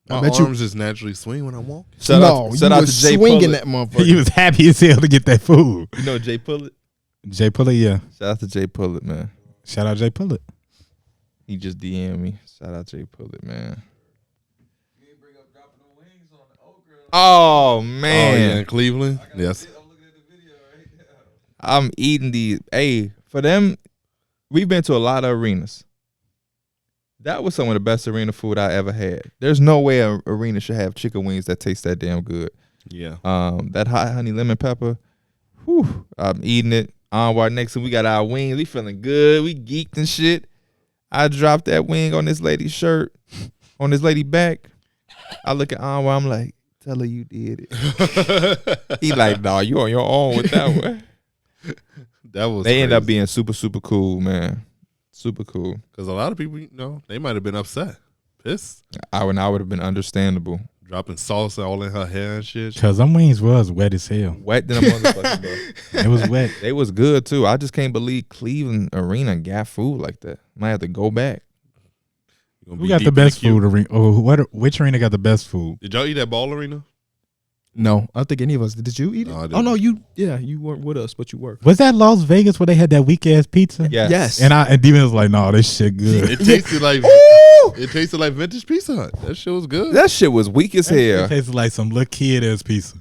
My arms just naturally swing when I walk. Shout out to Jay swinging Pullett. that motherfucker. He was happy as hell to get that food. You know Jay Pullett? Jay Pullett, yeah. Shout out to Jay Pullett, man. Shout out Jay Pullett. He just DM'd me. Shout out Jay Pullett, man. You didn't bring up dropping the wings on the old girl. Oh Oh, man. yeah, in Cleveland? Yes. I'm looking at the video right now. I'm eating these. Hey, for them, we've been to a lot of arenas. That was some of the best arena food I ever had. There's no way an arena should have chicken wings that taste that damn good. Yeah. That hot honey lemon pepper. Whew, I'm eating it. Right next to we got our wings. We feeling good. We geeked and shit. I dropped that wing on this lady's shirt, on this lady back. I look at Anwar. I'm like, tell her you did it. He like, nah, you on your own with that one. That was. They end up being super, super cool, man. Super cool. Because a lot of people, they might have been upset, pissed, I would have been understandable. dropping salsa all in her hair and shit. Cause them wings was wet as hell. Wet than a motherfucker, bro. It was wet. They was good too. I just can't believe Cleveland Arena got food like that. Might have to go back. Who got the best food arena? Oh, which arena got the best food? Did y'all eat at Ball Arena? No, I don't think any of us did. Did you eat it? No, I Oh no, didn't. you weren't with us, but you were. Was that Las Vegas where they had that weak ass pizza? Yes. And Demon was like, "No, this shit good." It tasted like vintage Pizza Hut. That shit was good. That shit was weak as It hell. tasted like some little kid ass pizza.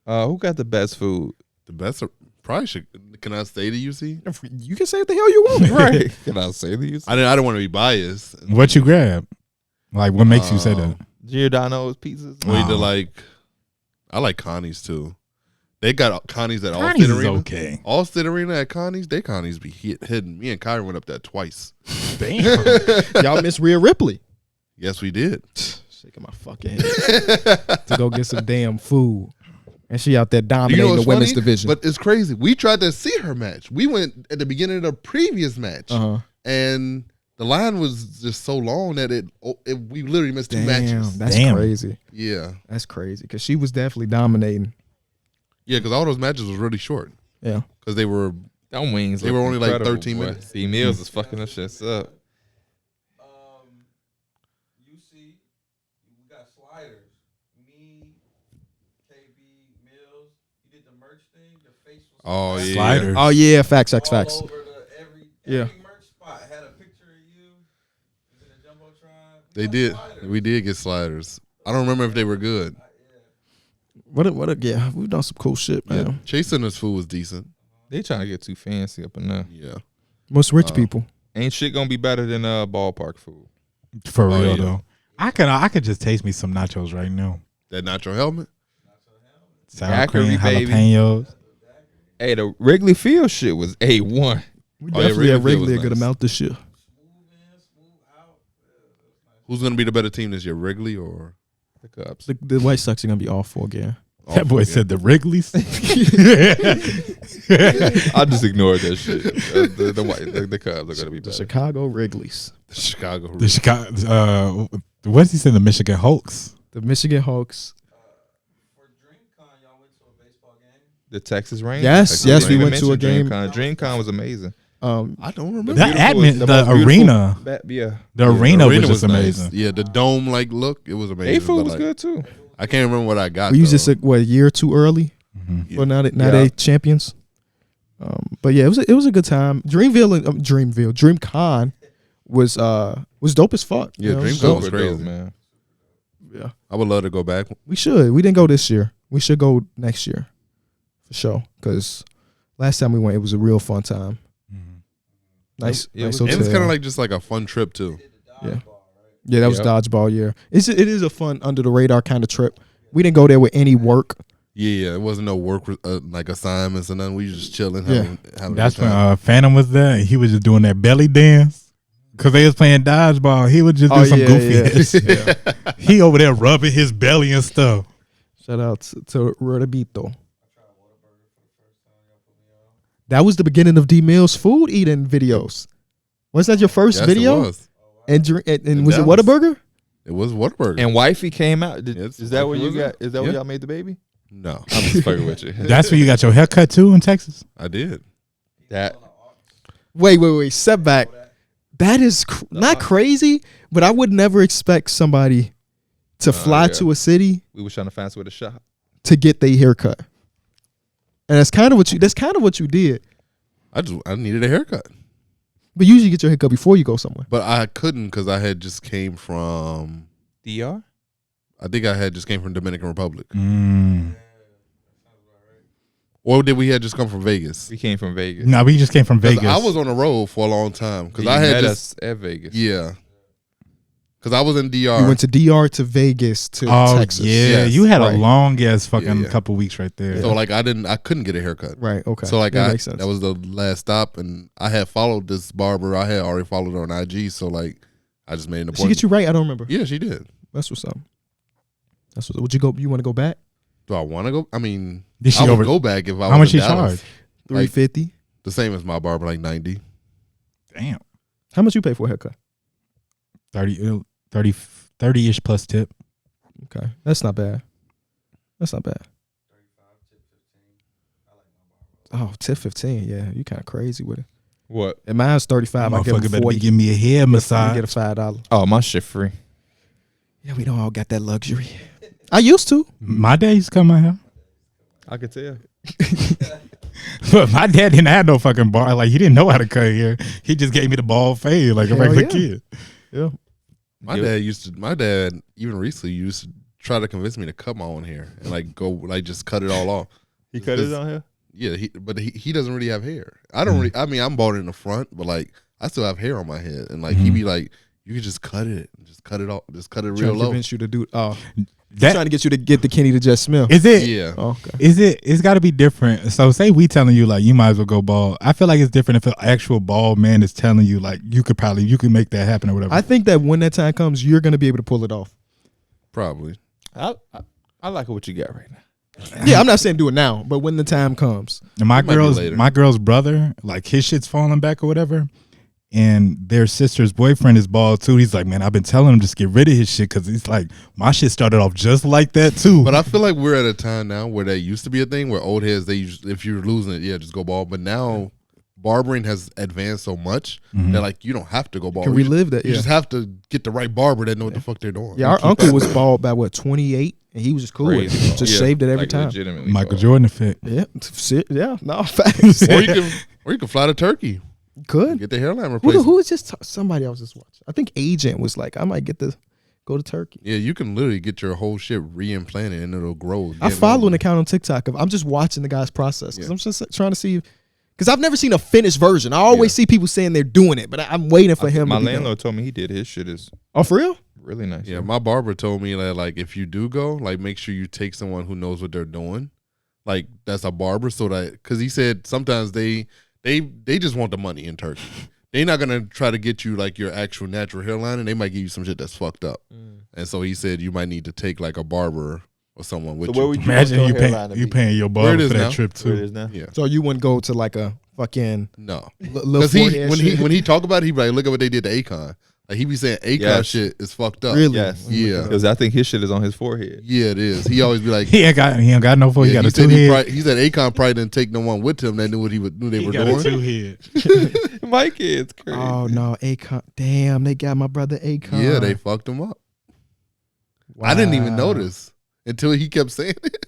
Who got the best food? The best probably should. Can I say to you? See, You can say what the hell you want, Right. Can I say these? I didn't want to be biased. What you grab? Like, what makes you say that? Giordano's pizzas. We did like. I like Connie's too. They got Connie's at Connie's Allstate is Arena. okay. Allstate Arena at Connie's. They Connie's be hidden. Me and Kyrie went up there twice. Damn. Y'all miss Rhea Ripley. Yes, we did. Shaking my fucking head to go get some damn food. And she out there dominating the women's division. But it's crazy. We tried to see her match. We went at the beginning of the previous match, and the line was just so long that we literally missed 2 matches. That's crazy. Yeah, that's crazy because she was definitely dominating. Yeah, because all those matches was really short. Yeah, because they were them wings. They were only like 13 boy. minutes. See, Mills is fucking us shit up. You see, we got sliders. Me, KB, Mills. You did the merch thing. Your face was. Oh yeah. Sliders. Oh yeah, facts. All over every merch spot had a picture of you. Was in a jumbotron. They did. Sliders. We did get sliders. I don't remember if they were good. Yeah, we've done some cool shit, man. Yeah. Chasing this food was decent. They trying to get too fancy up in there. Yeah. Most rich people. Ain't shit gonna be better than ballpark food. For real though. I could just taste me some nachos right now. That nacho helmet? Sour cream, jalapenos. Hey, the Wrigley Field shit was A1. We definitely had Wrigley a good amount this year. Who's gonna be the better team this year, Wrigley or the Cubs? The White Sox are gonna be all 4 again. That boy said the Wrigley's. I just ignored that shit. The Cubs are gonna be better. The Chicago Wrigley's. The Chicago. The Chicago. What's he saying? The Michigan Hulks. The Michigan Hulks. For DreamCon, y'all went to a baseball game. The Texas Rangers. Yes, we went to a game. DreamCon was amazing. I don't remember that the arena. The arena was just amazing. Nice. Yeah, the dome like look, it was amazing. A4 was good too. I can't remember what I got. We used this a year or 2 early. Well, now they champions. But yeah, it was a good time. DreamCon was dope as fuck. Yeah, DreamCon was crazy, man. Yeah, I would love to go back. We should. We didn't go this year. We should go next year for sure. Because last time we went, it was a real fun time. Nice. And it's kind of like just like a fun trip too. Yeah, that was dodgeball year. It is a fun under the radar kind of trip. We didn't go there with any work. Yeah, it wasn't no work like assignments and nothing. We just chilling. That's when Phantom was there. And he was just doing that belly dance because they was playing dodgeball. He would just do some goofy shit. He over there rubbing his belly and stuff. Shout out to Rodabito. That was the beginning of D Mills food eating videos. Was that your first video? It was. And was it Whataburger? It was Whataburger. And wifey came out. Is that where you got? Is that where y'all made the baby? No, I'm just fucking with you. That's where you got your haircut too in Texas. I did. That. Wait. Setback. That is not crazy, but I would never expect somebody to fly to a city. We were trying to find somewhere to shop to get their haircut. And that's kind of what you did. I needed a haircut. But usually you get your haircut before you go somewhere. But I couldn't because I had just came from DR. I think I had just came from Dominican Republic. Or did we had just come from Vegas? We came from Vegas. No, we just came from Vegas. I was on the road for a long time because I had us at Vegas. Yeah. Because I was in DR. You went to DR to Vegas to Texas. Yeah, you had a long ass fucking couple weeks right there. So like I couldn't get a haircut. Right. Okay. So like that makes sense. That was the last stop, and I had followed this barber. I had already followed her on IG. So like I just made an appointment. She get you right? I don't remember. Yeah, she did. That's what's up. Would you go? You want to go back? Do I want to go? I mean, I would go back if I. How was much she charge? $350. The same as my barber, like 90. Damn. How much you pay for a haircut? 30-ish plus tip. Okay, that's not bad. 35, tip 15. I like my barber. Oh, tip 15. Yeah, you kind of crazy with it. What? And mine's 35. I give him 40. Give me a hair massage. Get a $5. Oh, my shit free. Yeah, we don't all got that luxury. I used to. My dad used to cut my hair. I could tell. But my dad didn't have no fucking bar. Like, he didn't know how to cut hair. He just gave me the bald fade like a regular kid. Yeah. My dad even recently used to try to convince me to cut my own hair and like go like just cut it all off. He cut his own hair? Yeah, but he doesn't really have hair. I don't really, I mean, I'm bald in the front, but like I still have hair on my head. And like he be like, you can just cut it. Just cut it off. Just cut it real low. Convince you to do trying to get you to get the Kenny to just smell. Is it? Yeah. Oh, okay. Is it? It's got to be different. So say we telling you like you might as well go bald. I feel like it's different if an actual bald man is telling you like you could make that happen or whatever. I think that when that time comes, you're gonna be able to pull it off. Probably. I like what you got right now. Yeah, I'm not saying do it now, but when the time comes. And my girl's brother, like his shit's falling back or whatever. And their sister's boyfriend is bald too. He's like, man, I've been telling him just get rid of his shit because he's like, my shit started off just like that too. But I feel like we're at a time now where that used to be a thing where old heads, if you're losing it, just go bald. But now barbering has advanced so much that like you don't have to go bald. Can relive that? You just have to get the right barber that know what the fuck they're doing. Yeah, our uncle was bald by 28, and he was just cool. Just shaved it every time. Michael Jordan effect. Yeah, no facts. or you can fly to Turkey. Could get the hairline replaced. Who was just somebody I was just watching? I think Agent was like, I might go to Turkey. Yeah, you can literally get your whole shit reimplanted and it'll grow. I follow an account on TikTok I'm just watching the guy's process because I'm just trying to see. Because I've never seen a finished version. I always see people saying they're doing it, but I'm waiting for him. My landlord told me he did his shit is. Oh, for real? Really nice. Yeah, my barber told me that like if you do go, like make sure you take someone who knows what they're doing, like that's a barber, so that because he said sometimes they just want the money in Turkey. They're not gonna try to get you like your actual natural hairline, and they might give you some shit that's fucked up. And so he said you might need to take like a barber or someone with you. Imagine you paying your barber for that trip too. Where it is now? Yeah. So you wouldn't go to like a fucking Because when he talk about it, he be like, look at what they did to Akon. Like he be saying Akon shit is fucked up. Really? Yes. Yeah. Because I think his shit is on his forehead. Yeah, it is. He always be like, he ain't got no forehead. He got a two head. He said Akon probably didn't take no one with him that knew what they were doing. A two head. My kid's crazy. Oh no, Akon! Damn, they got my brother Akon. Yeah, they fucked him up. Wow. I didn't even notice until he kept saying it.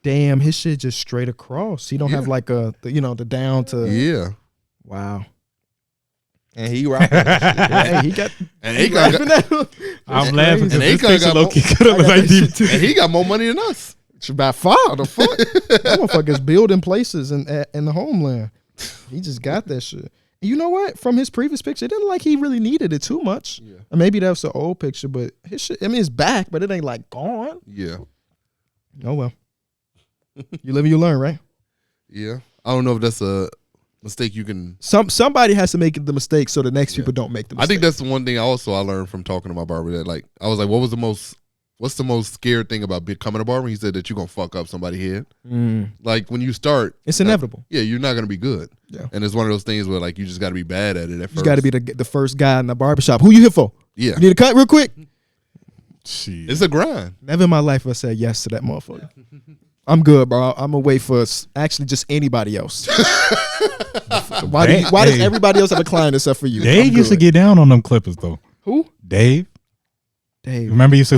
Damn, his shit just straight across. He don't have like the down to. Yeah. Wow. And he rocking hey, he got. And Akon got. I'm laughing. And Akon got and he got more money than us. By far, the fuck. That motherfucker's building places in the homeland. He just got that shit. And you know what? From his previous picture, it didn't look like he really needed it too much. Yeah. Or maybe that was an old picture, but his shit. I mean, it's back, but it ain't like gone. Yeah. Oh well. You live and you learn, right? Yeah. I don't know if that's a mistake you can. Somebody has to make the mistake so the next people don't make the mistake. I think that's the one thing I learned from talking to my barber that like I was like, what's the most scared thing about becoming a barber? He said that you're gonna fuck up somebody's head. Like when you start, it's inevitable. You're not gonna be good. Yeah. And it's one of those things where like you just gotta be bad at it at first. You gotta be the first guy in the barbershop. Who you here for? Yeah. You need a cut real quick? Shit. It's a grind. Never in my life have I said yes to that motherfucker. I'm good, bro. I'm gonna wait for actually just anybody else. Why does everybody else have a client except for you? Dave used to get down on them clippers though. Who? Dave. Dave. Remember he used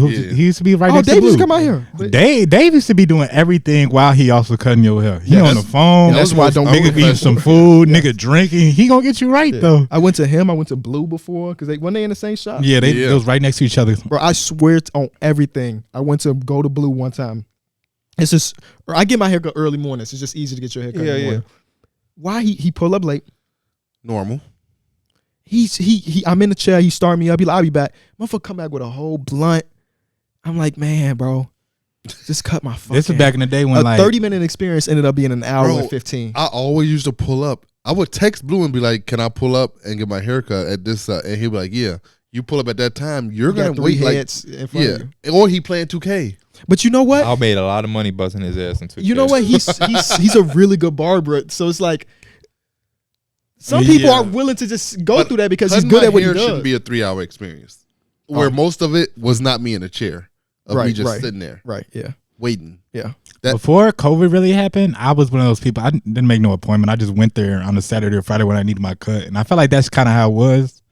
to be right next to Dave Blue. used to come out here. Dave used to be doing everything while he also cutting your hair. He on the phone. That's why I don't nigga eating some food, nigga drinking. He gonna get you right though. I went to him. I went to Blue before because when they in the same shop. Yeah, they was right next to each other. Bro, I swear on everything. I went to go to Blue one time. It's just, or I get my haircut early mornings. It's just easy to get your haircut. Yeah. Why he pull up late? Normal. He I'm in the chair. He start me up. He like, I'll be back. Motherfucker come back with a whole blunt. I'm like, man, bro, just cut my fucking. This is back in the day when a 30-minute experience ended up being an hour and 15. I always used to pull up. I would text Blue and be like, "Can I pull up and get my haircut at this?" And he'd be like, "Yeah." You pull up at that time, you're gonna wait like in front of you. Or he playing 2K. But you know what? I made a lot of money busting his ass in 2K. You know what? He's a really good barber. So it's like some people are willing to just go through that because he's good at what he does. Shouldn't be a 3-hour experience. Where most of it was not me in a chair. Me just sitting there. Right, yeah. Waiting. Yeah. Before COVID really happened, I was one of those people. I didn't make no appointment. I just went there on a Saturday or Friday when I needed my cut. And I felt like that's kind of how it was.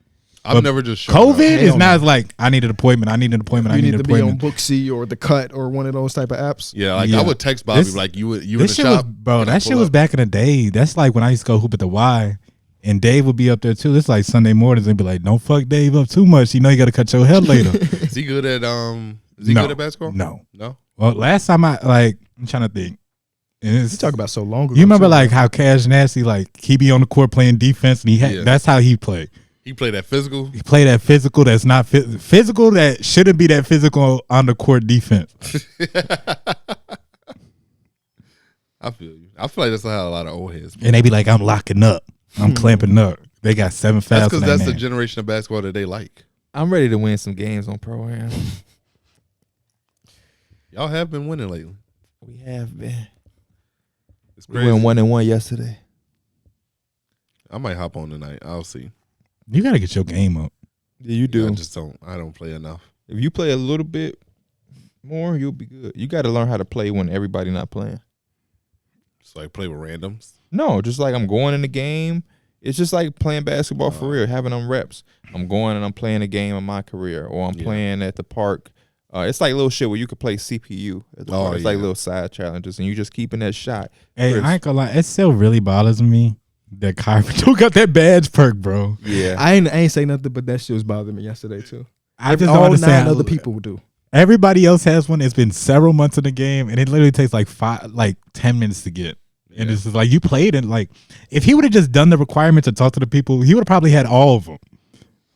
I've never just shown COVID is now it's like I need an appointment. I need an appointment. You I need need an to be appointment. on Booksy or The Cut or one of those type of apps. Yeah, I would text Bobby like you in the shop. That shit was back in the day. That's like when I used to go hoop at the Y, and Dave would be up there too. It's like Sunday mornings and be like, "Don't fuck Dave up too much. You know you got to cut your hair later." Is he good at good at basketball? No. Well, last time I'm trying to think. You talk about so long ago. You remember like how Cash Nasty he be on the court playing defense and that's how he played. He played that physical. He played that physical. That's not physical. That shouldn't be that physical on the court defense. I feel you. I feel like that's how a lot of old heads play. And they be like, "I'm locking up. I'm clamping up." They got 7 fouls. That's because that's the generation of basketball that they like. I'm ready to win some games on Pro-Am. Y'all have been winning lately. We have been. It's We crazy. went 1-1 yesterday. I might hop on tonight. I'll see. You gotta get your game up. Yeah, you do. I don't play enough. If you play a little bit more, you'll be good. You got to learn how to play when everybody not playing. So I play with randoms. No, just like I'm going in the game. It's just like playing basketball for real, having them reps. I'm going and I'm playing a game in my career, or I'm playing at the park. It's like little shit where you could play CPU at the park. It's like little side challenges, and you just keeping that shot. Hey, I ain't gonna lie, it still really bothers me that Kyrie don't got that badge perk, bro. Yeah, I ain't say nothing, but that shit was bothering me yesterday too. I just don't all understand. 9 other people do. Everybody else has one. It's been several months in the game, and it literally takes like 10 minutes to get. And it's just like you played, and like if he would have just done the requirements to talk to the people, he would have probably had all of them.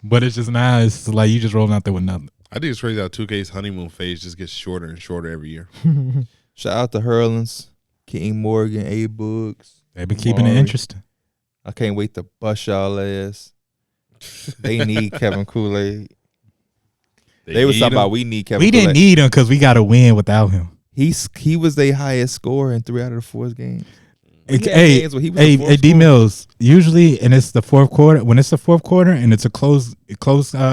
But it's just now it's like you just rolling out there with nothing. I think it's crazy how 2K's honeymoon phase just gets shorter and shorter every year. Shout out to Hurlins, King Morgan, A Books. They've been keeping it interesting. I can't wait to bust y'all ass. They need Kevin Kool-Aid. They was talking about we need Kevin We Kool-Aid. didn't need him because we got to win without him. He was their highest score in 3 out of the 4 games. Hey, D Mills. Usually, and it's the fourth quarter. When it's the fourth quarter and it's a close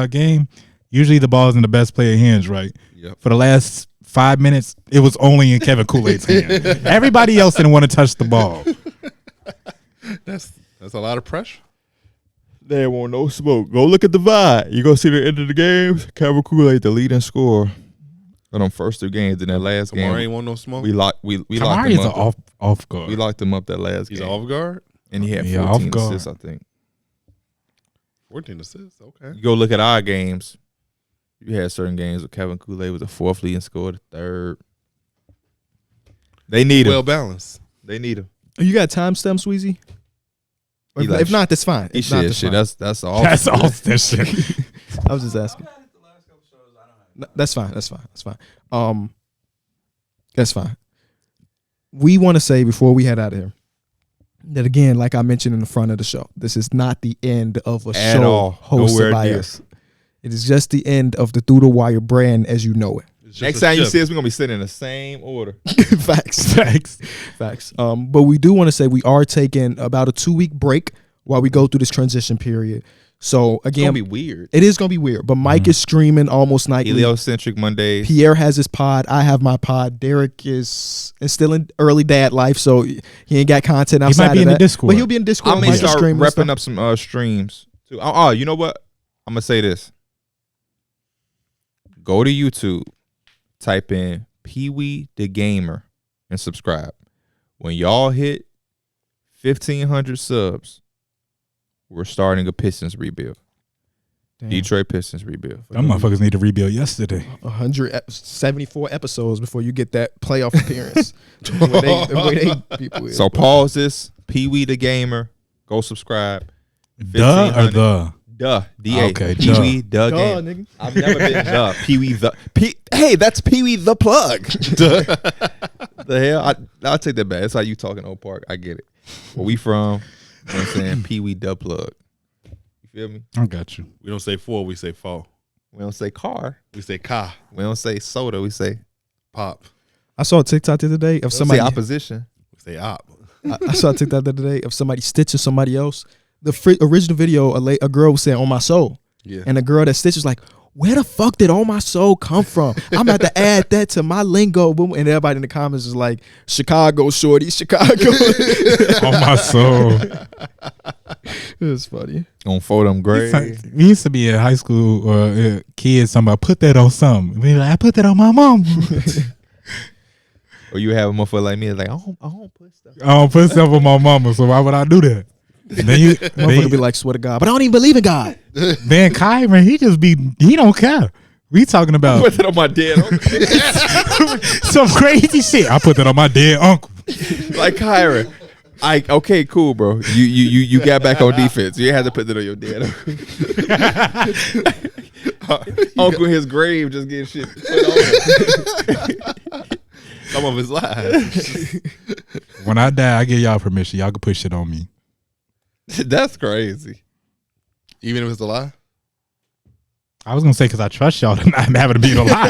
game, usually the ball's in the best player hands, right? Yep. For the last 5 minutes, it was only in Kevin Kool-Aid's hand. Everybody else didn't want to touch the ball. That's a lot of pressure. They want no smoke. Go look at the vibe. You go see the end of the games. Kevin Kool-Aid, the leading scorer on them first 2 games. In that last game, Kamari ain't want no smoke. We locked him Kamari's up. off guard. We locked him up that last He's game. off guard, and he had Yeah, 14 off guard. assists, I think. 14 assists. Okay. You go look at our games. You had certain games where Kevin Kool-Aid was the 4th leading scorer, the 3rd. They need him. Well balanced. They need him. You got timestamps, Weezy? He like, If not, that's fine. He If not, shit. that's fine. That's all. That's all that shit. I was just asking. That's fine. That's fine. That's fine. That's fine. We want to say before we head out of here that again, like I mentioned in the front of the show, this is not the end of a At show all. hosted Nowhere by near. us. It is just the end of the Through the Wire brand as you know it. Next time you see us, we're gonna be sitting in the same order. Facts. But we do want to say we are taking about a 2-week break while we go through this transition period. So again, It's gonna be weird. It is gonna be weird. But Mike is streaming almost nightly. Heliocentric Mondays. Pierre has his pod. I have my pod. Darrick is still in early dad life, so he ain't got content outside He might be of in that. the Discord. But he'll be in Discord. I may start repping up some streams too. Oh, you know what? I'm gonna say this. Go to YouTube, type in Pee Wee the Gamer, and subscribe. When y'all hit 1,500 subs, we're starting a Pistons rebuild. Damn. Detroit Pistons rebuild. Them motherfuckers need to rebuild yesterday. 174 episodes before you get that playoff appearance. the way they people is, So bro. pause this. Pee Wee the Gamer. Go subscribe. Duh or the? Duh. D-A. Okay, Pee Wee the Duh, Gamer. nigga. I've never been duh. Pee Wee the. Hey, that's Pee Wee the plug. The hell? I'll take that back. That's how you talking Oak Park. I get it. Where we from? You know what I'm saying? Pee Wee the plug. You feel me? I got you. We don't say 4, we say 4. We don't say car. We say ka. We don't say soda. We say Pop. I saw a TikTok the other day of we don't somebody. say opposition. We say op. I saw a TikTok the other day of somebody stitching somebody else. The original video, a girl was saying "On my soul," Yeah. and the girl that stitched was like, "Where the fuck did "On my soul" come from?" I'm about to add that to my lingo. Boom, and everybody in the comments is like, "Chicago shorty, Chicago." On my soul. It was funny. On for them grades. We used to be in high school or kids talking about put that on something. We like, I put that on my mom. Or you have a motherfucker like me like, I don't put stuff. I don't put stuff on my mama, so why would I do that? And then you Motherfucker be like, "Swear to God," but I don't even believe in God. then Kyron, he don't care. We talking about Put it on my dead uncle. some crazy shit. I put that on my dead uncle. Like Kyra. Okay, cool, bro. You got back on defense. You had to put that on your dad. Uncle in his grave just getting shit put on. Some of his lies. When I die, I give y'all permission. Y'all can put shit on me. That's crazy. Even if it's a lie? I was gonna say because I trust y'all to not have it being a lie.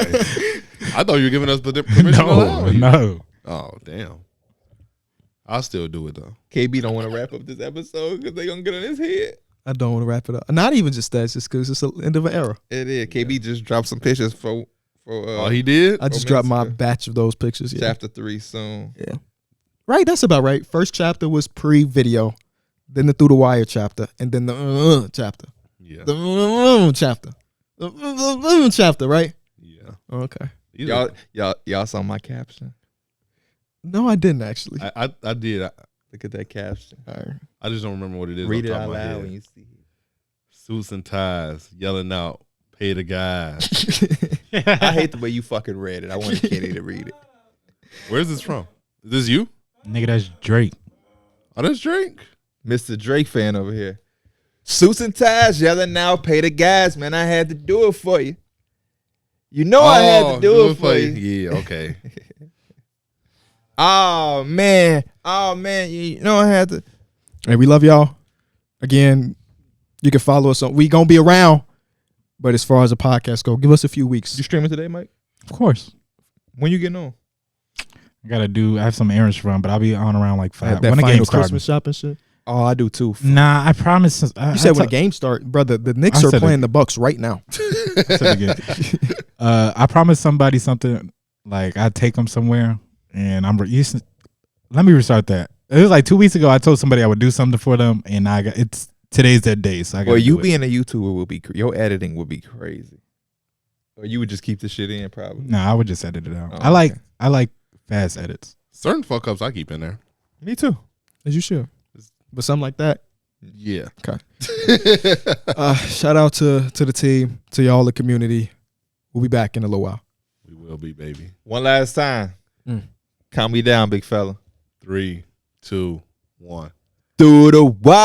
I thought you were giving us the permission to lie. No. Oh, damn. I'll still do it, though. KB don't want to wrap up this episode because they going to get on his head. I don't want to wrap it up. Not even just that, just because it's the end of an era. It is. KB just dropped some pictures for oh, he did? I just dropped my batch of those pictures. Yeah. Chapter 3 soon. Yeah. Right, that's about right. First chapter was pre-video, then the Through the Wire chapter, and then the chapter. Yeah. The chapter. The chapter, right? Yeah. Okay. Y'all saw my caption? No, I didn't actually. I did. Look at that caption. All right. I just don't remember what it is. Read it out loud when you see it. Suits and ties, yelling out, pay the guys. I hate the way you fucking read it. I wanted Kenny to read it. Where's this from? Is this you? Nigga, that's Drake. Oh, that's Drake? Mr. Drake fan over here. Suits and ties, yelling now, pay the guys. Man, I had to do it for you. You know I had to do it for you. Yeah, okay. Oh, man. You know I had to. Hey, we love y'all. Again, you can follow us on. We gonna be around, but as far as the podcast go, give us a few weeks. You streaming today, Mike? Of course. When you getting on? I have some errands to run, but I'll be on around like 5. That when the final game starts. Christmas shopping shit. Oh, I do too. Nah, I promise. You said when the game start, brother. The Knicks are playing the Bucks right now. I promised somebody something. Like I take them somewhere, and let me restart that. It was like 2 weeks ago. I told somebody I would do something for them, and today's that day. So I got. Well, you being a YouTuber will be your editing would be crazy. Or you would just keep the shit in, probably. No, I would just edit it out. Oh, I like fast edits. Certain fuck ups I keep in there. Me too. As you should. But something like that. Yeah. Okay. Shout out to the team, to y'all, the community. We'll be back in a little while. We will be, baby. One last time. Calm me down, big fella. 3, 2, 1. Through the wire.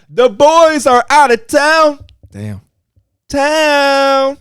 The boys are out of town. Damn. Town.